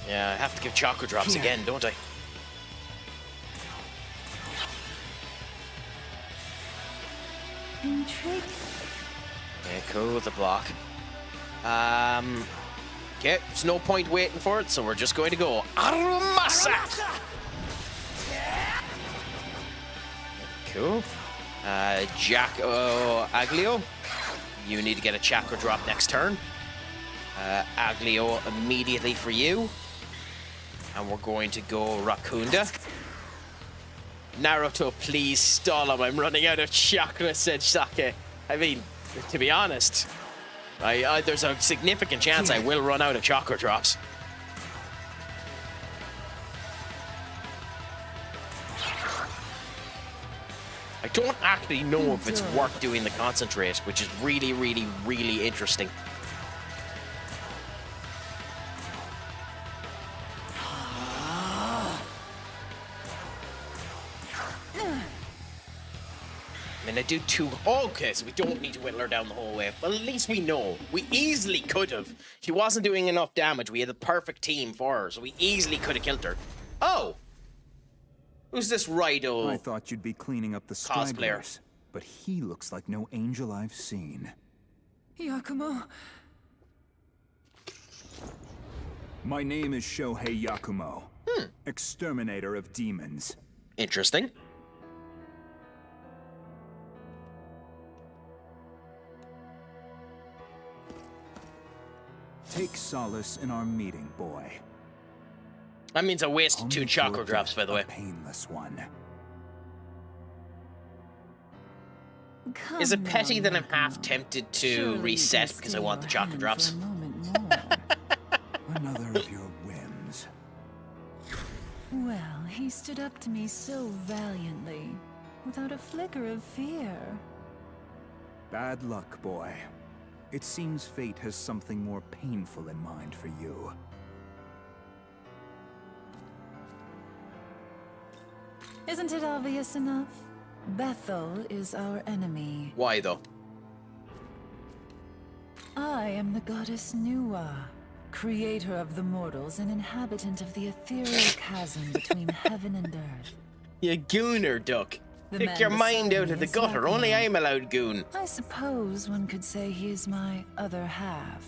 Yeah, I have to give chakra drops again, don't I? Intriguing. Okay, cool with the block. Okay, there's no point waiting for it, so we're just going to go Arumasa! Cool. Aglio, you need to get a chakra drop next turn. Aglio immediately for you. And we're going to go Rakunda. Naruto, please stall him. I'm running out of chakra, said Sake. I mean, to be honest, there's a significant chance I will run out of chakra drops. I don't actually know if it's worth doing the concentrate, which is really, really, really interesting. I mean, I do two. Okay, so we don't need to whittle her down the whole way. Well, at least we know. We easily could have. She wasn't doing enough damage. We had the perfect team for her, so we easily could have killed her. Oh! Who's this Raido? I thought you'd be cleaning up the stragglers, but he looks like no angel I've seen. Yakumo. My name is Shohei Yakumo, exterminator of demons. Interesting. Take solace in our meeting, boy. That means I wasted 2 chakra drops, by the way. A painless one. Is it petty that I'm half tempted to reset because I want the chakra drops? Another of your whims. Well, he stood up to me so valiantly, without a flicker of fear. Bad luck, boy. It seems fate has something more painful in mind for you. Isn't it obvious enough? Bethel is our enemy. Why, though? I am the goddess Nuwa, creator of the mortals and inhabitant of the ethereal chasm between heaven and earth. You gooner, duck. The Take man your mind beside out me of the is gutter. Yakumo. Only I'm allowed goon. I suppose one could say he is my other half.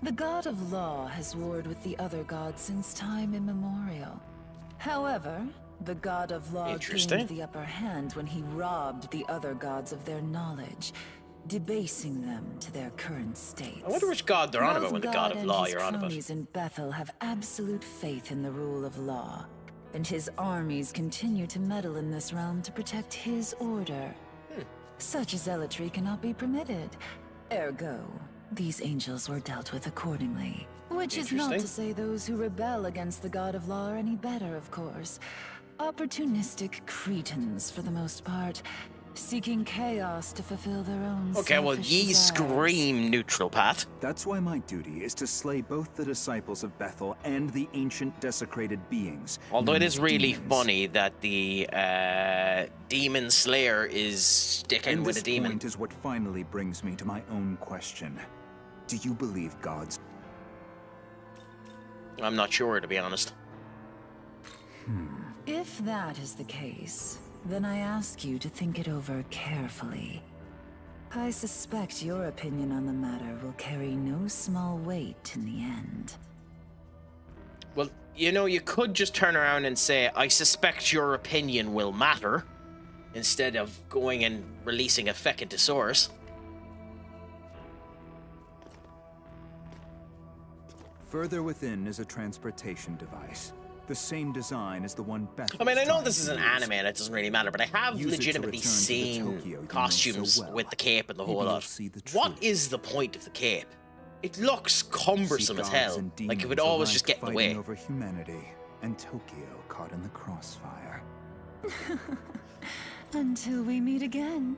The god of law has warred with the other gods since time immemorial. However, the god of law Interesting. gained the upper hand when he robbed the other gods of their knowledge, debasing them to their current states. I wonder which god they're on about Both when the god of law and you're his on about. cronies in Bethel have absolute faith in the rule of law, and his armies continue to meddle in this realm to protect his order. Such zealotry cannot be permitted. Ergo, these angels were dealt with accordingly. Which is not to Interesting. say those who rebel against the god of law are any better, of course. Opportunistic cretins, for the most part, seeking chaos to fulfill their own Okay, well, selfish ye desires. scream neutral, Pat. That's why my duty is to slay both the disciples of Bethel and the ancient desecrated beings. Although it known is as really demons. funny that the demon slayer is sticking And with this a demon. point is what finally brings me to my own question. Do you believe gods? I'm not sure, to be honest. If that is the case, then I ask you to think it over carefully. I suspect your opinion on the matter will carry no small weight in the end. Well, you know, you could just turn around and say, I suspect your opinion will matter, instead of going and releasing a Fecuntosaurus. Further within is a transportation device. The same design as the one Beth. I mean, I know was this is an trying to use. anime and it doesn't really matter, but I have Use it to legitimately return to the seen Tokyo you know costumes so well. with the cape and the whole Maybe you'll lot. see the What truth. is the point of the cape? It looks cumbersome See as gods hell. and Like it would demons always alike just get in the fighting way. over humanity, and Tokyo caught in the crossfire. Until we meet again.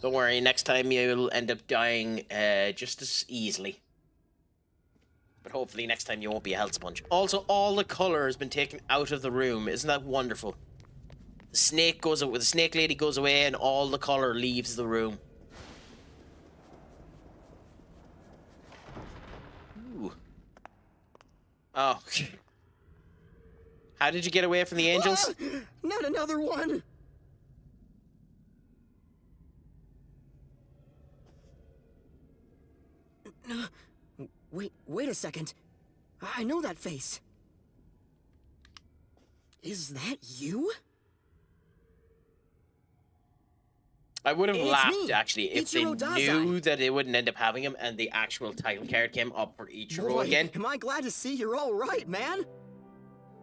Don't worry, next time you'll end up dying just as easily. But hopefully next time you won't be a health sponge. Also, all the color has been taken out of the room. Isn't that wonderful? The snake goes away, the snake lady goes away, and all the color leaves the room. Ooh. Oh. How did you get away from the angels? Ah, not another one! Wait a second. I know that face. Is that you? I would have It's laughed, me, actually, if they Ichiro Dazai. knew that they wouldn't end up having him and the actual title card came up for Ichiro Boy, again. am I glad to see you're all right, man.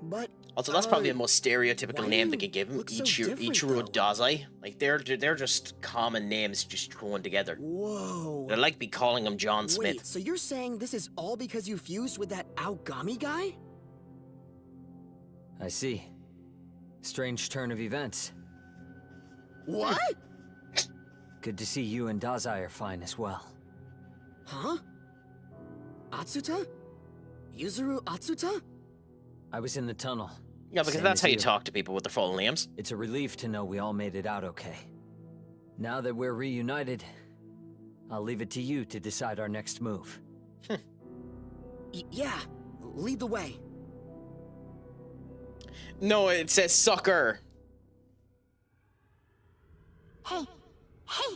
But Also, that's probably the most stereotypical why name do they could give him. you look so Ichiro different, though? Dazai. Like, they're just common names just thrown together. whoa. I'd like be calling him John Smith. Wait, so you're saying this is all because you fused with that Aogami guy? I see. Strange turn of events. What? Good to see you and Dazai are fine as well. Huh? Atsuta? Yuzuru Atsuta? I was in the tunnel. Yeah, because Same that's as how you talk to people with their full names. It's a relief to know we all made it out okay. Now that we're reunited, I'll leave it to you to decide our next move. Yeah, lead the way. No, it says sucker. Hey, hey,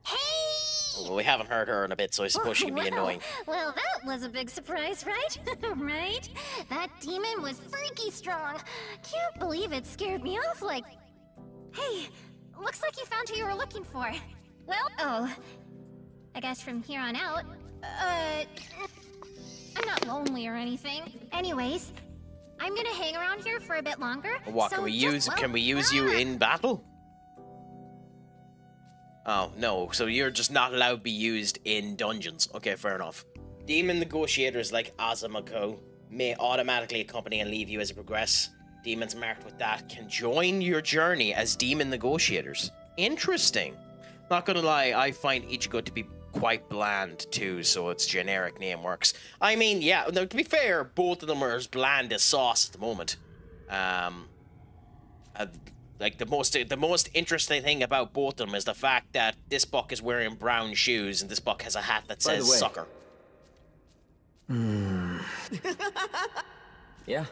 hey! Well, we haven't heard her in a bit, so I suppose she can be annoying. Well, that was a big surprise, right? Right? That demon was freaky strong. Can't believe it scared me off like... Hey, looks like you found who you were looking for. Well, I guess from here on out, I'm not lonely or anything. Anyways, I'm gonna hang around here for a bit longer. What, so can we just, use you in battle? Oh, no, so you're just not allowed to be used in dungeons. Okay, fair enough. Demon negotiators like Azumako may automatically accompany and leave you as you progress. Demons marked with that can join your journey as demon negotiators. Interesting. Not gonna lie, I find Ichigo to be quite bland too, so its generic name works. I mean, yeah, no, to be fair, both of them are as bland as sauce at the moment. Like the most interesting thing about both of them is the fact that this buck is wearing brown shoes and this buck has a hat that By the says way- sucker. Yeah?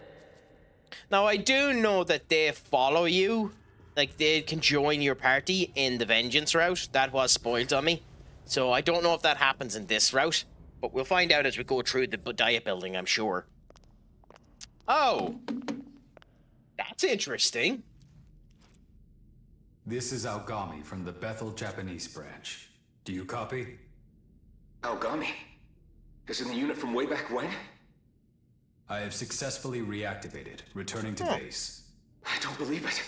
Now, I do know that they follow you. Like, they can join your party in the Vengeance route. That was spoiled on me. So I don't know if that happens in this route. But we'll find out as we go through the diet building, I'm sure. Oh! That's interesting. This is Aogami from the Bethel Japanese branch. Do you copy? Aogami? Isn't the unit from way back when? I have successfully reactivated, returning to base. I don't believe it.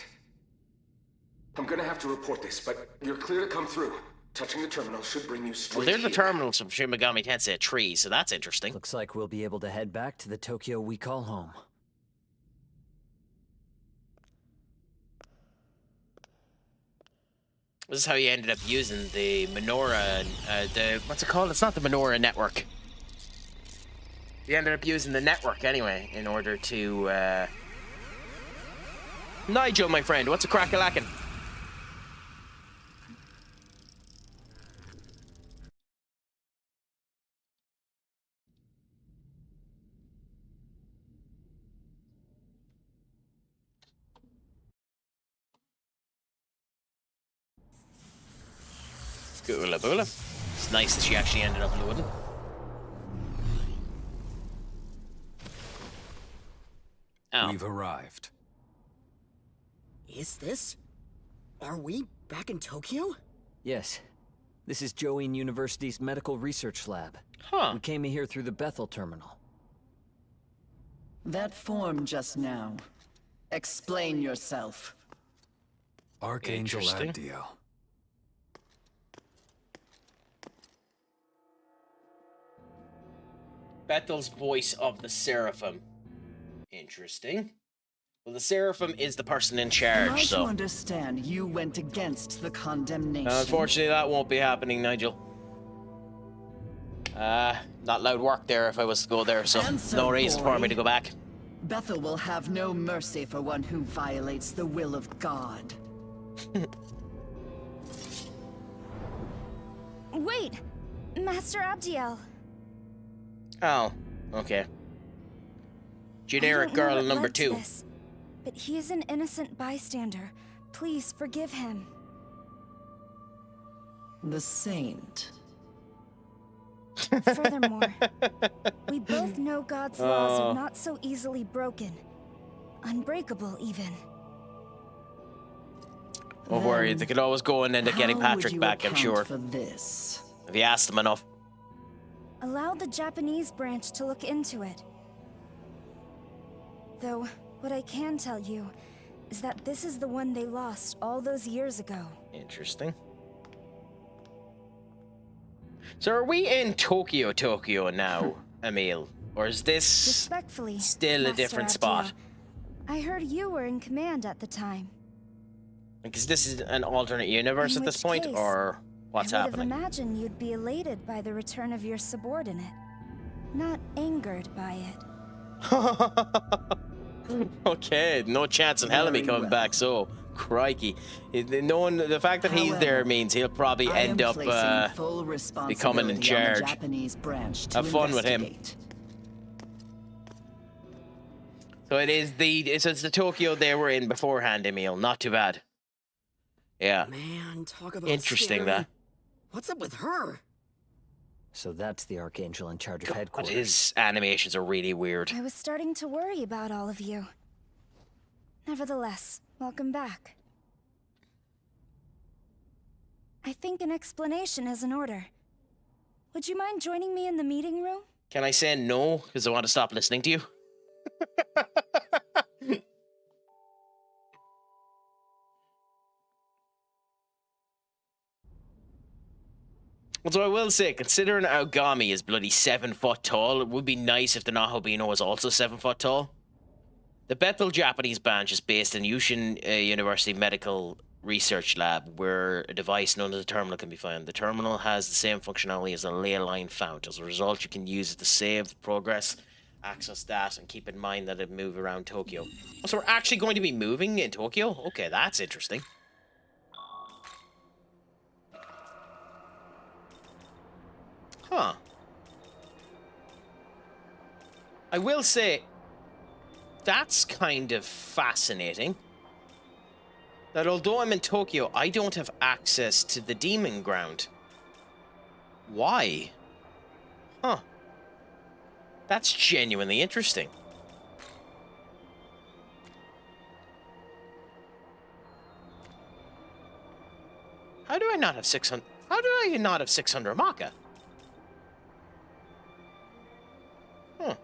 I'm gonna have to report this, but you're clear to come through. Touching the terminal should bring you straight Well, they're the here. terminals from Shin Megami Tensei V, so that's interesting. Looks like we'll be able to head back to the Tokyo we call home. This is how you ended up using the menorah, what's it called? It's not the menorah network. You ended up using the network anyway, in order to, Nigel, my friend, what's a crack-a-lackin'? Goola boola. It's nice that she actually ended up loading. Oh. We've arrived. Is this? Are we back in Tokyo? Yes. This is Join University's medical research lab. Huh. We came here through the Bethel terminal. That form just now. Explain yourself. Archangel Interesting. Abdiel. Bethel's voice of the Seraphim. Interesting. Well, the Seraphim is the person in Am I charge, to so... understand you went against the condemnation? Unfortunately, that won't be happening, Nigel. Not loud work there if I was to go there, so Answer, no reason for boy. me to go back. Bethel will have no mercy for one who violates the will of God. Wait! Master Abdiel. Oh, okay. I Generic don't know girl what number led to 2. this, but he is an innocent bystander. Please forgive him. The saint. Furthermore, we both know God's laws are not so easily broken. Unbreakable, even. Don't worry, they could always go and end up getting How would Patrick you back, I'm account sure. for this? If you asked them enough. Allow the Japanese branch to look into it. Though, what I can tell you is that this is the one they lost all those years ago. Interesting. So are we in Tokyo now, Emil? Or is this Respectfully, still a Master different Abdiel, spot? I heard you were in command at the time. Because this is an alternate universe In at this which point, case, or what's I would happening? have imagined you'd be elated by the return of your subordinate, not angered by it. Okay, no chance in hell of me Very coming well. back, so crikey. The fact that he's there However, means he'll probably I end am up placing full responsibility becoming in on charge. the Japanese branch to Have fun with him. investigate. So it's the Tokyo they were in beforehand, Emil. Not too bad. Yeah. Man, talk about Interesting, scary. that. What's up with her? So that's the Archangel in charge of God, headquarters. his animations are really weird. I was starting to worry about all of you. Nevertheless, welcome back. I think an explanation is in order. Would you mind joining me in the meeting room? Can I say no? Because I want to stop listening to you. So I will say, considering Aogami is bloody 7 foot tall, it would be nice if the Nahobino was also 7 foot tall. The Bethel Japanese branch is based in Yushin University Medical Research Lab, where a device known as a terminal can be found. The terminal has the same functionality as a ley line fount. As a result, you can use it to save the progress, access that, and keep in mind that it move around Tokyo. Oh, so we're actually going to be moving in Tokyo? Okay, that's interesting. Huh. I will say, that's kind of fascinating. That although I'm in Tokyo, I don't have access to the demon ground. Why? Huh. That's genuinely interesting. How do I not have 600? How do I not have 600 Maka? Huh.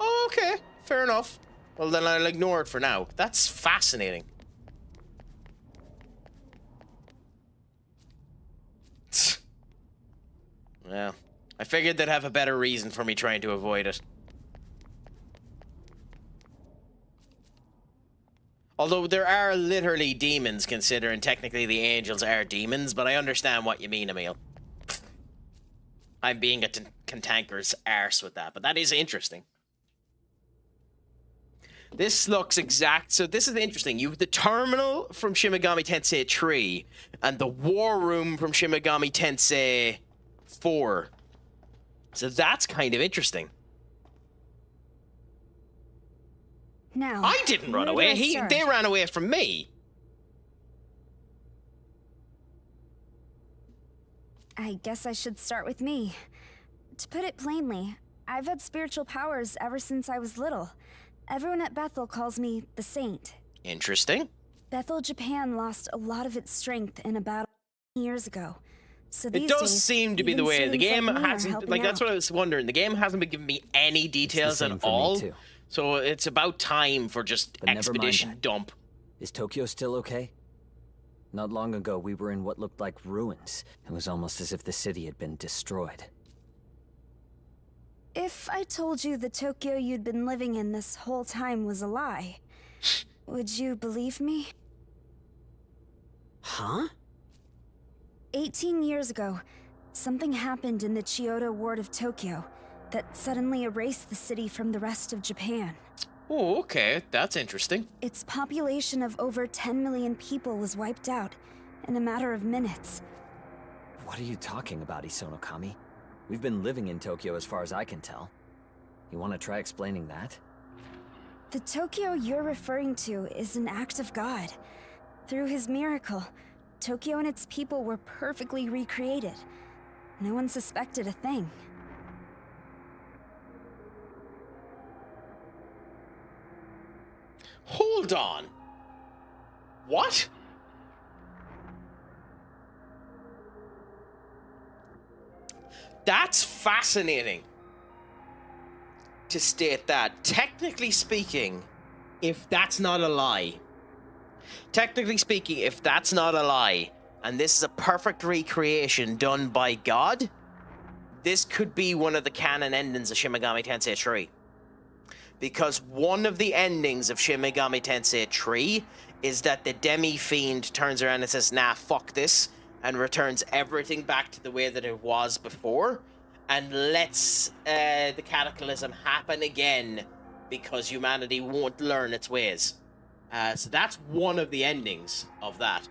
Oh, okay. Fair enough. Well, then I'll ignore it for now. That's fascinating. Well, I figured they'd have a better reason for me trying to avoid it. Although there are literally demons, considering technically the angels are demons, but I understand what you mean, Emil. I'm being a cantankerous arse with that, but that is interesting. This looks exact. So this is interesting. You have the terminal from Shin Megami Tensei 3 and the war room from Shin Megami Tensei 4. So that's kind of interesting. Now, I didn't run where do away. I start? They ran away from me. I guess I should start with me. To put it plainly, I've had spiritual powers ever since I was little. Everyone at Bethel calls me the Saint. Interesting. Bethel, Japan lost a lot of its strength in a battle years ago. So It these does days, seem to be the even way. The students game like me are hasn't, helping like, that's out. what I was wondering. The game hasn't been giving me any details same at for me, all. too. So it's about time for just But never mind expedition that. dump. Is Tokyo still okay? Not long ago, we were in what looked like ruins. It was almost as if the city had been destroyed. If I told you the Tokyo you'd been living in this whole time was a lie, would you believe me? Huh? 18 years ago, something happened in the Chiyoda ward of Tokyo that suddenly erased the city from the rest of Japan. Oh, okay. That's interesting. Its population of over 10 million people was wiped out in a matter of minutes. What are you talking about, Isonokami? We've been living in Tokyo as far as I can tell. You want to try explaining that? The Tokyo you're referring to is an act of God. Through his miracle, Tokyo and its people were perfectly recreated. No one suspected a thing. Hold on. What? That's fascinating to state that. Technically speaking, if that's not a lie, and this is a perfect recreation done by God, this could be one of the canon endings of Shin Megami Tensei 3. Because one of the endings of Shin Megami Tensei 3 is that the demi-fiend turns around and says, nah, fuck this, and returns everything back to the way that it was before, and lets the cataclysm happen again because humanity won't learn its ways. So that's one of the endings of that.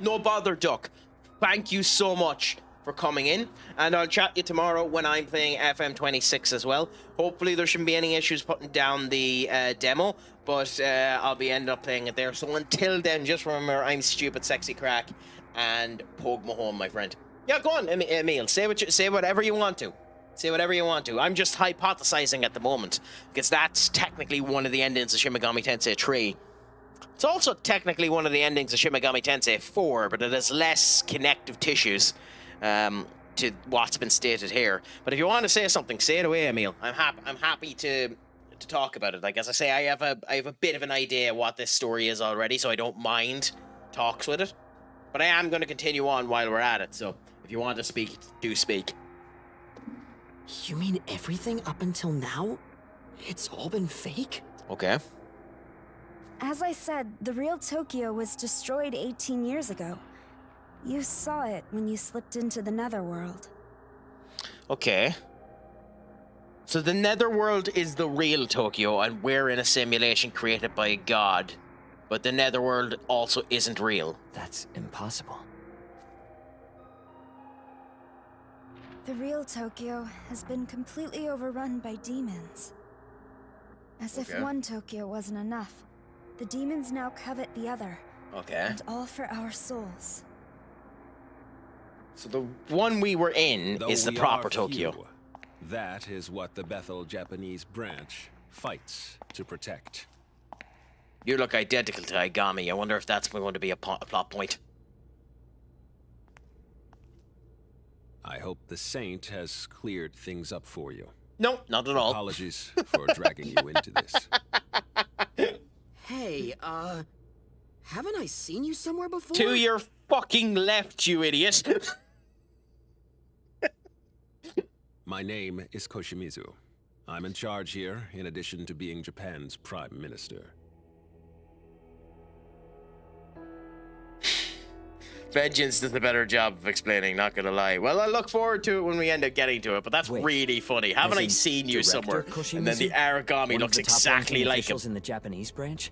No bother, Duck. Thank you so much for coming in, and I'll chat to you tomorrow when I'm playing FM26 as well. Hopefully there shouldn't be any issues putting down the demo, but I'll be end up playing it there. So until then, just remember, I'm stupid, sexy Craic, and poke my home, my friend. Yeah, go on, Emil. Say whatever you want to. Say whatever you want to. I'm just hypothesizing at the moment, because that's technically one of the endings of Shin Megami Tensei 3. It's also technically one of the endings of Shin Megami Tensei 4, but it has less connective tissues to what's been stated here. But if you want to say something, say it away, Emil. I'm happy to talk about it. Like, as I say, I have a bit of an idea what this story is already, so I don't mind talks with it. But I am going to continue on while we're at it, so if you want to speak, do speak. You mean everything up until now? It's all been fake? Okay. As I said, the real Tokyo was destroyed 18 years ago. You saw it when you slipped into the Netherworld. Okay. So the Netherworld is the real Tokyo, and we're in a simulation created by a god. But the Netherworld also isn't real. That's impossible. The real Tokyo has been completely overrun by demons. As if one Tokyo wasn't enough, the demons now covet the other. Okay. And all for our souls. So the one we were in is the proper Tokyo. That is what the Bethel Japanese branch fights to protect. You look identical to Aigami. I wonder if that's going to be a plot point. I hope the Saint has cleared things up for you. No, not at all. Apologies for dragging you into this. Hey, haven't I seen you somewhere before? To your fucking left, you idiot. My name is Koshimizu. I'm in charge here, in addition to being Japan's Prime Minister. Vengeance does a better job of explaining, not gonna lie. Well, I look forward to it when we end up getting to it, but that's really funny. Haven't I seen you somewhere? And then the Aragami looks exactly like him. In the Japanese branch?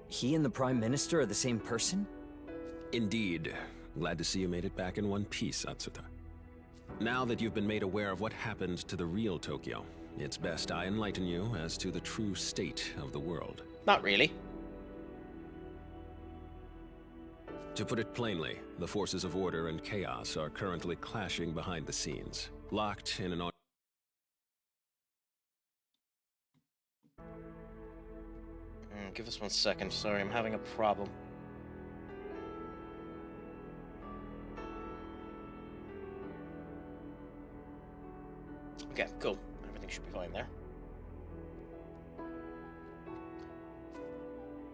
He and the Prime Minister are the same person? Indeed. Glad to see you made it back in one piece, Atsuta. Now that you've been made aware of what happened to the real Tokyo, it's best I enlighten you as to the true state of the world. Not really. To put it plainly, the forces of order and chaos are currently clashing behind the scenes, locked in an give us 1 second. Sorry, I'm having a problem. Okay, cool. Everything should be fine there.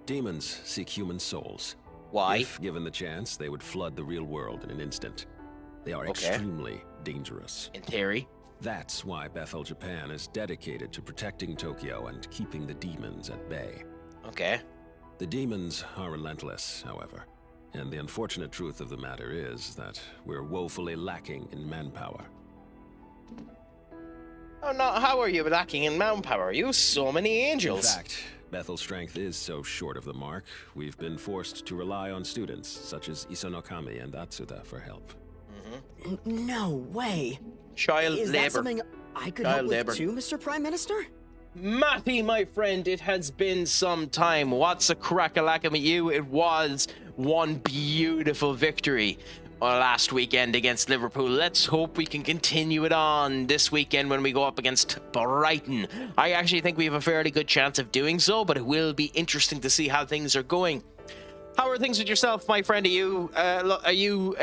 Demons seek human souls. Why? If given the chance, they would flood the real world in an instant. They are extremely dangerous. In theory. That's why Bethel, Japan is dedicated to protecting Tokyo and keeping the demons at bay. Okay. The demons are relentless, however. And the unfortunate truth of the matter is that we're woefully lacking in manpower. Oh no, how are you lacking in manpower? You so many angels. In fact, Bethel's strength is so short of the mark, we've been forced to rely on students such as Isonokami and Atsuta for help. No way. Child Is labor. that something I could help with too, Mr. Prime Minister? Matty, my friend, it has been some time. What's a crack-a-lackin' with you? It was one beautiful victory last weekend against Liverpool. Let's hope we can continue it on this weekend when we go up against Brighton. I actually think we have a fairly good chance of doing so, but it will be interesting to see how things are going. How are things with yourself, my friend? Are you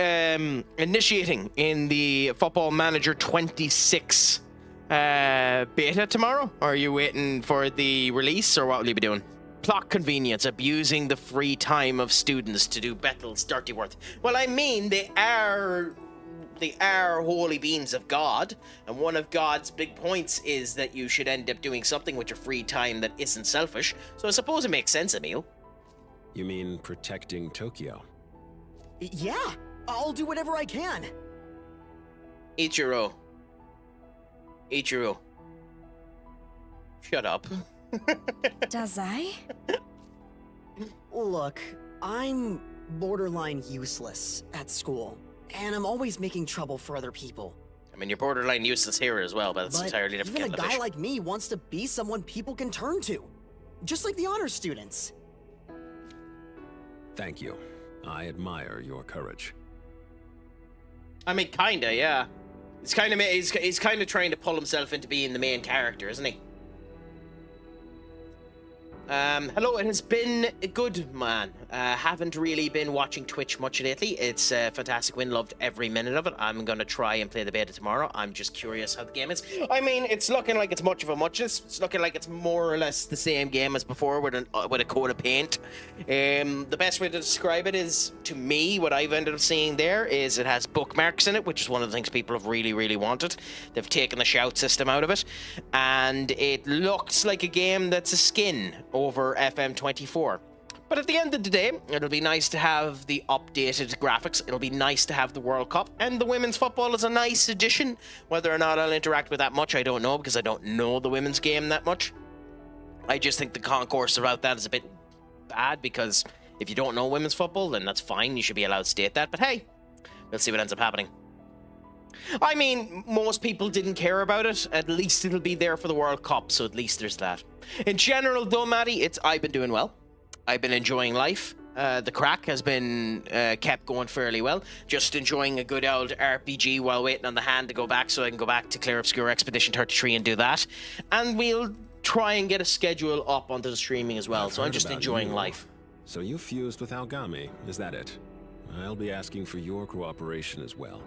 initiating in the Football Manager 26 beta tomorrow? Or are you waiting for the release, or what will you be doing? Plot convenience, abusing the free time of students to do Bethel's dirty work. Well, I mean, they are holy beings of God, and one of God's big points is that you should end up doing something with your free time that isn't selfish. So I suppose it makes sense, Emil. You mean protecting Tokyo? Yeah, I'll do whatever I can. Ichiro. Shut up. Does I? Look, I'm borderline useless at school, and I'm always making trouble for other people. I mean, you're borderline useless here as well, but it's entirely different. Even a kettle of guy fish. like me wants to be someone people can turn to. Just like the honor students. Thank you. I admire your courage. I mean, kinda, yeah. He's kind of trying to pull himself into being the main character, isn't he? Hello, it has been good, man. Haven't really been watching Twitch much lately. It's Fantastic Win, loved every minute of it. I'm gonna try and play the beta tomorrow. I'm just curious how the game is. I mean, it's looking like it's much of a muchness. It's looking like it's more or less the same game as before with a coat of paint. The best way to describe it is, to me, what I've ended up seeing there is it has bookmarks in it, which is one of the things people have really, really wanted. They've taken the shout system out of it, and it looks like a game that's a skin over FM24. But at the end of the day, it'll be nice to have the updated graphics. It'll be nice to have the World Cup, and the women's football is a nice addition. Whether or not I'll interact with that much, I don't know, because I don't know the women's game that much. I just think the concourse about that is a bit bad, because if you don't know women's football, then that's fine. You should be allowed to state that. But hey, we'll see what ends up happening. I mean, most people didn't care about it. At least it'll be there for the World Cup, so at least there's that. In general, though, Maddie, I've been doing well. I've been enjoying life. The Craic has been kept going fairly well. Just enjoying a good old RPG while waiting on the hand to go back, so I can go back to Clear Obscure Expedition 33 and do that. And we'll try and get a schedule up onto the streaming as well. So I'm just enjoying life. So you fused with Algami, is that it? I'll be asking for your cooperation as well.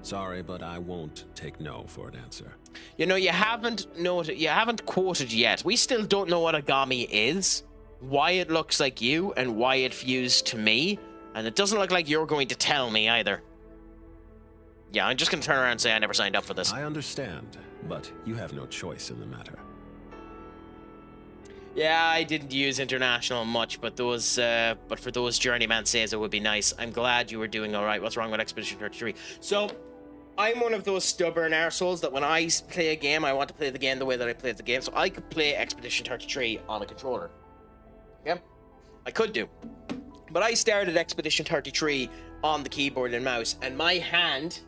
Sorry, but I won't take no for an answer. You know, you haven't quoted yet. We still don't know what Agami is, why it looks like you, and why it fused to me. And it doesn't look like you're going to tell me either. Yeah, I'm just going to turn around and say I never signed up for this. I understand, but you have no choice in the matter. Yeah, I didn't use international much, but for those journeyman says it would be nice. I'm glad you were doing all right. What's wrong with Expedition 33? So, I'm one of those stubborn arseholes that when I play a game, I want to play the game the way that I played the game. So I could play Expedition 33 on a controller. Yeah, I could do. But I started Expedition 33 on the keyboard and mouse, and my hand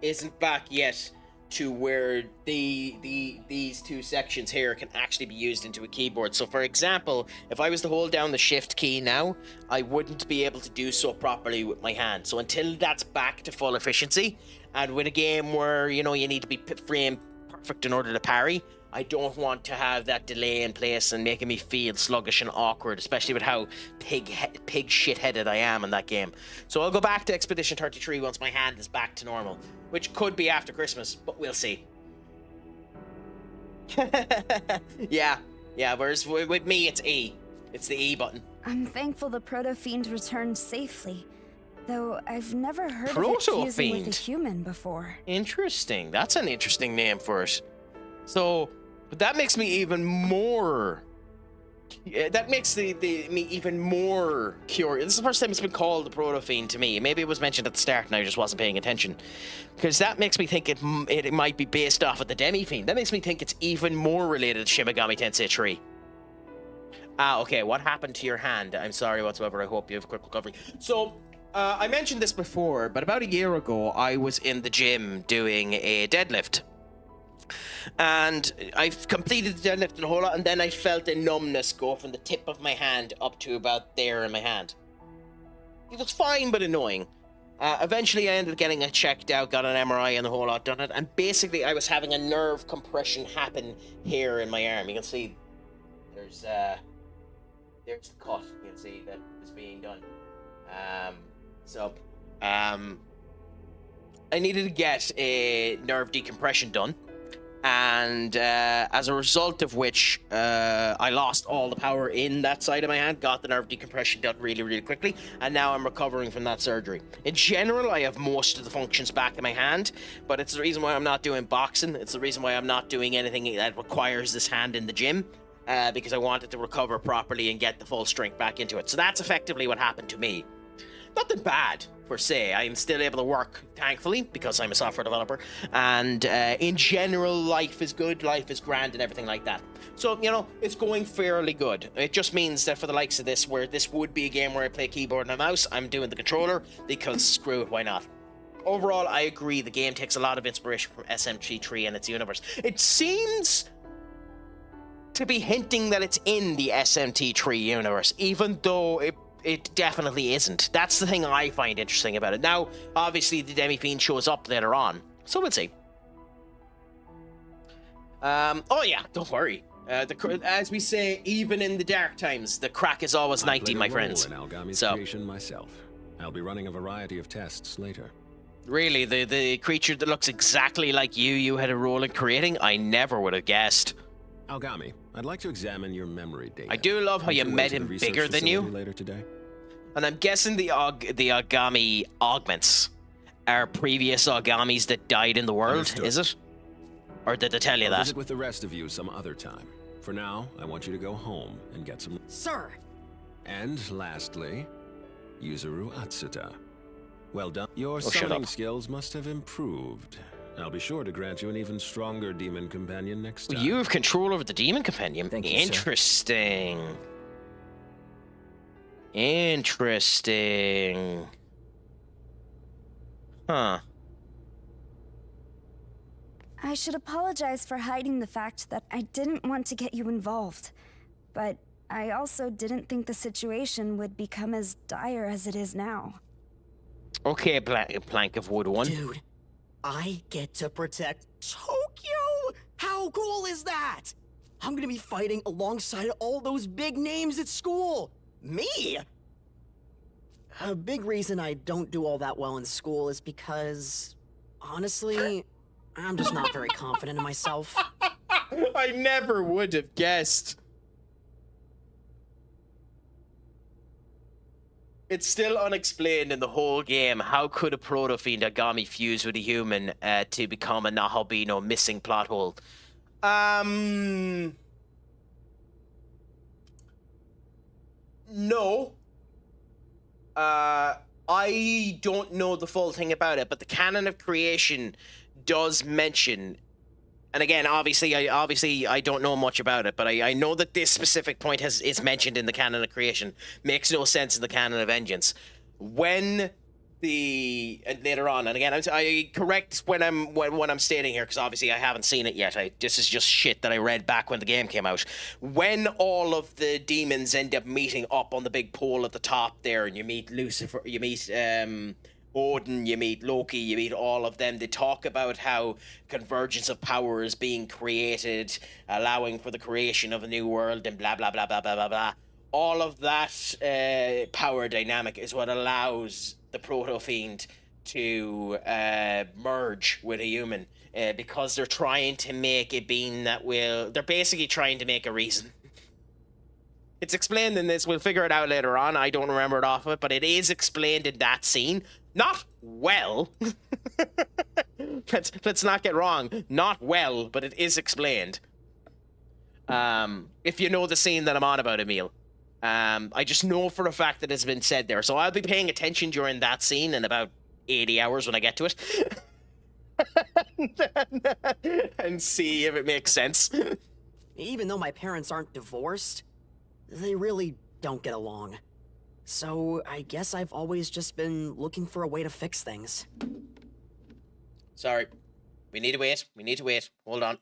isn't back yet to where these two sections here can actually be used into a keyboard. So for example, if I was to hold down the shift key now, I wouldn't be able to do so properly with my hand. So until that's back to full efficiency, and with a game where, you know, you need to be frame perfect in order to parry, I don't want to have that delay in place and making me feel sluggish and awkward, especially with how pig shit-headed I am in that game. So I'll go back to Expedition 33 once my hand is back to normal, which could be after Christmas, but we'll see. Yeah, whereas with me, it's E. It's the E button. I'm thankful the Proto-Fiend returned safely, though I've never heard of it Proto-Fiend? fusing with a human before. Interesting. That's an interesting name for it. So, but that makes me even more... That makes me even more curious. This is the first time it's been called the Proto-Fiend to me. Maybe it was mentioned at the start and I just wasn't paying attention. Because that makes me think it might be based off of the Demi-Fiend. That makes me think it's even more related to Shin Megami Tensei 3. Okay, what happened to your hand? I'm sorry whatsoever. I hope you have a quick recovery. So, I mentioned this before, but about a year ago, I was in the gym doing a deadlift. And I've completed the deadlift and a whole lot, and then I felt a numbness go from the tip of my hand up to about there in my hand. It was fine, but annoying. Eventually, I ended up getting it checked out, got an MRI and the whole lot done it, and basically I was having a nerve compression happen here in my arm. You can see there's the cut, you can see that is being done. I needed to get a nerve decompression done. And as a result of which, I lost all the power in that side of my hand, got the nerve decompression done really, really quickly, and now I'm recovering from that surgery. In general, I have most of the functions back in my hand, but it's the reason why I'm not doing boxing. It's the reason why I'm not doing anything that requires this hand in the gym, because I wanted to recover properly and get the full strength back into it. So that's effectively what happened to me. Nothing bad, per se. I'm still able to work, thankfully, because I'm a software developer. And in general, life is good, life is grand, and everything like that. So, you know, it's going fairly good. It just means that for the likes of this, where this would be a game where I play keyboard and a mouse, I'm doing the controller, because screw it, why not? Overall, I agree, the game takes a lot of inspiration from SMT3 and its universe. It seems to be hinting that it's in the SMT3 universe, even though it definitely isn't. That's the thing I find interesting about it. Now, obviously, the Demi-Fiend shows up later on, so we'll see. Oh yeah, don't worry. As we say, even in the dark times, the crack is always 90, my friends. In Algami's creation myself. I'll be running a variety of tests later. Really, the creature that looks exactly like you had a role in creating? I never would have guessed. Algami, I'd like to examine your memory data. I do love how you made him bigger than you. Later today. And I'm guessing the Agami augments are previous Agamis that died in the world, Understood. is it? Or did they tell you I'll that? visit with the rest of you some other time. For now, I want you to go home and get some... Sir! And lastly, Yuzuru Atsuta. Well done. Your shut summoning up. skills must have improved. I'll be sure to grant you an even stronger demon companion next time. You have control over the demon companion. Thank you, sir. Interesting. Interesting. Huh. I should apologize for hiding the fact that I didn't want to get you involved. But I also didn't think the situation would become as dire as it is now. Okay, plank of wood one. Dude, I get to protect Tokyo! How cool is that? I'm gonna be fighting alongside all those big names at school! Me! A big reason I don't do all that well in school is because, honestly, I'm just not very confident in myself. I never would have guessed. It's still unexplained in the whole game. How could a Proto-Fiend Agami fuse with a human to become a Nahabino missing plot hole? No. I don't know the full thing about it, but the canon of creation does mention, and again, obviously I don't know much about it, but I know that this specific point is mentioned in the canon of creation. Makes no sense in the canon of vengeance. When later on, and again, I correct when I'm stating here, because obviously I haven't seen it yet. This is just shit that I read back when the game came out. When all of the demons end up meeting up on the big pole at the top there, and you meet Lucifer, you meet Odin, you meet Loki, you meet all of them. They talk about how convergence of power is being created, allowing for the creation of a new world, and blah, blah, blah, blah, blah, blah, blah. All of that power dynamic is what allows the Proto-Fiend to merge with a human, because they're trying to make a being that will... They're basically trying to make a reason. It's explained in this. We'll figure it out later on. I don't remember it off of it, but it is explained in that scene. Not well. Let's not get wrong. Not well, but it is explained. If you know the scene that I'm on about, Emil. I just know for a fact that it's been said there. So I'll be paying attention during that scene in about 80 hours when I get to it. And see if it makes sense. Even though my parents aren't divorced, they really don't get along. So I guess I've always just been looking for a way to fix things. Sorry. We need to wait. We need to wait. Hold on.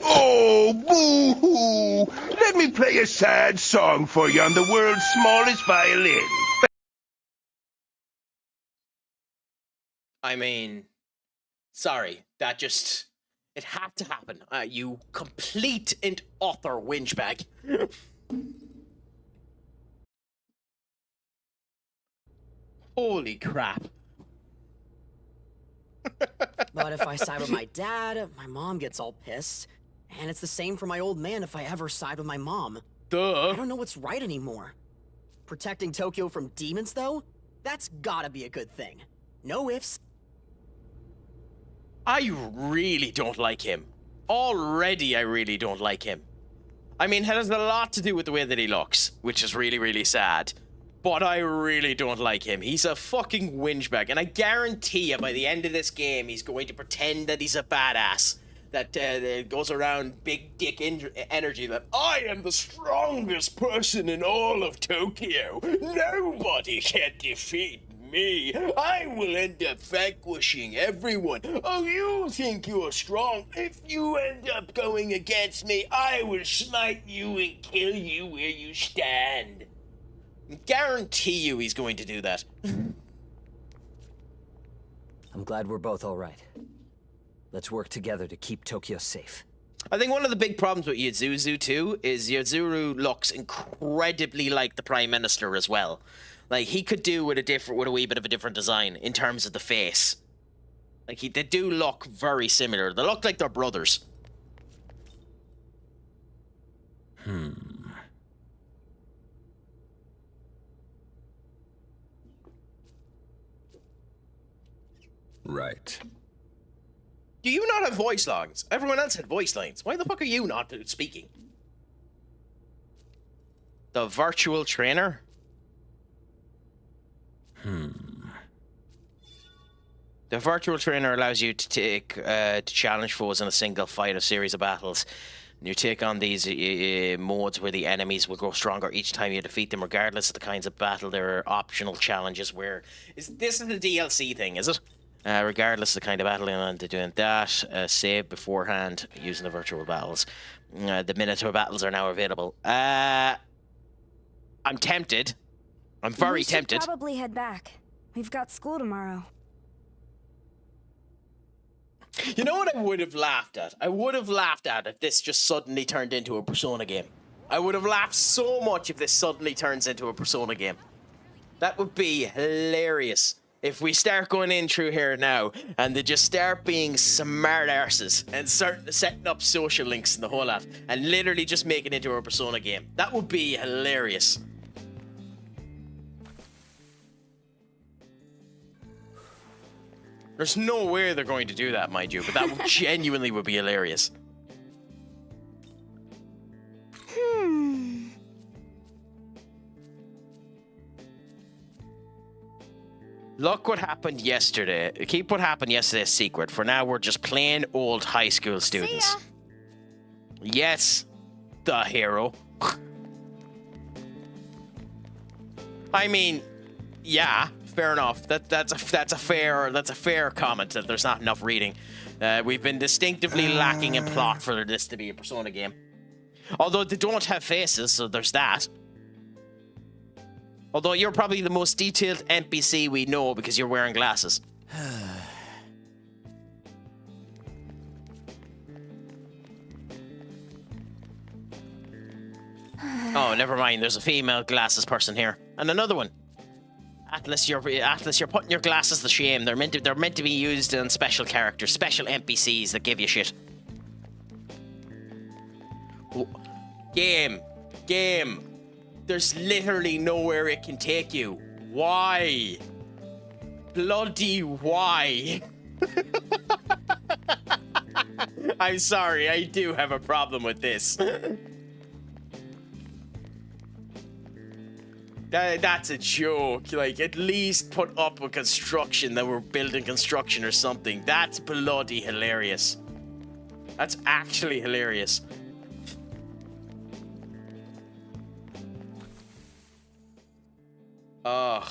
Oh, boo-hoo! Let me play a sad song for you on the world's smallest violin. I mean, sorry, that just... It had to happen. You complete and utter whingebag. Holy crap. But if I side with my dad, my mom gets all pissed. And it's the same for my old man if I ever side with my mom. Duh. I don't know what's right anymore. Protecting Tokyo from demons, though? That's gotta be a good thing. No ifs. I really don't like him. Already, I really don't like him. I mean, it has a lot to do with the way that he looks, which is really, really sad. But I really don't like him. He's a fucking whingebag, and I guarantee you by the end of this game, he's going to pretend that he's a badass. That goes around big dick energy, that I am the strongest person in all of Tokyo. Nobody can defeat me. I will end up vanquishing everyone. Oh, you think you're strong? If you end up going against me, I will smite you and kill you where you stand. I guarantee you he's going to do that. I'm glad we're both all right. Let's work together to keep Tokyo safe. I think one of the big problems with Yuzuru too is Yuzuru looks incredibly like the Prime Minister as well. Like, he could do with a wee bit of a different design in terms of the face. Like, they do look very similar. They look like they're brothers. Right. Do you not have voice lines? Everyone else had voice lines. Why the fuck are you not speaking? The virtual trainer? The virtual trainer allows you to take to challenge foes in a single fight, a series of battles. And you take on these modes where the enemies will grow stronger each time you defeat them, regardless of the kinds of battle. There are optional challenges where... This is the DLC thing, is it? Regardless of the kind of battle, and doing that, save beforehand using the virtual battles. The Minotaur battles are now available. I'm tempted. I'm very tempted. We should probably head back. We've got school tomorrow. You know what I would have laughed at? I would have laughed at if this just suddenly turned into a Persona game. I would have laughed so much if this suddenly turns into a Persona game. That would be hilarious. If we start going in through here now, and they just start being smart arses and start setting up social links and the whole lot, and literally just make it into a Persona game. That would be hilarious. There's no way they're going to do that, mind you, but that would genuinely would be hilarious. Look what happened yesterday. Keep what happened yesterday a secret. For now, we're just plain old high school students. See ya. Yes, the hero. I mean, yeah, fair enough. That's a fair comment that there's not enough reading. We've been distinctively lacking in plot for this to be a Persona game. Although they don't have faces, so there's that. Although you're probably the most detailed NPC we know because you're wearing glasses. Oh, never mind. There's a female glasses person here, and another one. Atlas, you're putting your glasses to shame. They're meant to be used on special characters, special NPCs that give you shit. Game. There's literally nowhere it can take you. Why? Bloody why? I'm sorry, I do have a problem with this. That's a joke. Like, at least put up a construction that we're building construction or something. That's bloody hilarious. That's actually hilarious. Ugh.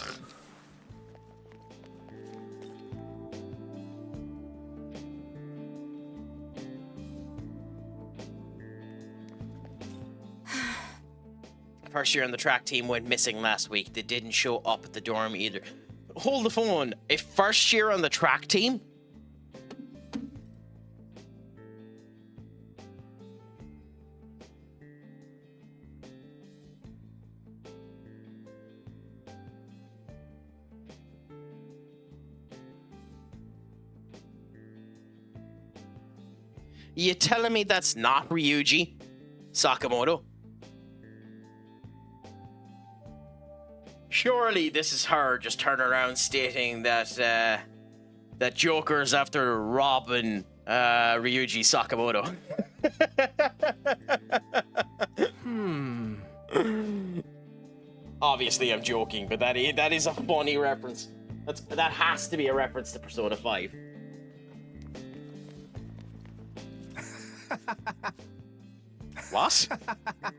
First year on the track team went missing last week. They didn't show up at the dorm either. Hold the phone. A first year on the track team? You telling me that's not Ryuji Sakamoto? Surely this is her just turning around stating that that Joker's after robbing Ryuji Sakamoto. Obviously I'm joking, but that is a funny reference. That has to be a reference to Persona 5. What?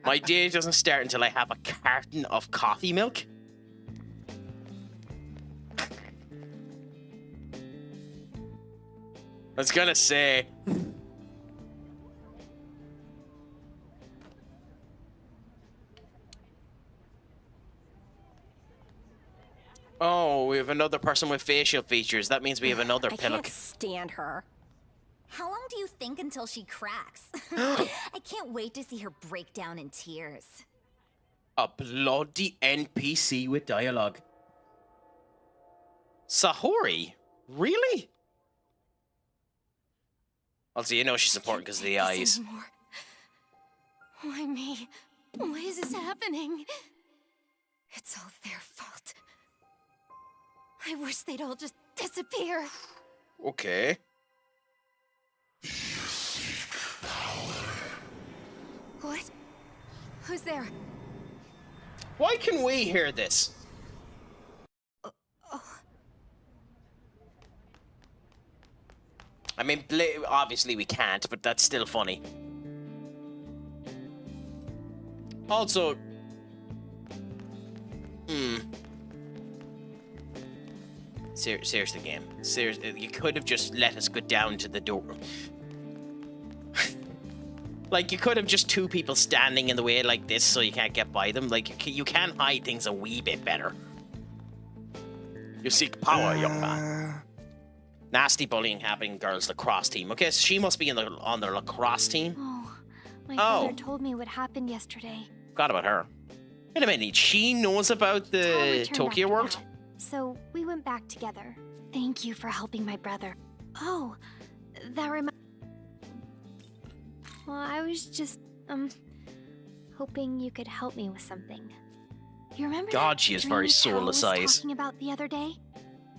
My day doesn't start until I have a carton of coffee milk? I was gonna say. Oh, we have another person with facial features. That means we have another I pillow. can't stand her. How long do you think until she cracks? I can't wait to see her break down in tears. A bloody NPC with dialogue. Sahori? Really? Also, you know she's important because of the eyes. Anymore. Why me? Why is this happening? It's all their fault. I wish they'd all just disappear. Okay. What? Who's there? Why can we hear this? I mean, obviously we can't, but that's still funny. Also, seriously, game. Seriously, you could have just let us go down to the door. Like, you could have just two people standing in the way like this so you can't get by them. Like, you can hide things a wee bit better. You seek power, young man. Nasty bullying happening, girls' lacrosse team. Okay, so she must be on the lacrosse team. Oh, my brother told me what happened yesterday. Forgot about her. Wait a minute, she knows about the Tokyo World? That, so we went back together. Thank you for helping my brother. Oh, that reminds. Well, I was just, hoping you could help me with something. You remember God, that she is dream very Carol soulless was eyes. talking about the other day?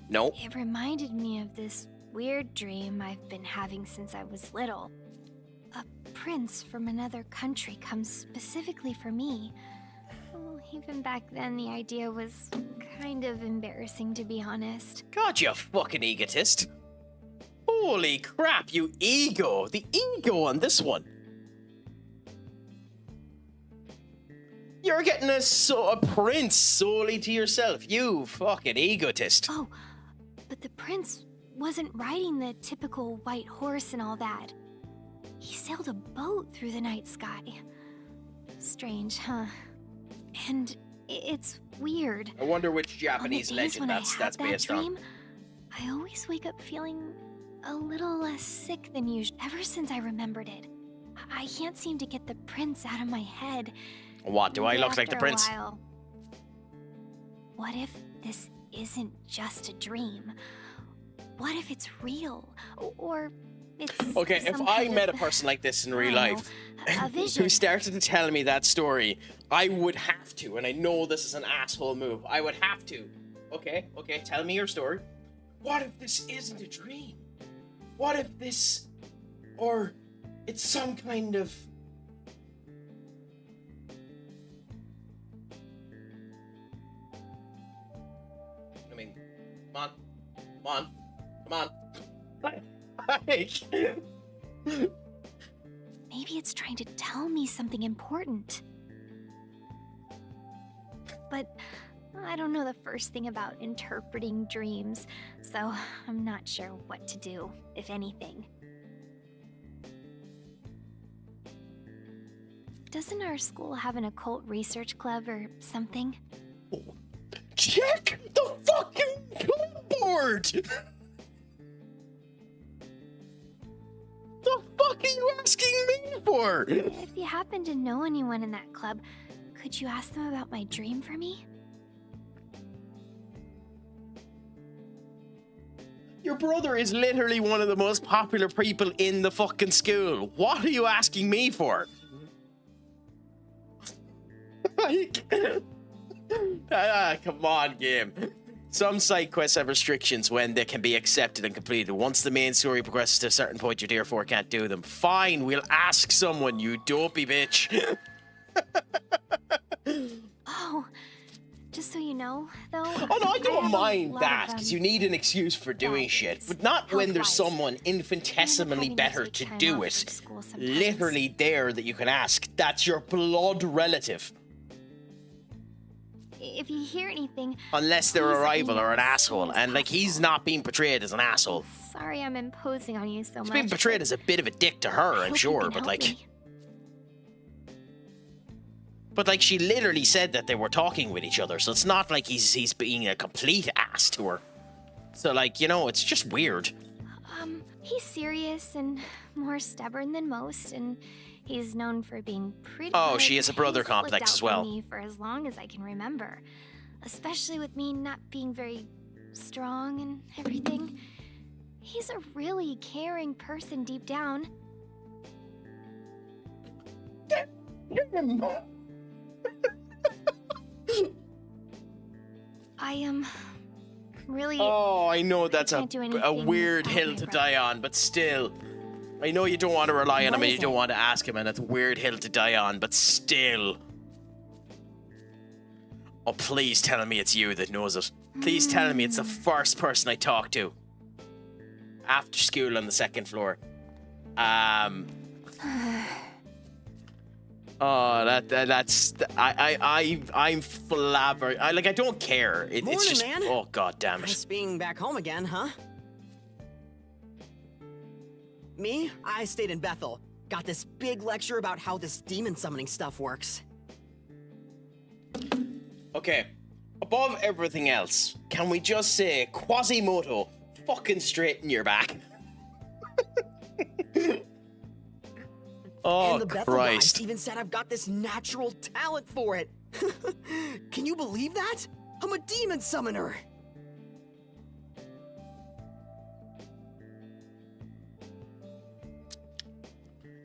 No. It reminded me of this weird dream I've been having since I was little. A prince from another country comes specifically for me. Well, even back then, the idea was kind of embarrassing, to be honest. God, you fucking egotist. Holy crap, you ego. The ego on this one. You're getting a prince solely to yourself. You fucking egotist. Oh, but the prince wasn't riding the typical white horse and all that. He sailed a boat through the night sky. Strange, huh? And it's weird. I wonder which Japanese On the days legend when I that's have that based on. dream, I always wake up feeling a little less sick than usual. Ever since I remembered it, I can't seem to get the prince out of my head. What, do I Maybe look like the after a prince? while. What if this isn't just a dream? What if it's real? Or it's Okay, if some I kind met a of, person like this in I real don't life, know, a vision. who started to tell me that story, I would have to, and I know this is an asshole move, I would have to. Okay, tell me your story. What if this isn't a dream? What if this, or it's some kind of... I mean, come on. Maybe it's trying to tell me something important. But I don't know the first thing about interpreting dreams, so I'm not sure what to do, if anything. Doesn't our school have an occult research club or something? Check the fucking clipboard! The fuck are you asking me for? If you happen to know anyone in that club, could you ask them about my dream for me? Your brother is literally one of the most popular people in the fucking school. What are you asking me for? Come on, game. Some side quests have restrictions when they can be accepted and completed. Once the main story progresses to a certain point, you therefore can't do them. Fine, we'll ask someone, you dopey bitch. Oh, just so you know, though. Oh no, I don't mind lot that, of, because you need an excuse for doing shit. But not when there's someone infinitesimally better to do it. Literally there that you can ask. That's your blood relative. If you hear anything... Unless they're a please let me rival or an know as asshole. soon as And like, he's not being portrayed as an asshole. Sorry I'm imposing on you so much. He's being portrayed as a bit of a dick to her, I'm sure, but like... But like, she literally said that they were talking with each other, so it's not like he's being a complete ass to her. So like, you know, it's just weird. He's serious and more stubborn than most, and he's known for being pretty... Oh, she has a brother He's looked complex out as for well. me for as long as I can remember. Especially with me not being very strong and everything. He's a really caring person deep down. I am really... Oh, I know that's can't do a anything weird without hill my to brother. die on, but still. I know you don't want to rely on him What and is you don't it? want to ask him, and it's a weird hill to die on, but still. Oh, please tell me it's you that knows it. Please tell me it's the first person I talked to. After school on the second floor. Oh, I'm flabbergasted. I don't care. It's Morning, just, man. oh god damn it. Nice being back home again, huh? Me? I stayed in Bethel. Got this big lecture about how this demon summoning stuff works. Okay, above everything else, can we just say Quasimodo fucking straighten your back? Oh, And the Bethel Christ. guys even said I've got this natural talent for it. Can you believe that? I'm a demon summoner.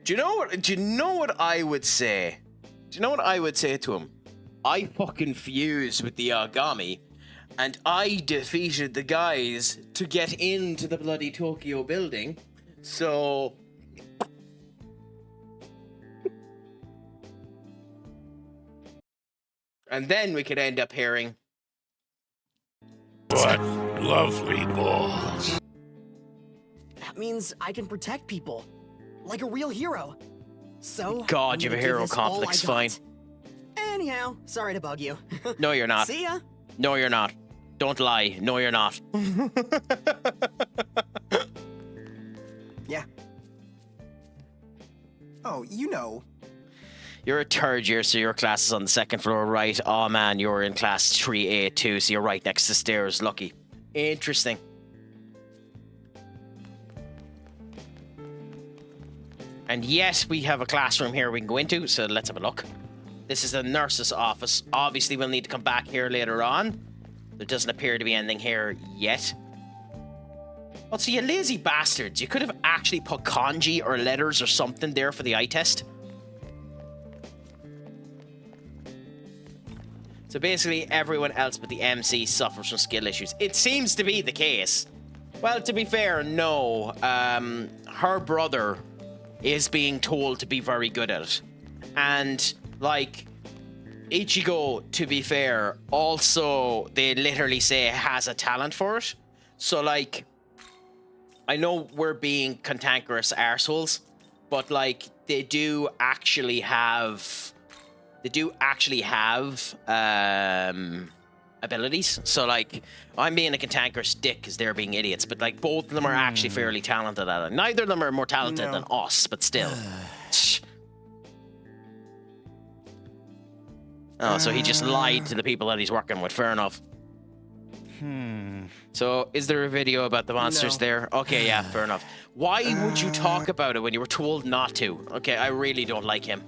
Do you know what I would say? Do you know what I would say to him? I fucking fused with the Agami, and I defeated the guys to get into the bloody Tokyo building, so... And then we could end up hearing... What lovely balls. That means I can protect people. Like a real hero. So, God, I'm you have a gonna give hero this all complex, I got. fine. Anyhow, sorry to bug you. No, you're not. See ya. No, you're not. Don't lie. No, you're not. Yeah. Oh, you know. You're a third year, so your class is on the second floor, right? Oh man, you're in class 3A2, so you're right next to the stairs. Lucky. Interesting. And yes, we have a classroom here we can go into, so let's have a look. This is the nurse's office. Obviously, we'll need to come back here later on. There doesn't appear to be anything here yet. Oh, so you lazy bastards. You could have actually put kanji or letters or something there for the eye test. So basically, everyone else but the MC suffers from skill issues. It seems to be the case. Well, to be fair, no. Her brother is being told to be very good at it. And, like, Ichigo, to be fair, also, they literally say has a talent for it. So, like, I know we're being cantankerous arseholes, but, like, they do actually have abilities. So, like, I'm being a cantankerous dick because they're being idiots, but, like, both of them are actually fairly talented at it. Neither of them are more talented than us, but still. Oh, so he just lied to the people that he's working with. Fair enough. So, is there a video about the monsters there? Okay, yeah, fair enough. Why would you talk about it when you were told not to? Okay, I really don't like him.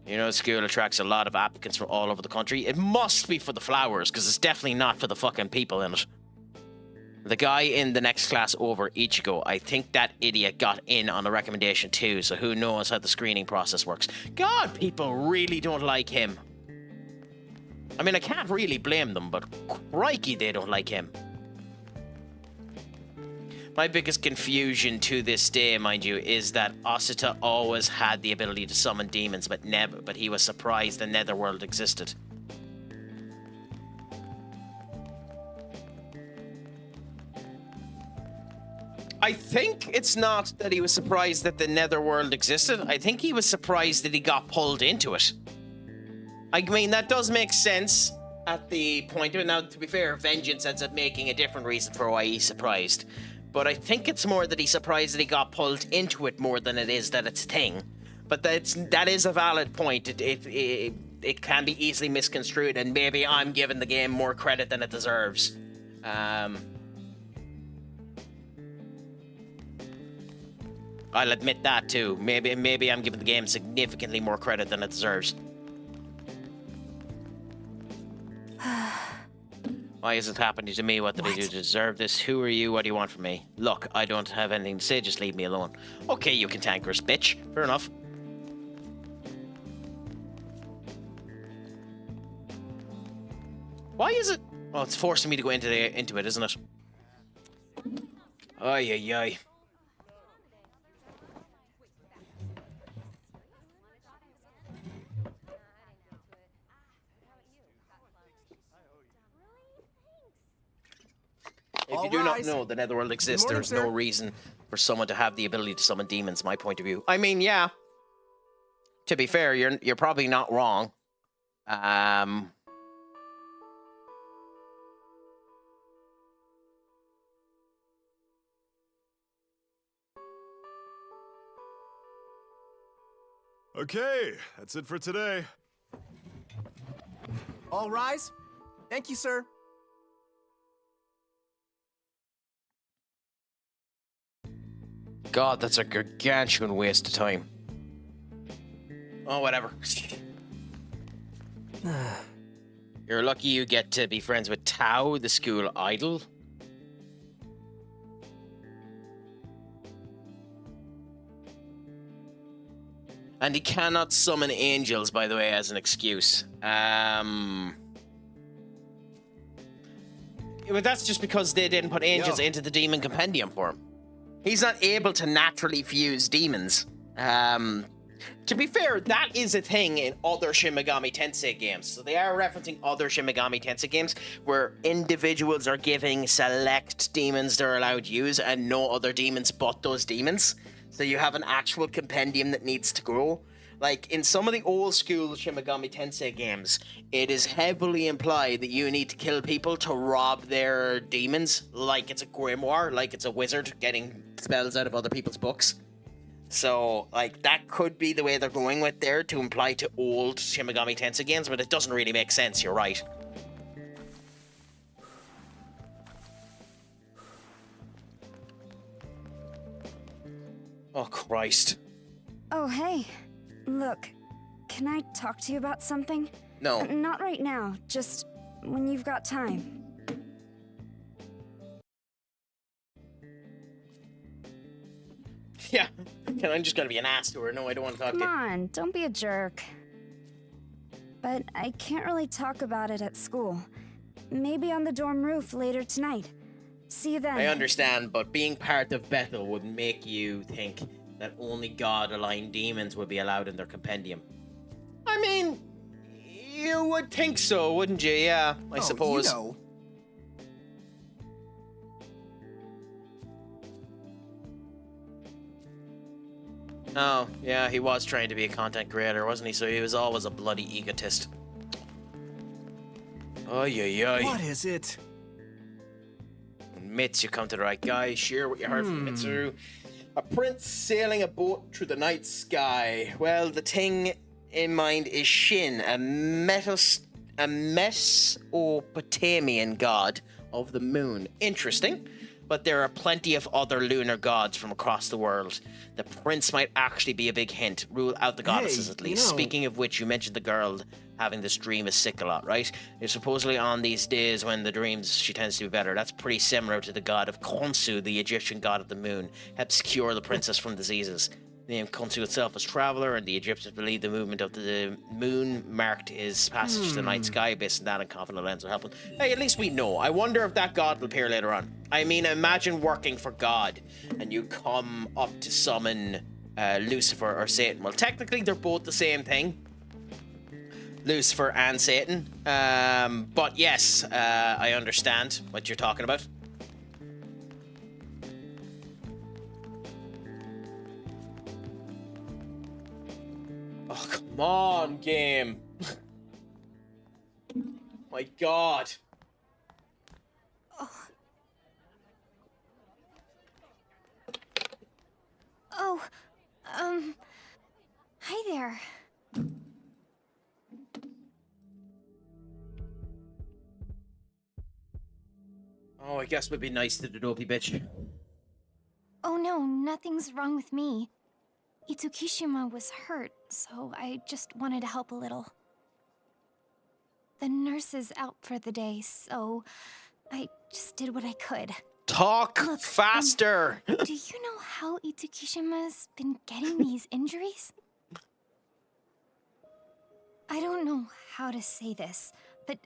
You know, school attracts a lot of applicants from all over the country. It must be for the flowers, because it's definitely not for the fucking people in it. The guy in the next class over, Ichigo, I think that idiot got in on a recommendation too, so who knows how the screening process works. God, people really don't like him. I mean, I can't really blame them, but crikey, they don't like him. My biggest confusion to this day, mind you, is that Asuta always had the ability to summon demons, but he was surprised the Netherworld existed. I think it's not that he was surprised that the Netherworld existed. I think he was surprised that he got pulled into it. I mean, that does make sense at the point of it. Now, to be fair, Vengeance ends up making a different reason for why he's surprised. But I think it's more that he's surprised that he got pulled into it more than it is that it's a thing. But that is a valid point. It can be easily misconstrued, and maybe I'm giving the game more credit than it deserves. I'll admit that too. Maybe I'm giving the game significantly more credit than it deserves. Why is it happening to me? What did I do to deserve this? Who are you? What do you want from me? Look, I don't have anything to say. Just leave me alone. Okay, you cantankerous bitch. Fair enough. Why is it? Oh, it's forcing me to go into it, isn't it? Ay, ay, ay. If you do not know the Netherworld exists, there's no reason for someone to have the ability to summon demons, my point of view. I mean, yeah. To be fair, you're probably not wrong. Okay, that's it for today. All rise. Thank you, sir. God, that's a gargantuan waste of time. Oh, whatever. You're lucky you get to be friends with Tao, the school idol. And he cannot summon angels, by the way, as an excuse. But that's just because they didn't put angels into the demon compendium for him. He's not able to naturally fuse demons. To be fair, that is a thing in other Shin Megami Tensei games. So they are referencing other Shin Megami Tensei games where individuals are giving select demons they're allowed to use and no other demons but those demons. So you have an actual compendium that needs to grow. Like, in some of the old school Shin Megami Tensei games, it is heavily implied that you need to kill people to rob their demons, like it's a grimoire, like it's a wizard getting spells out of other people's books. So, like, that could be the way they're going with there to imply to old Shin Megami Tensei games, but it doesn't really make sense, you're right. Oh, Christ. Oh, hey. Look, can I talk to you about something? No. Not right now, just when you've got time. Yeah. I'm just gonna be an ass to her. No, I don't want to talk to Come you. on, don't be a jerk. But I can't really talk about it at school. Maybe on the dorm roof later tonight. See you then. I understand, but being part of Bethel would make you think that only God-aligned demons would be allowed in their compendium. I mean, you would think so, wouldn't you? Yeah, I suppose. You know. Oh, yeah, he was trying to be a content creator, wasn't he? So he was always a bloody egotist. Oy. What is it? Mitz, you come to the right guy. Share what you heard from Mitsu. A prince sailing a boat through the night sky. Well, the thing in mind is Shin, a Mesopotamian god of the moon. Interesting. But there are plenty of other lunar gods from across the world. The prince might actually be a big hint. Rule out the goddesses at least. Speaking of which, you mentioned the girl having this dream is sick a lot, right? It's supposedly on these days when the dreams, she tends to be better. That's pretty similar to the god of Khonsu, the Egyptian god of the moon. Helps cure the princess from diseases. The name Khonsu itself was traveler, and the Egyptians believed the movement of the moon marked his passage to the night sky. Based on that and confident lens will help him. Hey, at least we know. I wonder if that god will appear later on. I mean, imagine working for God, and you come up to summon Lucifer or Satan. Well, technically, they're both the same thing. Lucifer and Satan. But yes, I understand what you're talking about. Oh, come on, game. My God. Oh, hi there. Oh, I guess we'd be nice to the dopey bitch. Oh no, nothing's wrong with me. Itsukishima was hurt, so I just wanted to help a little. The nurse is out for the day, so I just did what I could. Talk Look, faster! Do you know how Itsukishima's been getting these injuries? I don't know how to say this, but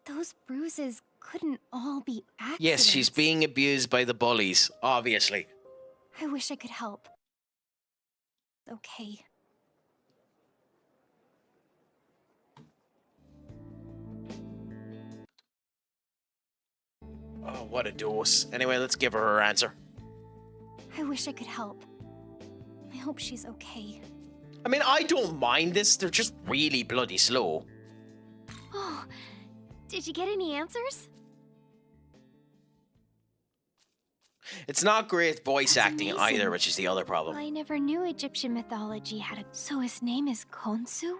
those bruises couldn't all be accidents. Yes, she's being abused by the bullies, obviously. I wish I could help. Okay. Oh, what a dose. Anyway, let's give her answer. I wish I could help. I hope she's okay. I mean, I don't mind this. They're just really bloody slow. Oh, did you get any answers? It's not great voice That's acting amazing. either, which is the other problem. I never knew Egyptian mythology had a... So his name is Khonsu?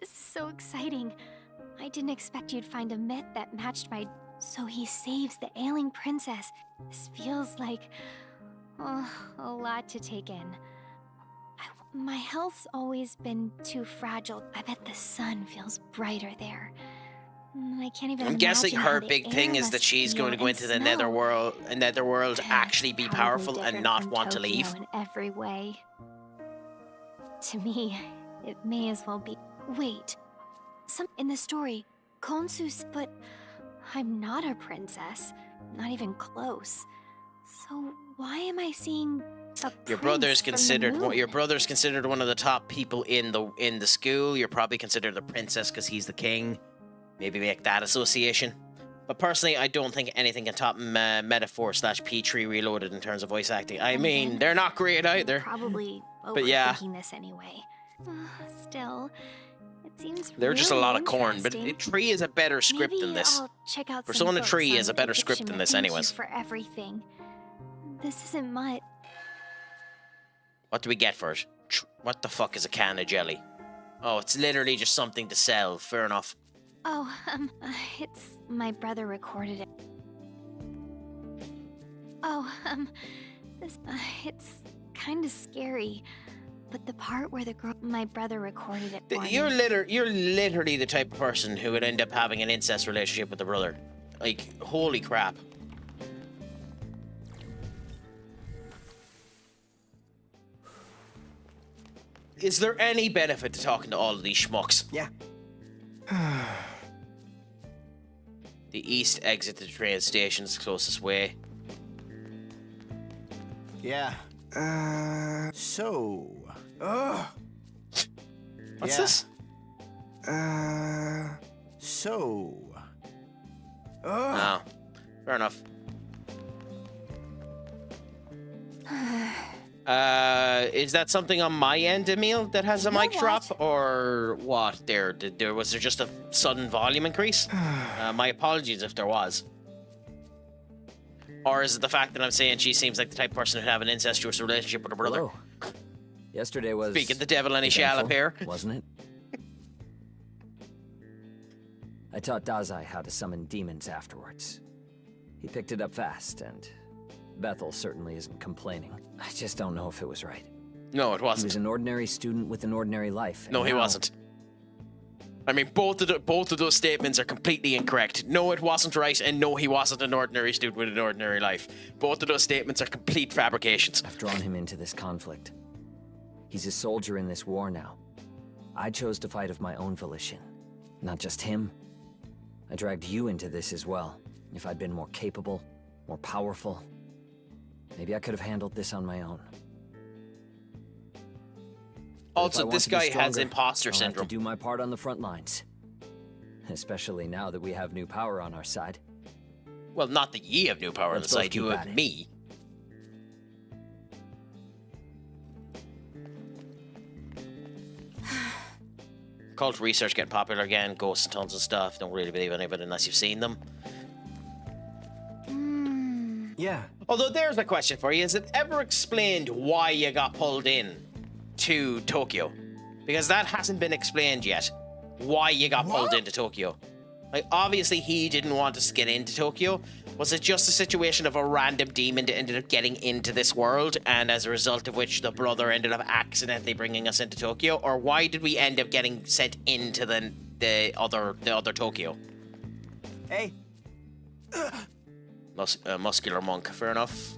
This is so exciting. I didn't expect you'd find a myth that matched my... So he saves the ailing princess. This feels like... Oh, a lot to take in. My health's always been too fragile. I bet the sun feels brighter there. I can't even I'm guessing imagine how her the big air thing is must that she's feel going to go and into the smell. netherworld, actually be Probably powerful and different not from want to Tokyo leave. in every way. To me, it may as well be. Wait, some in the story, Khonsu's. But I'm not a princess, not even close. So why am I seeing a Your prince brother's from the considered moon? your brother's considered one of the top people in the school. You're probably considered a princess because he's the king. Maybe make that association. But personally, I don't think anything can top Metaphor / P3 Reloaded in terms of voice acting. I And mean, then they're not great either. Probably But yeah. overthinking this anyway. Still, it seems They're just a really lot of corn. But interesting. 3 is a better script Maybe than this. I'll check out some Persona books 3 on is a better script Egyptian than myth. this Thank anyways. you for everything. This isn't much. What do we get for it? What the fuck is a can of jelly? Oh, it's literally just something to sell. Fair enough. Oh, it's my brother recorded it. Oh, it's kind of scary. But the part where my brother recorded it for You're me. literally the type of person who would end up having an incest relationship with a brother. Like, holy crap. Is there any benefit to talking to all of these schmucks? Yeah. The east exit to the train station is the closest way. Yeah. So. What's Yeah. this? So. No. Fair enough. Is that something on my end, Emil, that has a mic drop, or what? Was there just a sudden volume increase? My apologies if there was. Or is it the fact that I'm saying she seems like the type of person who'd have an incestuous relationship with her brother? Hello. Yesterday was... Speaking the devil, any shall appear. Wasn't it? I taught Dazai how to summon demons afterwards. He picked it up fast, and Bethel certainly isn't complaining. I just don't know if it was right. No, it wasn't. He was an ordinary student with an ordinary life. No, he now- wasn't. I mean, both of those statements are completely incorrect. No, it wasn't right, and no, he wasn't an ordinary student with an ordinary life. Both of those statements are complete fabrications. I've drawn him into this conflict. He's a soldier in this war now. I chose to fight of my own volition. Not just him. I dragged you into this as well. If I'd been more capable, more powerful, maybe I could have handled this on my own. But if I Also, want this to be guy has stronger, imposter I'll have syndrome. to do my part on the front lines. Especially now that we have new power on our side. Well, not that ye have new power on the Let's both side, you keep have at it. me. Cult research getting popular again, ghosts and tons of stuff. Don't really believe any of it unless you've seen them. Yeah. Although there's a question for you. Is it ever explained why you got pulled in to Tokyo? Because that hasn't been explained yet. Why you got pulled into Tokyo. Like, obviously he didn't want us to get into Tokyo. Was it just a situation of a random demon that ended up getting into this world, and as a result of which the brother ended up accidentally bringing us into Tokyo? Or why did we end up getting sent into the other Tokyo? Hey. Muscular monk, fair enough.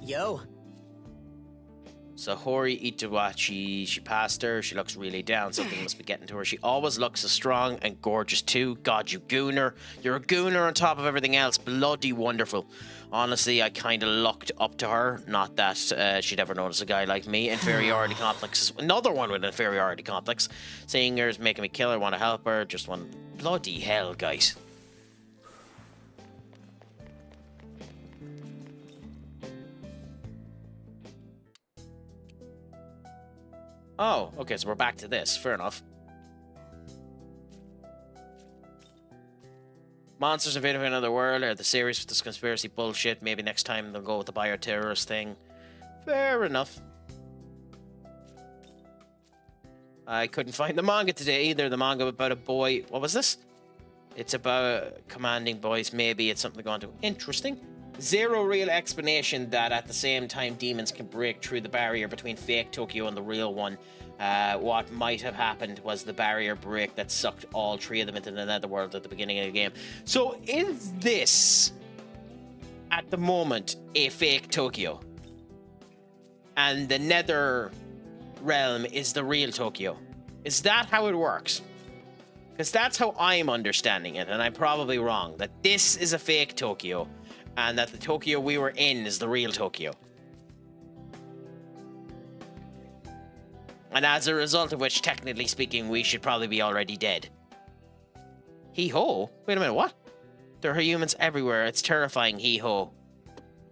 Yo. Sahori Itawachi, she passed her. She looks really down. Something must be getting to her. She always looks so strong and gorgeous too. God, you gooner. You're a gooner on top of everything else. Bloody wonderful. Honestly, I kind of looked up to her. Not that she'd ever notice a guy like me. Inferiority complex is another one with inferiority complex. Seeing her is making me kill her. Want to help her. Just one. Bloody hell, guys. Oh, okay, so we're back to this. Fair enough. Monsters invading another world, or the series with this conspiracy bullshit. Maybe next time they'll go with the bioterrorist thing. Fair enough. I couldn't find the manga today either. The manga about a boy. What was this? It's about commanding boys. Maybe it's something to go on to. Interesting. Zero real explanation that at the same time demons can break through the barrier between fake Tokyo and the real one. What might have happened was the barrier break that sucked all three of them into the netherworld at the beginning of the game. So is this, at the moment, a fake Tokyo? And the nether realm is the real Tokyo? Is that how it works? Because that's how I'm understanding it, and I'm probably wrong. That this is a fake Tokyo, and that the Tokyo we were in is the real Tokyo. And as a result of which, technically speaking, we should probably be already dead. Hee-ho? Wait a minute, what? There are humans everywhere. It's terrifying, hee-ho.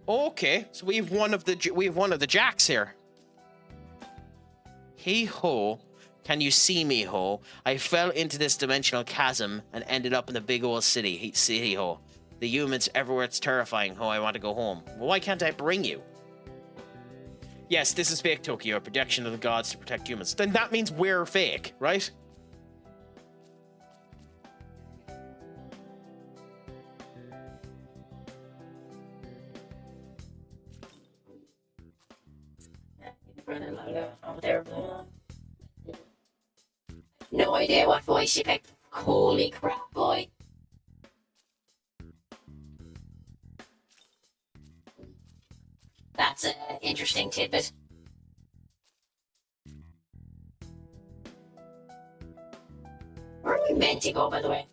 Okay, so we have one of the jacks here. Hee-ho. Can you see me, ho? I fell into this dimensional chasm and ended up in the big old city. Hee-ho. The humans everywhere, it's terrifying. Oh, I want to go home. Well, why can't I bring you? Yes, this is fake Tokyo, a projection of the gods to protect humans. Then that means we're fake, right? Over there. No idea what voice you picked. Holy crap, boy. That's an interesting tidbit. Where are we meant to go, by the way?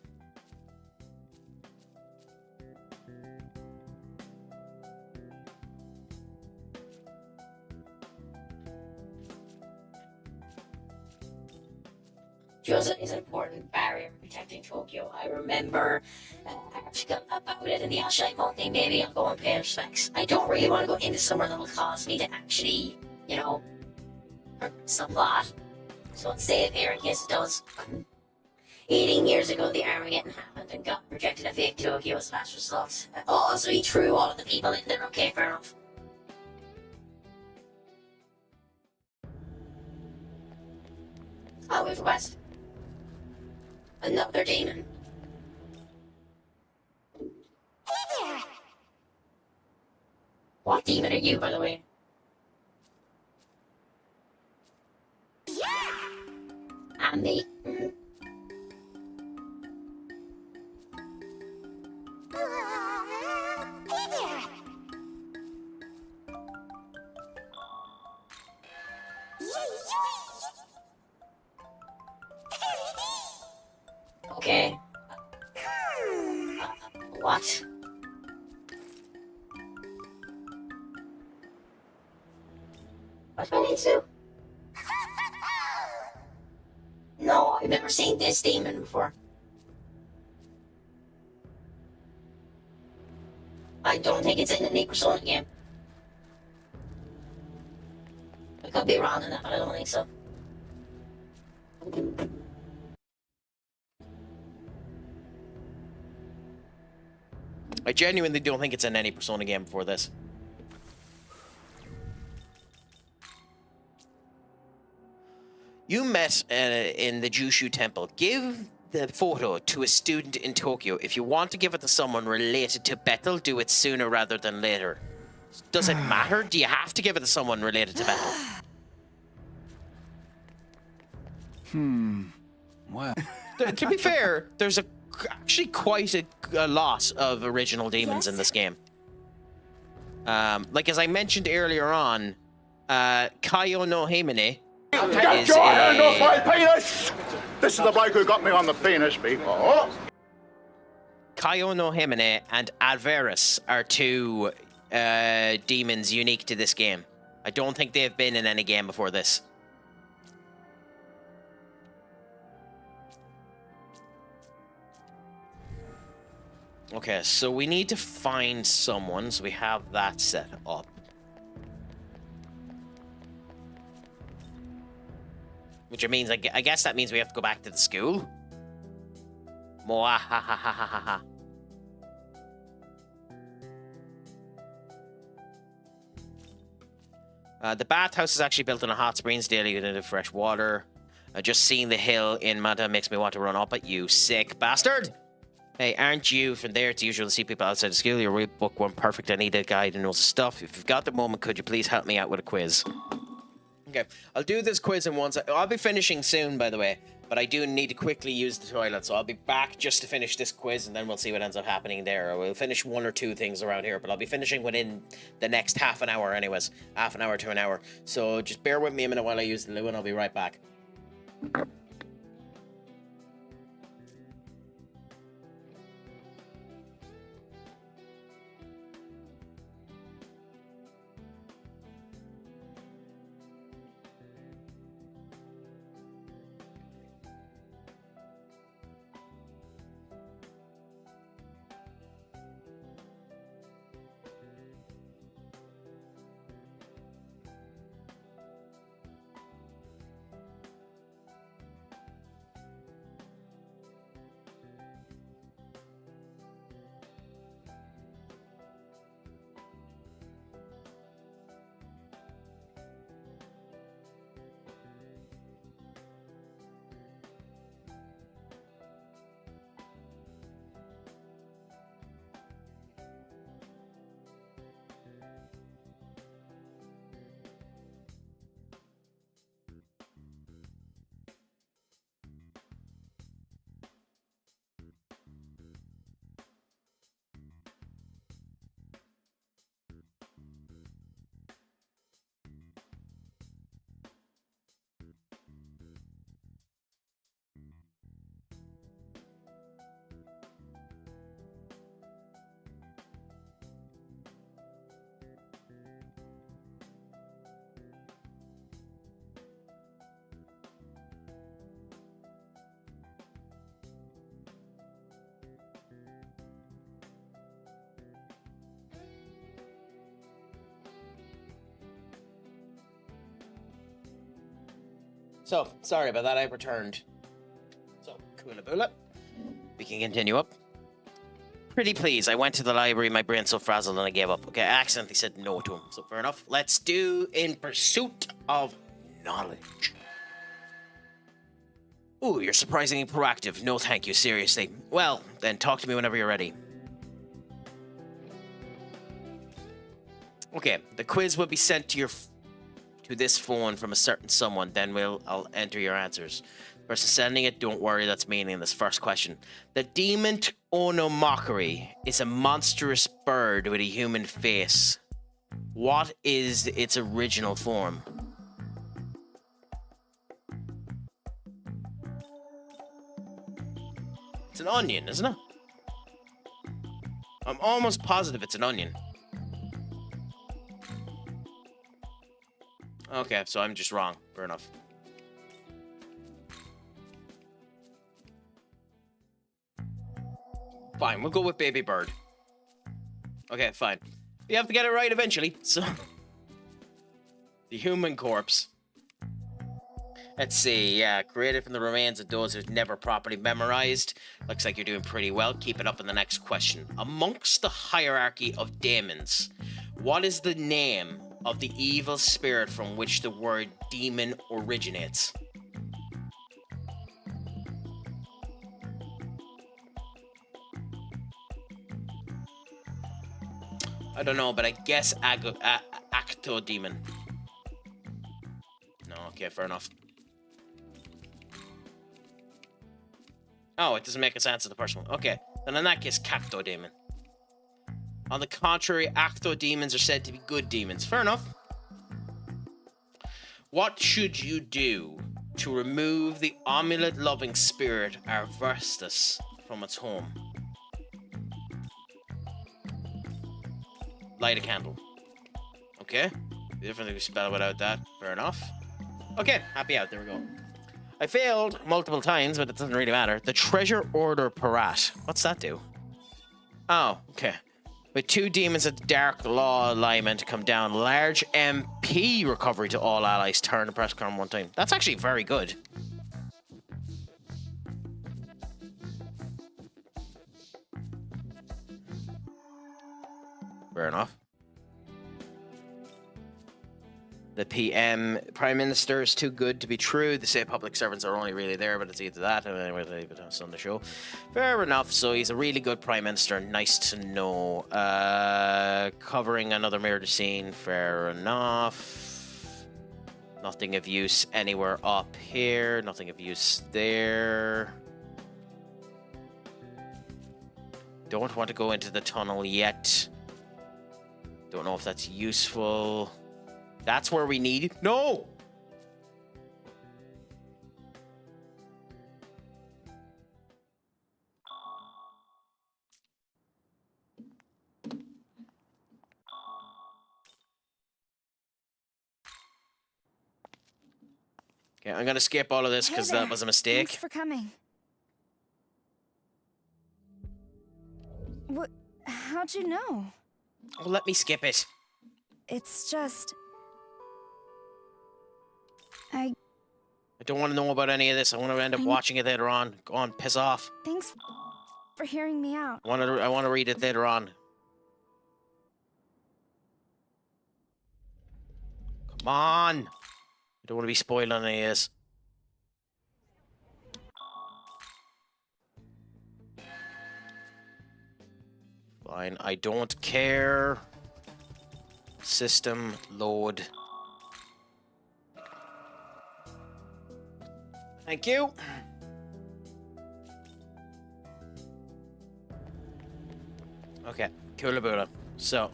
Josa is an important barrier protecting Tokyo. I remember an article about it in the Ashai Mountain. Maybe I'll go and pay respects. I don't really want to go into somewhere that'll cause me to actually, you know, some plot. So let's save here in case it does. 18 years ago, the Armageddon happened and God projected a fake Tokyo as last result. Oh, so he threw all of the people in there. Okay, fair enough. Oh, we've west. Another demon. Hey there! What demon are you, by the way? Yeah! And me. Hey there! Okay. What? What's my name, Sue? No, I've never seen this demon before. I don't think it's in the Necrosonic game. I could be wrong on that, but I don't think so. I genuinely don't think it's in any Persona game before this. You met in the Jushu Temple. Give the photo to a student in Tokyo. If you want to give it to someone related to Bethel, do it sooner rather than later. Does it matter? Do you have to give it to someone related to Bethel? Well. To be fair, there's actually quite a lot of original demons in this game. Like as I mentioned earlier on, Kaio no Himene Get is your hand off my a... penis! This is the bloke who got me on the penis before. Kaio no Himene and Adverus are two demons unique to this game. I don't think they've been in any game before this. Okay, so we need to find someone, so we have that set up. Which means, I guess that means we have to go back to the school. Mwahahahaha. The bathhouse is actually built in a hot springs daily unit of fresh water. Just seeing the hill in Mata makes me want to run up at you, sick bastard! Hey, aren't you from there? It's usual to see people outside the school. Your book weren't perfect. I need a guide who knows the stuff. If you've got the moment, could you please help me out with a quiz? Okay, I'll do this quiz in one second. I'll be finishing soon, by the way, but I do need to quickly use the toilet, so I'll be back just to finish this quiz, and then we'll see what ends up happening there. We'll finish one or two things around here, but I'll be finishing within the next half an hour anyways. Half an hour to an hour. So just bear with me a minute while I use the loo, and I'll be right back. So, sorry about that, I returned. So, Coolaboola. We can continue up. Pretty please, I went to the library, my brain's so frazzled and I gave up. Okay, I accidentally said no to him, so fair enough. Let's do In Pursuit of Knowledge. Ooh, you're surprisingly proactive. No thank you, seriously. Well, then talk to me whenever you're ready. Okay, the quiz will be sent to this phone from a certain someone, then I'll enter your answers. The person sending it, don't worry, that's meaningless. First question. The demon Onomokari is a monstrous bird with a human face. What is its original form? It's an onion, isn't it? I'm almost positive it's an onion. Okay, so I'm just wrong. Fair enough. Fine, we'll go with baby bird. Okay, fine. You have to get it right eventually, so... The human corpse. Let's see, yeah, created from the remains of those who've never properly memorized. Looks like you're doing pretty well. Keep it up in the next question. Amongst the hierarchy of demons, what is the name of the evil spirit from which the word demon originates? I don't know, but I guess Actodemon. No, okay, fair enough. Oh, it doesn't make us answer the first one. Okay, then in that case, Cactodemon. On the contrary, Actodemons are said to be good demons. Fair enough. What should you do to remove the amulet-loving spirit Arverstus from its home? Light a candle. Okay. The difference we spell without that. Fair enough. Okay, happy out. There we go. I failed multiple times, but it doesn't really matter. The Treasure Order Parat. What's that do? Oh, okay. With 2 demons of Dark Law alignment come down, large MP recovery to all allies. Turn the press card 1 time. That's actually very good. Fair enough. The Prime Minister is too good to be true. They say public servants are only really there, but it's either that or anyway, they would have on the show. Fair enough. So he's a really good Prime Minister. Nice to know. Covering another murder scene. Fair enough. Nothing of use anywhere up here. Nothing of use there. Don't want to go into the tunnel yet. Don't know if that's useful. That's where we need... No! Okay, I'm gonna skip all of this because that was a mistake. Thanks for coming. What? How'd you know? Well, let me skip it. It's just... I don't want to know about any of this. I want to end up watching it later on. Go on, piss off. Thanks for hearing me out. I want to read it later on. Come on. I don't want to be spoiling any of this. Fine, I don't care. System load. Thank you. Okay, Coolaboola. So.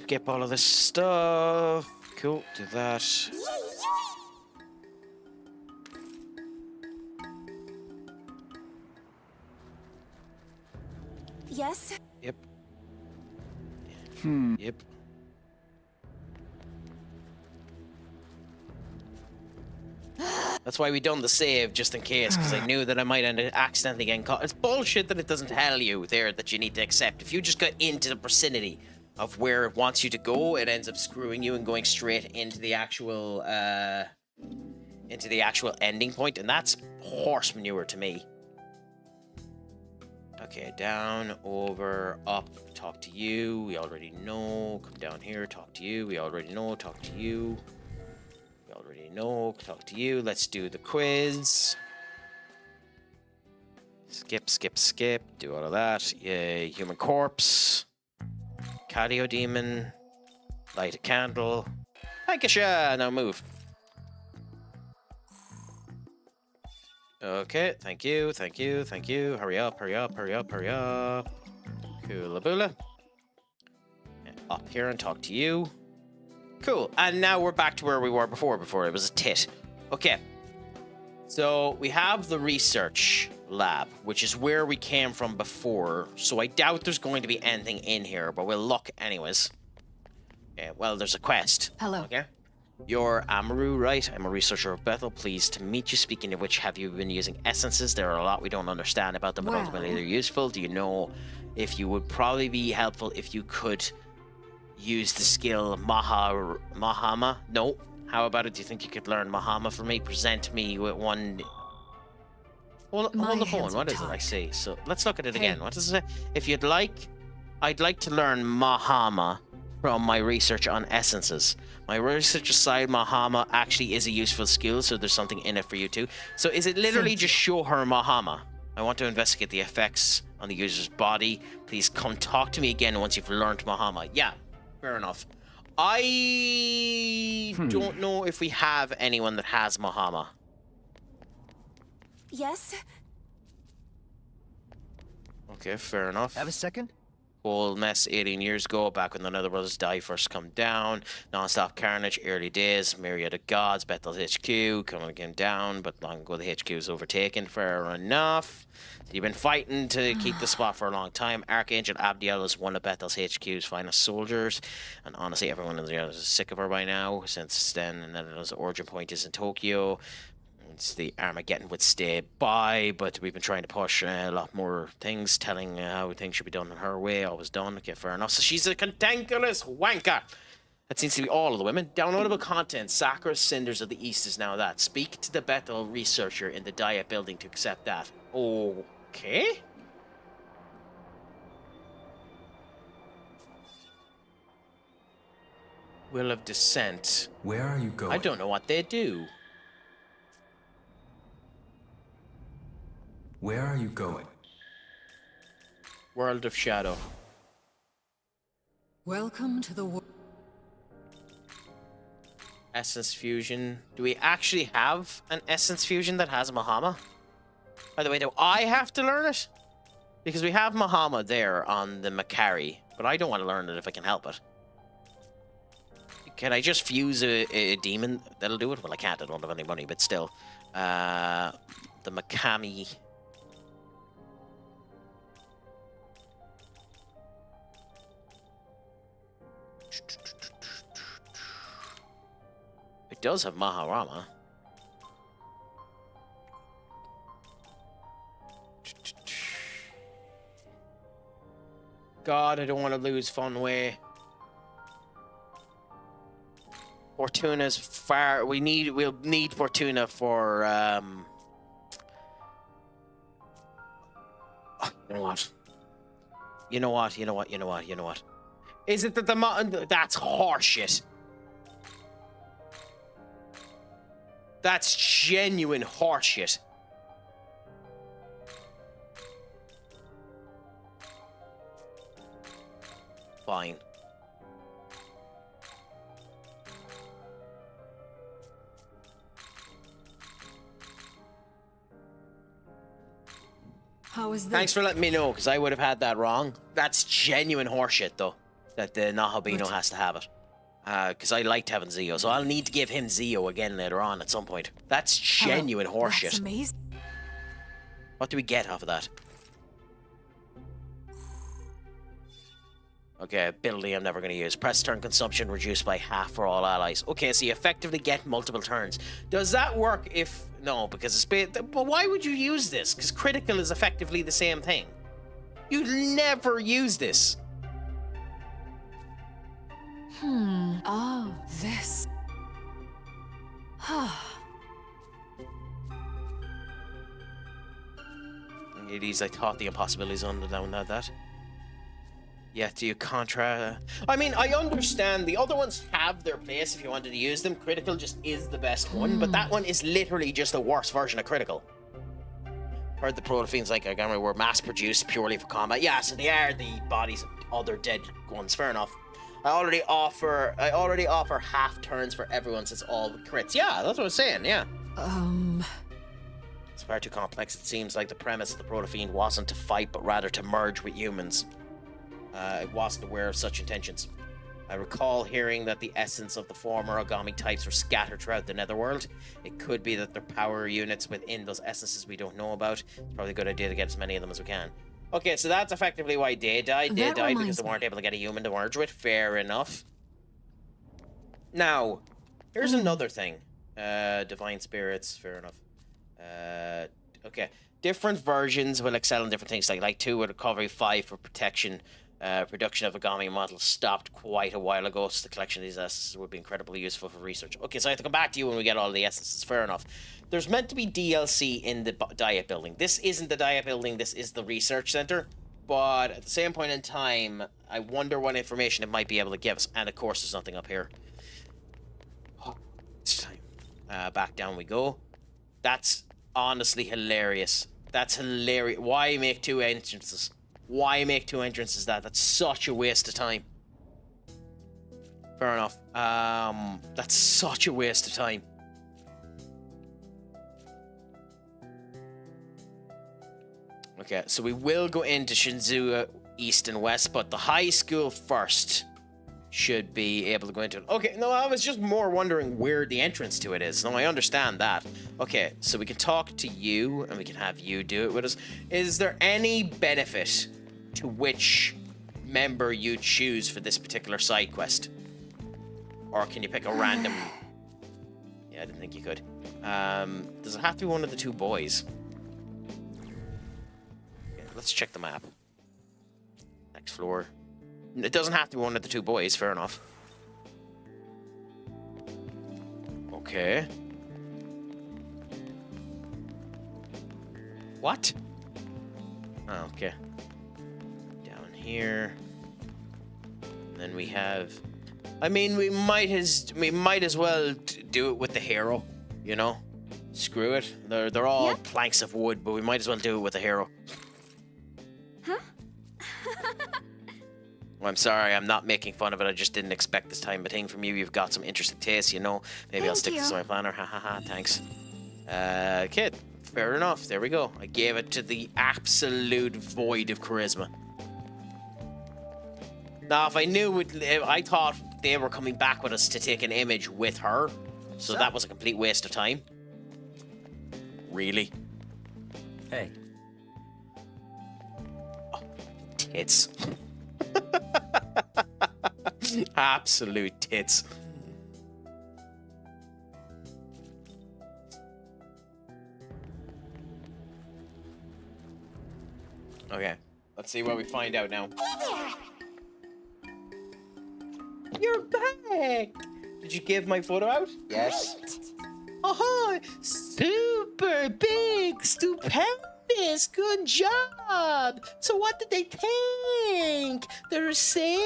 Skip all of this stuff. Cool, do that. Yes? Yep. Yep. That's why we done the save, just in case, because I knew that I might end up accidentally getting caught. It's bullshit that it doesn't tell you there that you need to accept. If you just got into the vicinity of where it wants you to go, it ends up screwing you and going straight into the actual ending point, and that's horse manure to me. Okay, down, over, up, talk to you, we already know. Come down here, talk to you, we already know, talk to you. We already know, talk to you. Let's do the quiz. Skip, skip, skip, do all of that. Yay, human corpse. Cardio demon. Light a candle. Lancashire, now move. Okay, thank you, thank you, thank you. Hurry up, hurry up, hurry up, hurry up. Coolaboola. Up here and talk to you. Cool, and now we're back to where we were before it was a tit. Okay, so we have the research lab, which is where we came from before, so I doubt there's going to be anything in here, but we'll look anyways. Okay, well, there's a quest. Hello. Okay. You're Amaru, right? I'm a researcher of Bethel. Pleased to meet you. Speaking of which, have you been using essences? There are a lot we don't understand about them, but ultimately they're useful. Do you know if you would probably be helpful if you could use the skill Mahama? No. How about it? Do you think you could learn Mahama for me? Present me with one. Hold the phone. What is it I say? So let's look at it again. What does it say? If you'd like, I'd like to learn Mahama from my research on essences. My research aside, Mahama actually is a useful skill, so there's something in it for you too. So is it literally just show her Mahama? I want to investigate the effects on the user's body. Please come talk to me again once you've learned Mahama. Yeah, fair enough. I don't know if we have anyone that has Mahama. Yes? Okay, fair enough. Have a second? Whole mess 18 years ago, back when the Netherworlds die first come down. Non-stop carnage, early days, myriad of gods, Bethel's HQ, coming again down, but long ago the HQ was overtaken, fair enough. So you've been fighting to keep the spot for a long time. Archangel Abdiel is one of Bethel's HQ's finest soldiers, and honestly everyone in the is sick of her by now, since then, and then the origin point is in Tokyo. It's the Armageddon would stay by, but we've been trying to push a lot more things, telling how things should be done in her way, always done. Okay, fair enough. So she's a cantankerous wanker. That seems to be all of the women. Downloadable content. Sakura Cinders of the East is now that. Speak to the Bethel researcher in the Diet building to accept that. Okay. Will of Descent. Where are you going? I don't know what they do. Where are you going? World of Shadow. Welcome to the world. Essence Fusion. Do we actually have an Essence Fusion that has Mahama? By the way, do I have to learn it? Because we have Mahama there on the Makari, but I don't want to learn it if I can help it. Can I just fuse a demon that'll do it? Well, I can't. I don't have any money, but still. The Makami. It does have Maharama. God, I don't want to lose Funway. Fortuna's far. We'll need Fortuna for you know what? You know what? You know what? You know what? You know what? Is it that the that's horseshit? That's genuine horseshit. Fine. How is this? Thanks for letting me know, because I would have had that wrong. That's genuine horseshit, though, that the Nahabino has to have it. Because I liked having Zio, so I'll need to give him Zio again later on at some point. That's genuine horseshit. That's amazing. What do we get off of that? Okay, ability I'm never going to use. Press turn consumption reduced by half for all allies. Okay, so you effectively get multiple turns. Does that work if... No, because it's... But why would you use this? Because critical is effectively the same thing. You'd never use this. Oh, this. Ladies, I thought the impossibilities under down that. Yeah, do you contra... I mean, I understand the other ones have their place if you wanted to use them. Critical just is the best one, but that one is literally just a worse version of Critical. Heard the proto-fiends like Agami were mass-produced purely for combat. Yeah, so they are the bodies of other dead ones, fair enough. I already offer half turns for everyone since all the crits. Yeah, that's what I was saying, yeah. It's far too complex. It seems like the premise of the proto-fiend wasn't to fight, but rather to merge with humans. I wasn't aware of such intentions. I recall hearing that the essence of the former Agami types were scattered throughout the netherworld. It could be that there are power units within those essences we don't know about. It's probably a good idea to get as many of them as we can. Okay, so that's effectively why they died. They died because they weren't able to get a human to merge with. Fair enough. Now, here's another thing. Divine spirits, fair enough. Okay. Different versions will excel in different things. Like 2 with recovery, 5 for protection. Production of Agami models stopped quite a while ago, so the collection of these essences would be incredibly useful for research. Okay, so I have to come back to you when we get all the essences. Fair enough. There's meant to be DLC in the diet building. This isn't the diet building, this is the research center. But at the same point in time, I wonder what information it might be able to give us. And of course, there's nothing up here. Oh, it's time. Back down we go. That's honestly hilarious. That's hilarious. Why make 2 entrances? Why make 2 entrances? That's such a waste of time. Fair enough. That's such a waste of time. Okay, so we will go into Shinjuku East and West, but the high school first should be able to go into it. Okay, no, I was just more wondering where the entrance to it is. No, I understand that. Okay, so we can talk to you, and we can have you do it with us. Is there any benefit to which member you choose for this particular side quest? Or can you pick a random... Yeah, I didn't think you could. Does it have to be one of the 2 boys? Okay, let's check the map. Next floor. It doesn't have to be one of the 2 boys, fair enough. Okay. What? Oh, okay. Down here. And then we have... I mean, we might as well do it with the hero, you know? Screw it. They're all planks of wood, but we might as well do it with the hero. Huh? Well, I'm sorry, I'm not making fun of it. I just didn't expect this type of thing from you. You've got some interesting taste, you know. Maybe I'll stick this to my planner. Ha ha ha, thanks. Kid, fair enough. There we go. I gave it to the absolute void of charisma. Now, if I knew it, I thought they were coming back with us to take an image with her. So that was a complete waste of time. Really? Hey. Oh, tits. Absolute tits. Okay, let's see what we find out now. You're back! Did you give my photo out? Yes. Oh, super big, stupendous, good job. So what did they think? The recipient?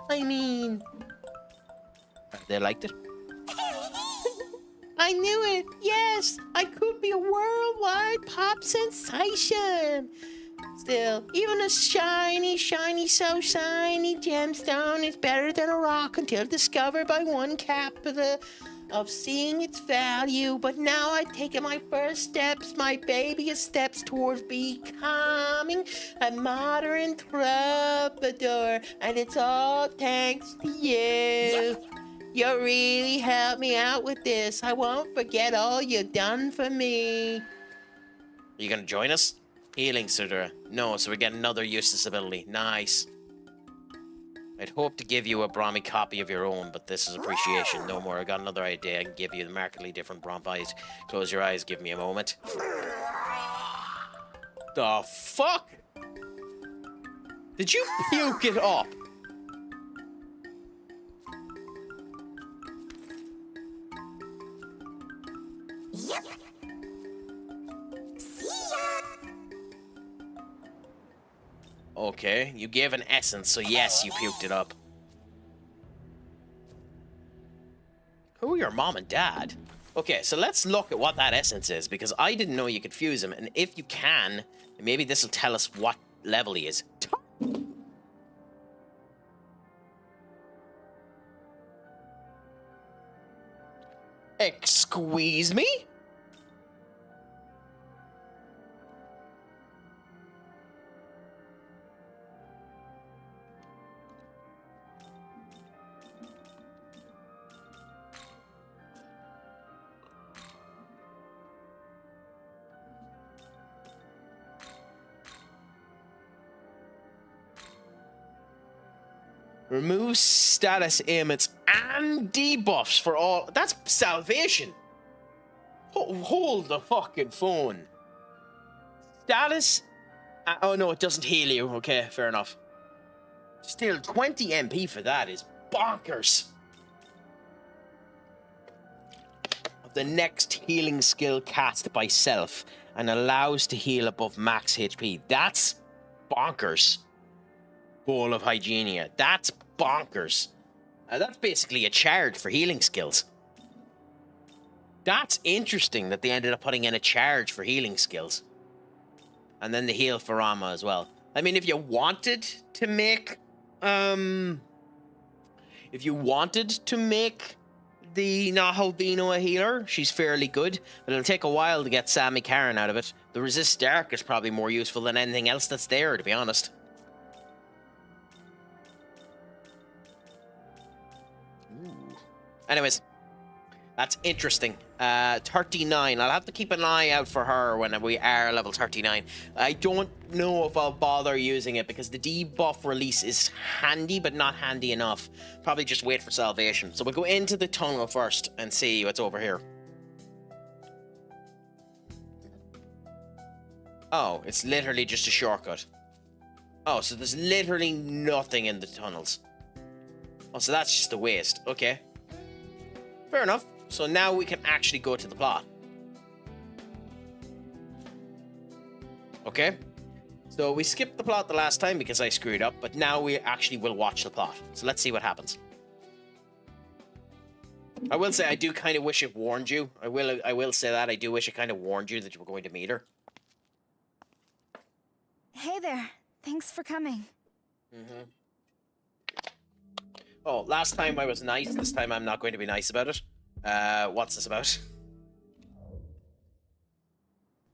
I mean... They liked it? I knew it, yes! I could be a worldwide pop sensation! Still, even a shiny, so shiny gemstone is better than a rock until discovered by one capita of seeing its value. But now I've taken my first steps, my babyest steps towards becoming a modern troubadour. And it's all thanks to you. You really helped me out with this. I won't forget all you've done for me. Are you gonna join us? Healing Sudra. No, so we get another useless ability. Nice. I'd hope to give you a Brahmi copy of your own, but this is appreciation. No more. I got another idea. I can give you the markedly different Brahmis. Close your eyes. Give me a moment. The fuck? Did you puke it up? Okay, you gave an essence, so yes, you puked it up. Who are your mom and dad? Okay, so let's look at what that essence is, because I didn't know you could fuse him, and if you can, maybe this will tell us what level he is. Excuse me? Remove status ailments and debuffs for all. That's salvation. Hold the fucking phone. Status. Oh no, it doesn't heal you. Okay, fair enough. Still, 20 MP for that is bonkers. The next healing skill cast by self and allows to heal above max HP. That's bonkers. Bowl of Hygienia. That's bonkers. That's basically a charge for healing skills. That's interesting that they ended up putting in a charge for healing skills. And then the heal for Rama as well. I mean, if you wanted to make... if you wanted to make the Nahalbino a healer, she's fairly good. But it'll take a while to get Sammy Karen out of it. The Resist Dark is probably more useful than anything else that's there, to be honest. Anyways, that's interesting. 39. I'll have to keep an eye out for her when we are level 39. I don't know if I'll bother using it because the debuff release is handy, but not handy enough. Probably just wait for salvation. So we'll go into the tunnel first and see what's over here. Oh, it's literally just a shortcut. Oh, so there's literally nothing in the tunnels. Oh, so that's just a waste. Okay. Fair enough. So now we can actually go to the plot. Okay. So we skipped the plot the last time because I screwed up, but now we actually will watch the plot. So let's see what happens. I will say I do kind of wish it warned you. I will say that. I do wish it kind of warned you that you were going to meet her. Hey there. Thanks for coming. Mm-hmm. Oh, last time I was nice. This time I'm not going to be nice about it. What's this about?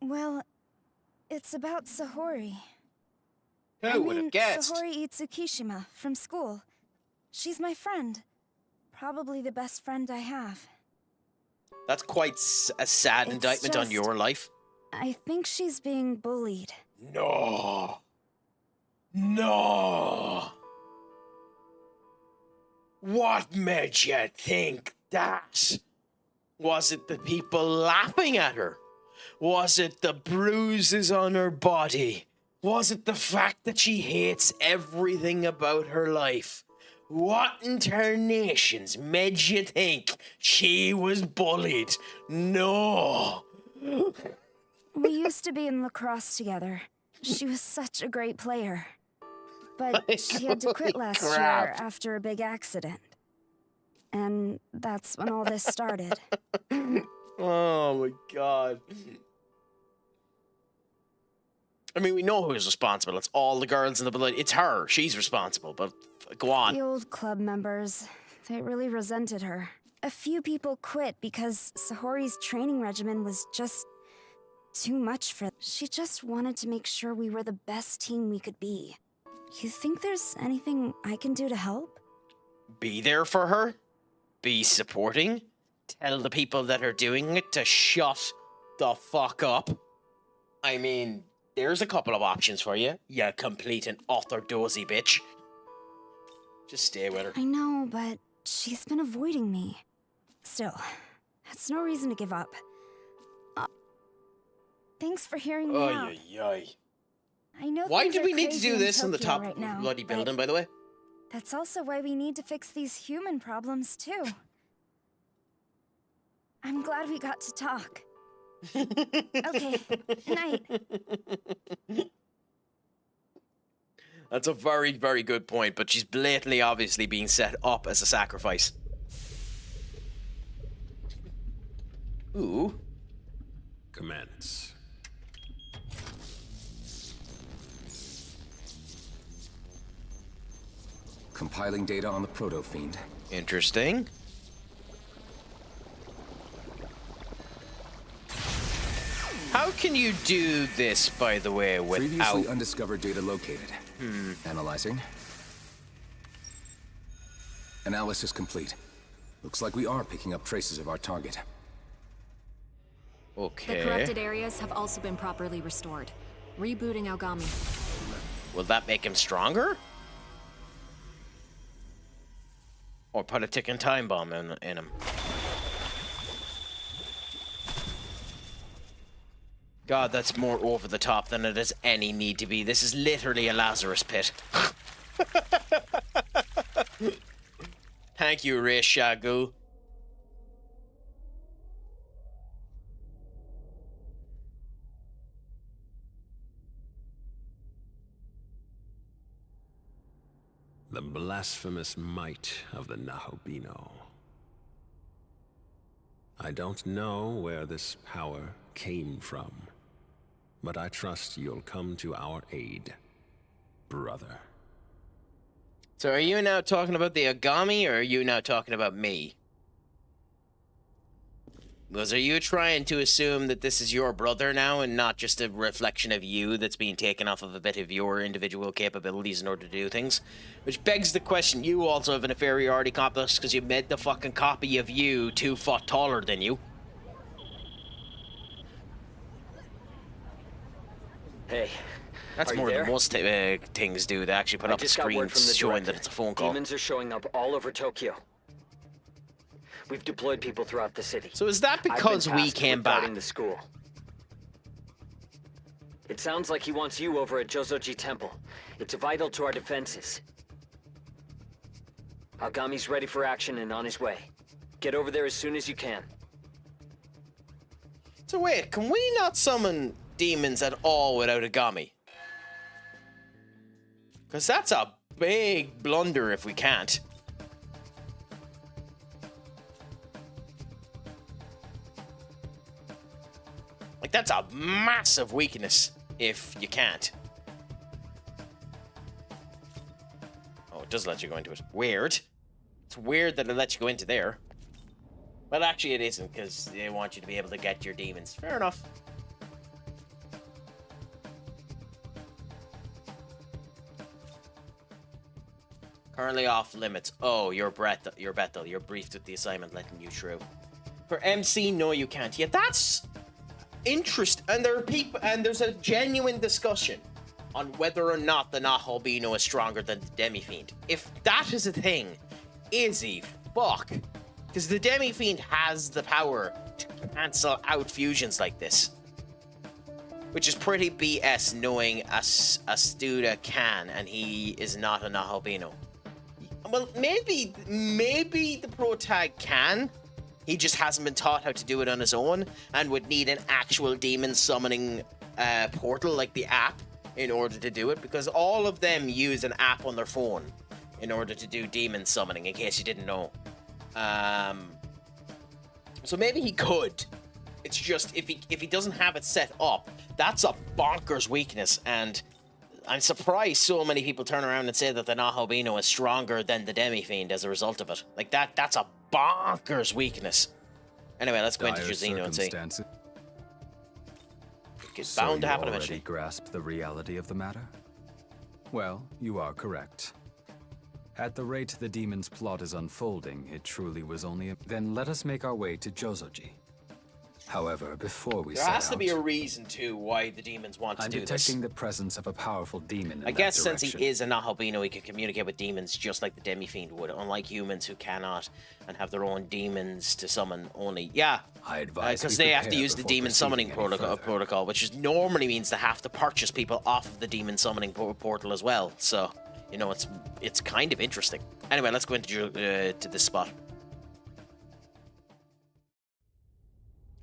Well, it's about Sahori. Who would have guessed? Sahori Itsukishima from school. She's my friend. Probably the best friend I have. That's quite a sad indictment on your life. I think she's being bullied. No. No. What made you think that? Was it the people laughing at her? Was it the bruises on her body? Was it the fact that she hates everything about her life? What in tarnations made you think she was bullied? No. We used to be in lacrosse together. She was such a great player. But she had to quit last year after a big accident. And that's when all this started. Oh my god. I mean, we know who's responsible. It's all the girls in the blood. It's her. She's responsible, but go on. The old club members, they really resented her. A few people quit because Sahori's training regimen was just too much for them. She just wanted to make sure we were the best team we could be. You think there's anything I can do to help? Be there for her. Be supporting. Tell the people that are doing it to shut the fuck up. I mean, there's a couple of options for you. You complete and utter dozy bitch. Just stay with her. I know, but she's been avoiding me. Still, that's no reason to give up. Thanks for hearing me out. I know. Why did we need to do crazy this in on the Tokyo top right of now, the bloody but building, by the way? That's also why we need to fix these human problems, too. I'm glad we got to talk. Okay, night. That's a very, very good point, but she's blatantly, obviously being set up as a sacrifice. Ooh. Commence. Compiling data on the proto-fiend. Interesting. How can you do this, by the way, without... Previously undiscovered data located. Analyzing. Analysis complete. Looks like we are picking up traces of our target. Okay. The corrupted areas have also been properly restored. Rebooting Aogami. Will that make him stronger? Or put a ticking time bomb in him? God, that's more over the top than it has any need to be. This is literally a Lazarus pit. Thank you, Ray Shagu. The blasphemous might of the Nahobino. I don't know where this power came from, but I trust you'll come to our aid, brother. So are you now talking about the Agami, or are you now talking about me? Because are you trying to assume that this is your brother now and not just a reflection of you that's being taken off of a bit of your individual capabilities in order to do things? Which begs the question, you also have an inferiority complex because you made the fucking copy of you 2 foot taller than you. Hey, That's more than most things do. They actually put up a screen showing that it's a phone call. Demons are showing up all over Tokyo. We've deployed people throughout the city. So is that because we came back? The school. It sounds like he wants you over at Jozoji Temple. It's vital to our defenses. Agami's ready for action and on his way. Get over there as soon as you can. So wait, can we not summon demons at all without Agami? Because that's a big blunder if we can't. Like, that's a massive weakness if you can't. Oh, it does let you go into it. Weird. It's weird that it lets you go into there. But actually it isn't, because they want you to be able to get your demons. Fair enough. Currently off limits. Oh, you're Bethel. You're briefed with the assignment letting you through. For MC, no you can't. Yeah, that's... interest, and there are people, and there's a genuine discussion on whether or not the Nahobino is stronger than the Demi-Fiend. If that is a thing, Izzy, fuck. Because the Demi-Fiend has the power to cancel out fusions like this. Which is pretty BS knowing Astuda can, and he is not a Nahobino. Well, maybe the Protag can. He just hasn't been taught how to do it on his own and would need an actual demon summoning portal like the app in order to do it, because all of them use an app on their phone in order to do demon summoning, in case you didn't know. So maybe he could. It's just if he doesn't have it set up, that's a bonkers weakness, and I'm surprised so many people turn around and say that the Nahobino is stronger than the Demi-Fiend as a result of it. Like, that's a bonkers weakness. Anyway, let's go into Jazino and see. It's bound to happen eventually. Grasp the reality of the matter? Well, you are correct. At the rate the demon's plot is unfolding, it truly was only a... Then let us make our way to Jozoji. However, before we there set has to be out, a reason, too, why the demons want to do this. I'm detecting the presence of a powerful demon in I that guess since direction. he is a Nahobino, he can communicate with demons just like the Demi-Fiend would, unlike humans who cannot and have their own demons to summon only. Yeah, I advise because we they have to prepare use the before demon summoning proceeding any protocol, which normally means they have to purchase people off of the demon summoning portal as well. So, you know, it's kind of interesting. Anyway, let's go into to this spot.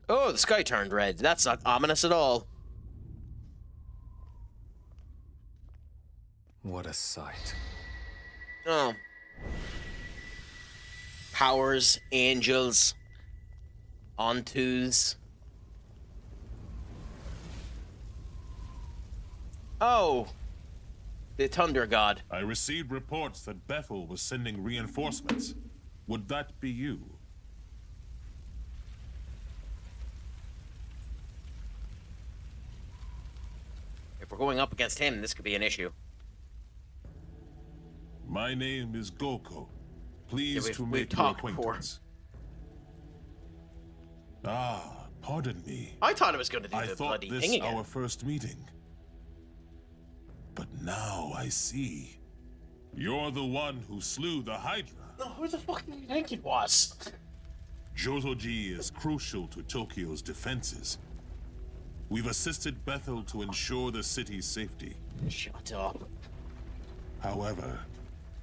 Oh, the sky turned red. That's not ominous at all. What a sight. Oh. Powers, angels, ontos. Oh. The Thunder God. I received reports that Bethel was sending reinforcements. Would that be you? If we're going up against him, this could be an issue. My name is Goko. Pleased to we've make your talked before. acquaintance. Ah, pardon me. I thought it was going to do I the thought bloody this thing again. our first meeting. But now I see. You're the one who slew the Hydra. No, who the fuck did you think it was? Jozoji is crucial to Tokyo's defenses. We've assisted Bethel to ensure the city's safety. Shut up. However,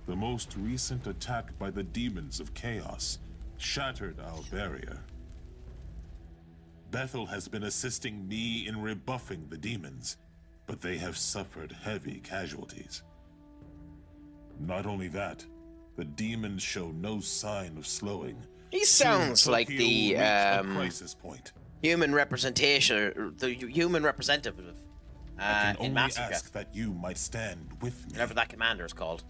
the most recent attack by the demons of chaos shattered our barrier. Bethel has been assisting me in rebuffing the demons, but they have suffered heavy casualties. Not only that, the demons show no sign of slowing. He sounds Soon, like Tokyo the will reach a crisis point. human representation, the human representative I can in only Massacre. ask that you might stand with me. Whatever that commander is called.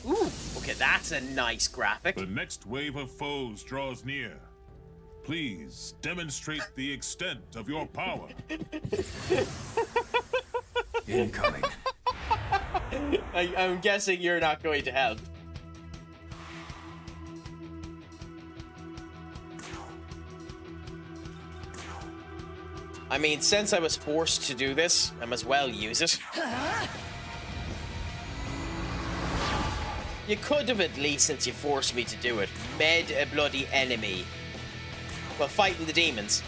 Ooh, okay, that's a nice graphic. The next wave of foes draws near. Please demonstrate the extent of your power. Incoming. I'm guessing you're not going to help. I mean, since I was forced to do this, I might as well use it. You could have at least, since you forced me to do it, made a bloody enemy. Well, fighting the demons.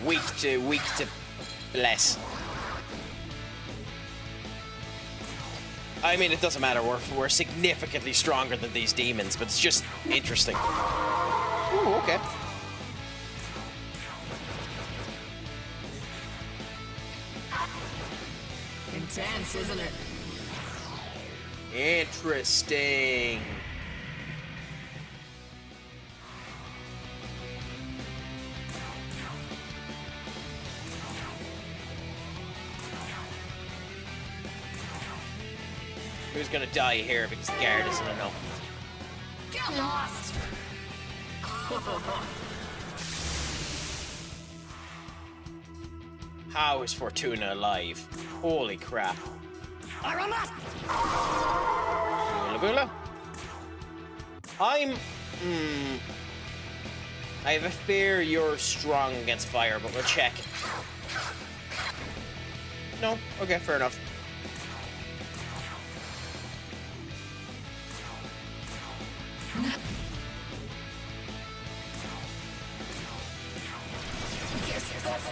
Weak to bless. I mean, it doesn't matter. We're significantly stronger than these demons, but it's just interesting. Ooh, okay. Intense, isn't it? Interesting. Who's gonna die here because the guard isn't enough? Get lost! How is Fortuna alive? Holy crap. Bula bula. I have a fear you're strong against fire, but we'll check. No? Okay, fair enough.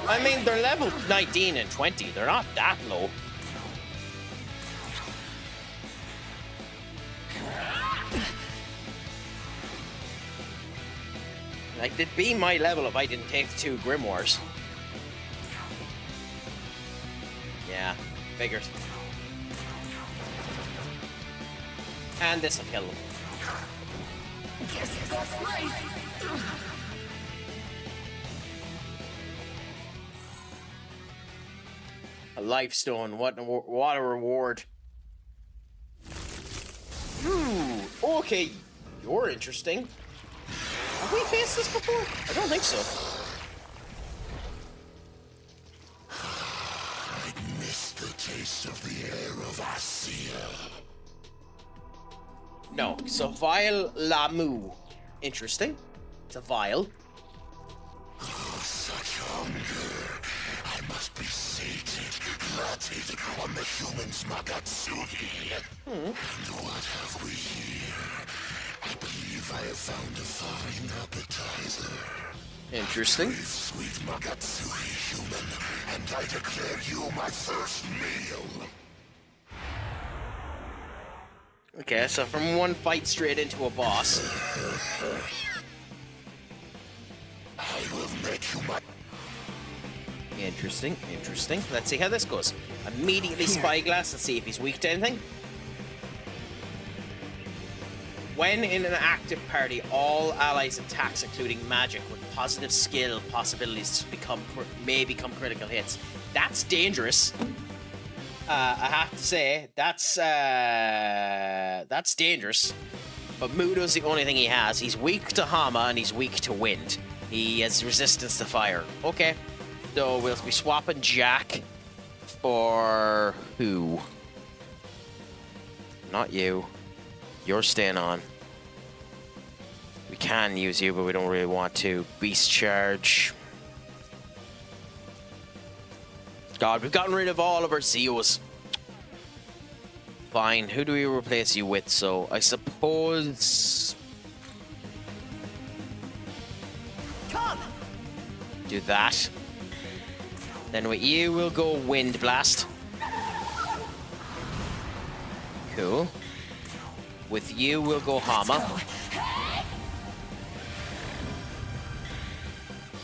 I mean, they're level 19 and 20. They're not that low. Like, they'd be my level if I didn't take the 2 Grimoires. Yeah, figures. And this'll kill them. A life stone. What a reward. Ooh, okay. You're interesting. Have we faced this before? I don't think so. I miss the taste of the air of Asia. No. So, Vile Lamu. Interesting. It's a vial. Such hunger. I must be sated, glutted on the human's Magatsugi. And what have we here? I believe I have found a fine appetizer. Interesting. Sweet Magatsugi human, and I declare you my first meal. Okay, so from one fight straight into a boss. I will make you my... Interesting, interesting. Let's see how this goes. Immediately spyglass and see if he's weak to anything. When in an active party, all allies' attacks, including magic, with positive skill possibilities may become critical hits. That's dangerous. I have to say, that's dangerous. But Mudo's the only thing he has. He's weak to Hama and he's weak to wind. He has resistance to fire. Okay. So we'll be swapping Jack for who? Not you. You're staying on. We can use you, but we don't really want to. Beast charge. God, we've gotten rid of all of our Zeos. Fine. Who do we replace you with? So I suppose do that. Then with you, we'll go Wind Blast. Cool. With you, we'll go Hama.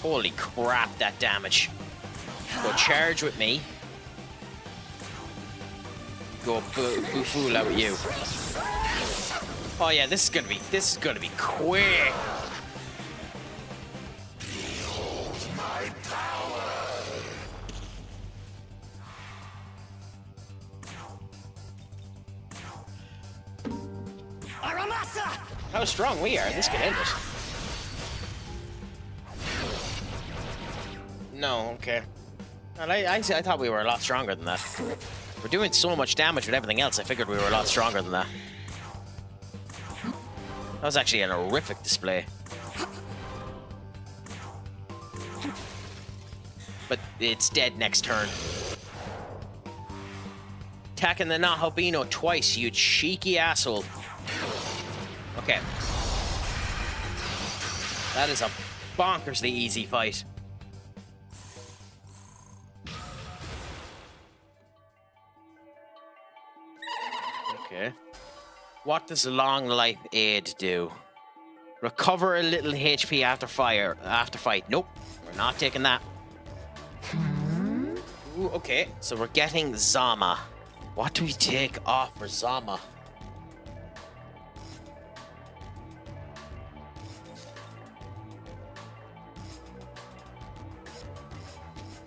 Holy crap, that damage. Go charge with me. Go fool out with you. Oh yeah, this is gonna be quick. How strong we are, this could end it. No, okay. Well, I thought we were a lot stronger than that. We're doing so much damage with everything else, I figured we were a lot stronger than that. That was actually an horrific display. But it's dead next turn. Attacking the Nahabino twice, you cheeky asshole. Okay. That is a bonkersly easy fight. Okay. What does Long Life Aid do? Recover a little HP after fight. Nope. We're not taking that. Ooh, okay. So we're getting Zama. What do we take off for Zama?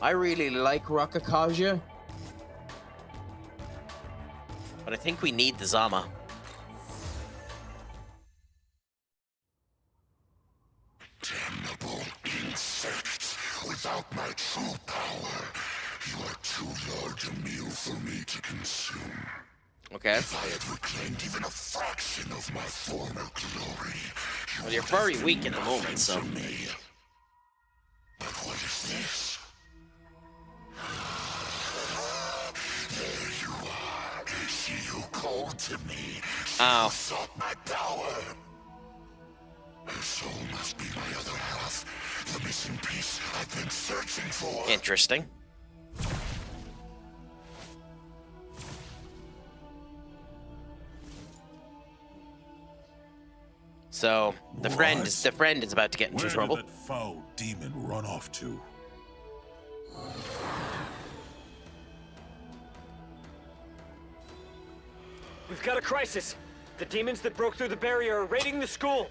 I really like Rakakaja, but I think we need the Zama. Damnable insects! Without my true power, you are too large a meal for me to consume. Okay. If I had reclaimed even a fraction of my former glory, well, you're very weak at the moment, so. But what is this? There you are. She who called to me. She who sought my power. Her soul must be my other half. The missing piece I've been searching for. Interesting. So the friend is about to get into trouble. Where did that foul demon run off to? We've got a crisis. The demons that broke through the barrier are raiding the school.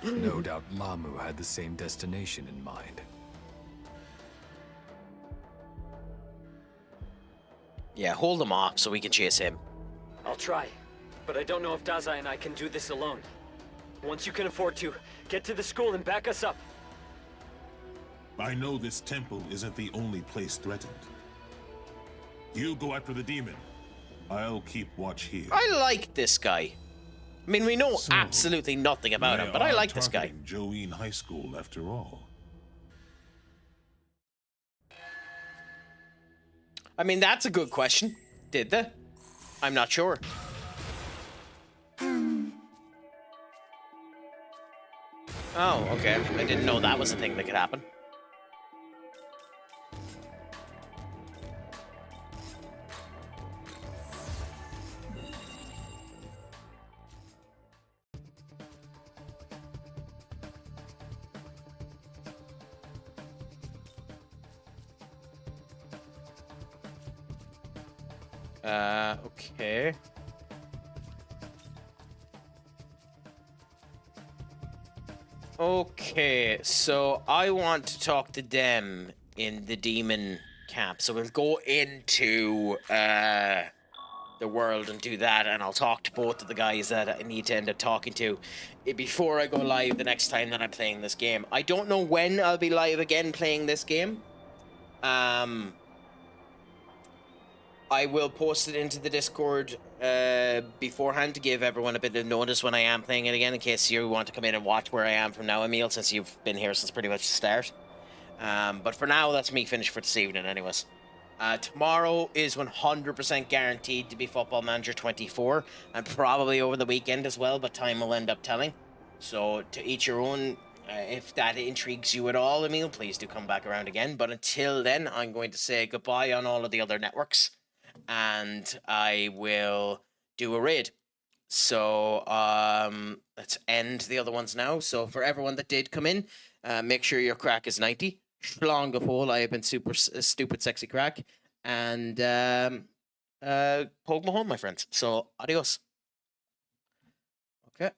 No doubt Lamu had the same destination in mind. Yeah, hold him off so we can chase him. I'll try, but I don't know if Dazai and I can do this alone. Once you can afford to, get to the school and back us up. I know this temple isn't the only place threatened. You go after the demon. I'll keep watch here. I like this guy. I mean, we know absolutely nothing about him, but I like this guy. Joeen High School, after all. I mean, that's a good question. Did they? I'm not sure. Oh, okay. I didn't know that was a thing that could happen. Okay. Okay, so I want to talk to them in the demon camp. So we'll go into the world and do that, and I'll talk to both of the guys that I need to end up talking to before I go live the next time that I'm playing this game. I don't know when I'll be live again playing this game. I will post it into the Discord beforehand to give everyone a bit of notice when I am playing it again, in case you want to come in and watch where I am from now, Emil, since you've been here since pretty much the start. But for now, that's me finished for this evening anyways. Tomorrow is 100% guaranteed to be Football Manager 24, and probably over the weekend as well, but time will end up telling. So to each your own. If that intrigues you at all, Emil, please do come back around again. But until then, I'm going to say goodbye on all of the other networks, and I will do a raid. So let's end the other ones now. So for everyone that did come in, make sure your crack is 90. Schlongafol, I have been super stupid sexy crack. And poke my home, my friends. So adios. Okay.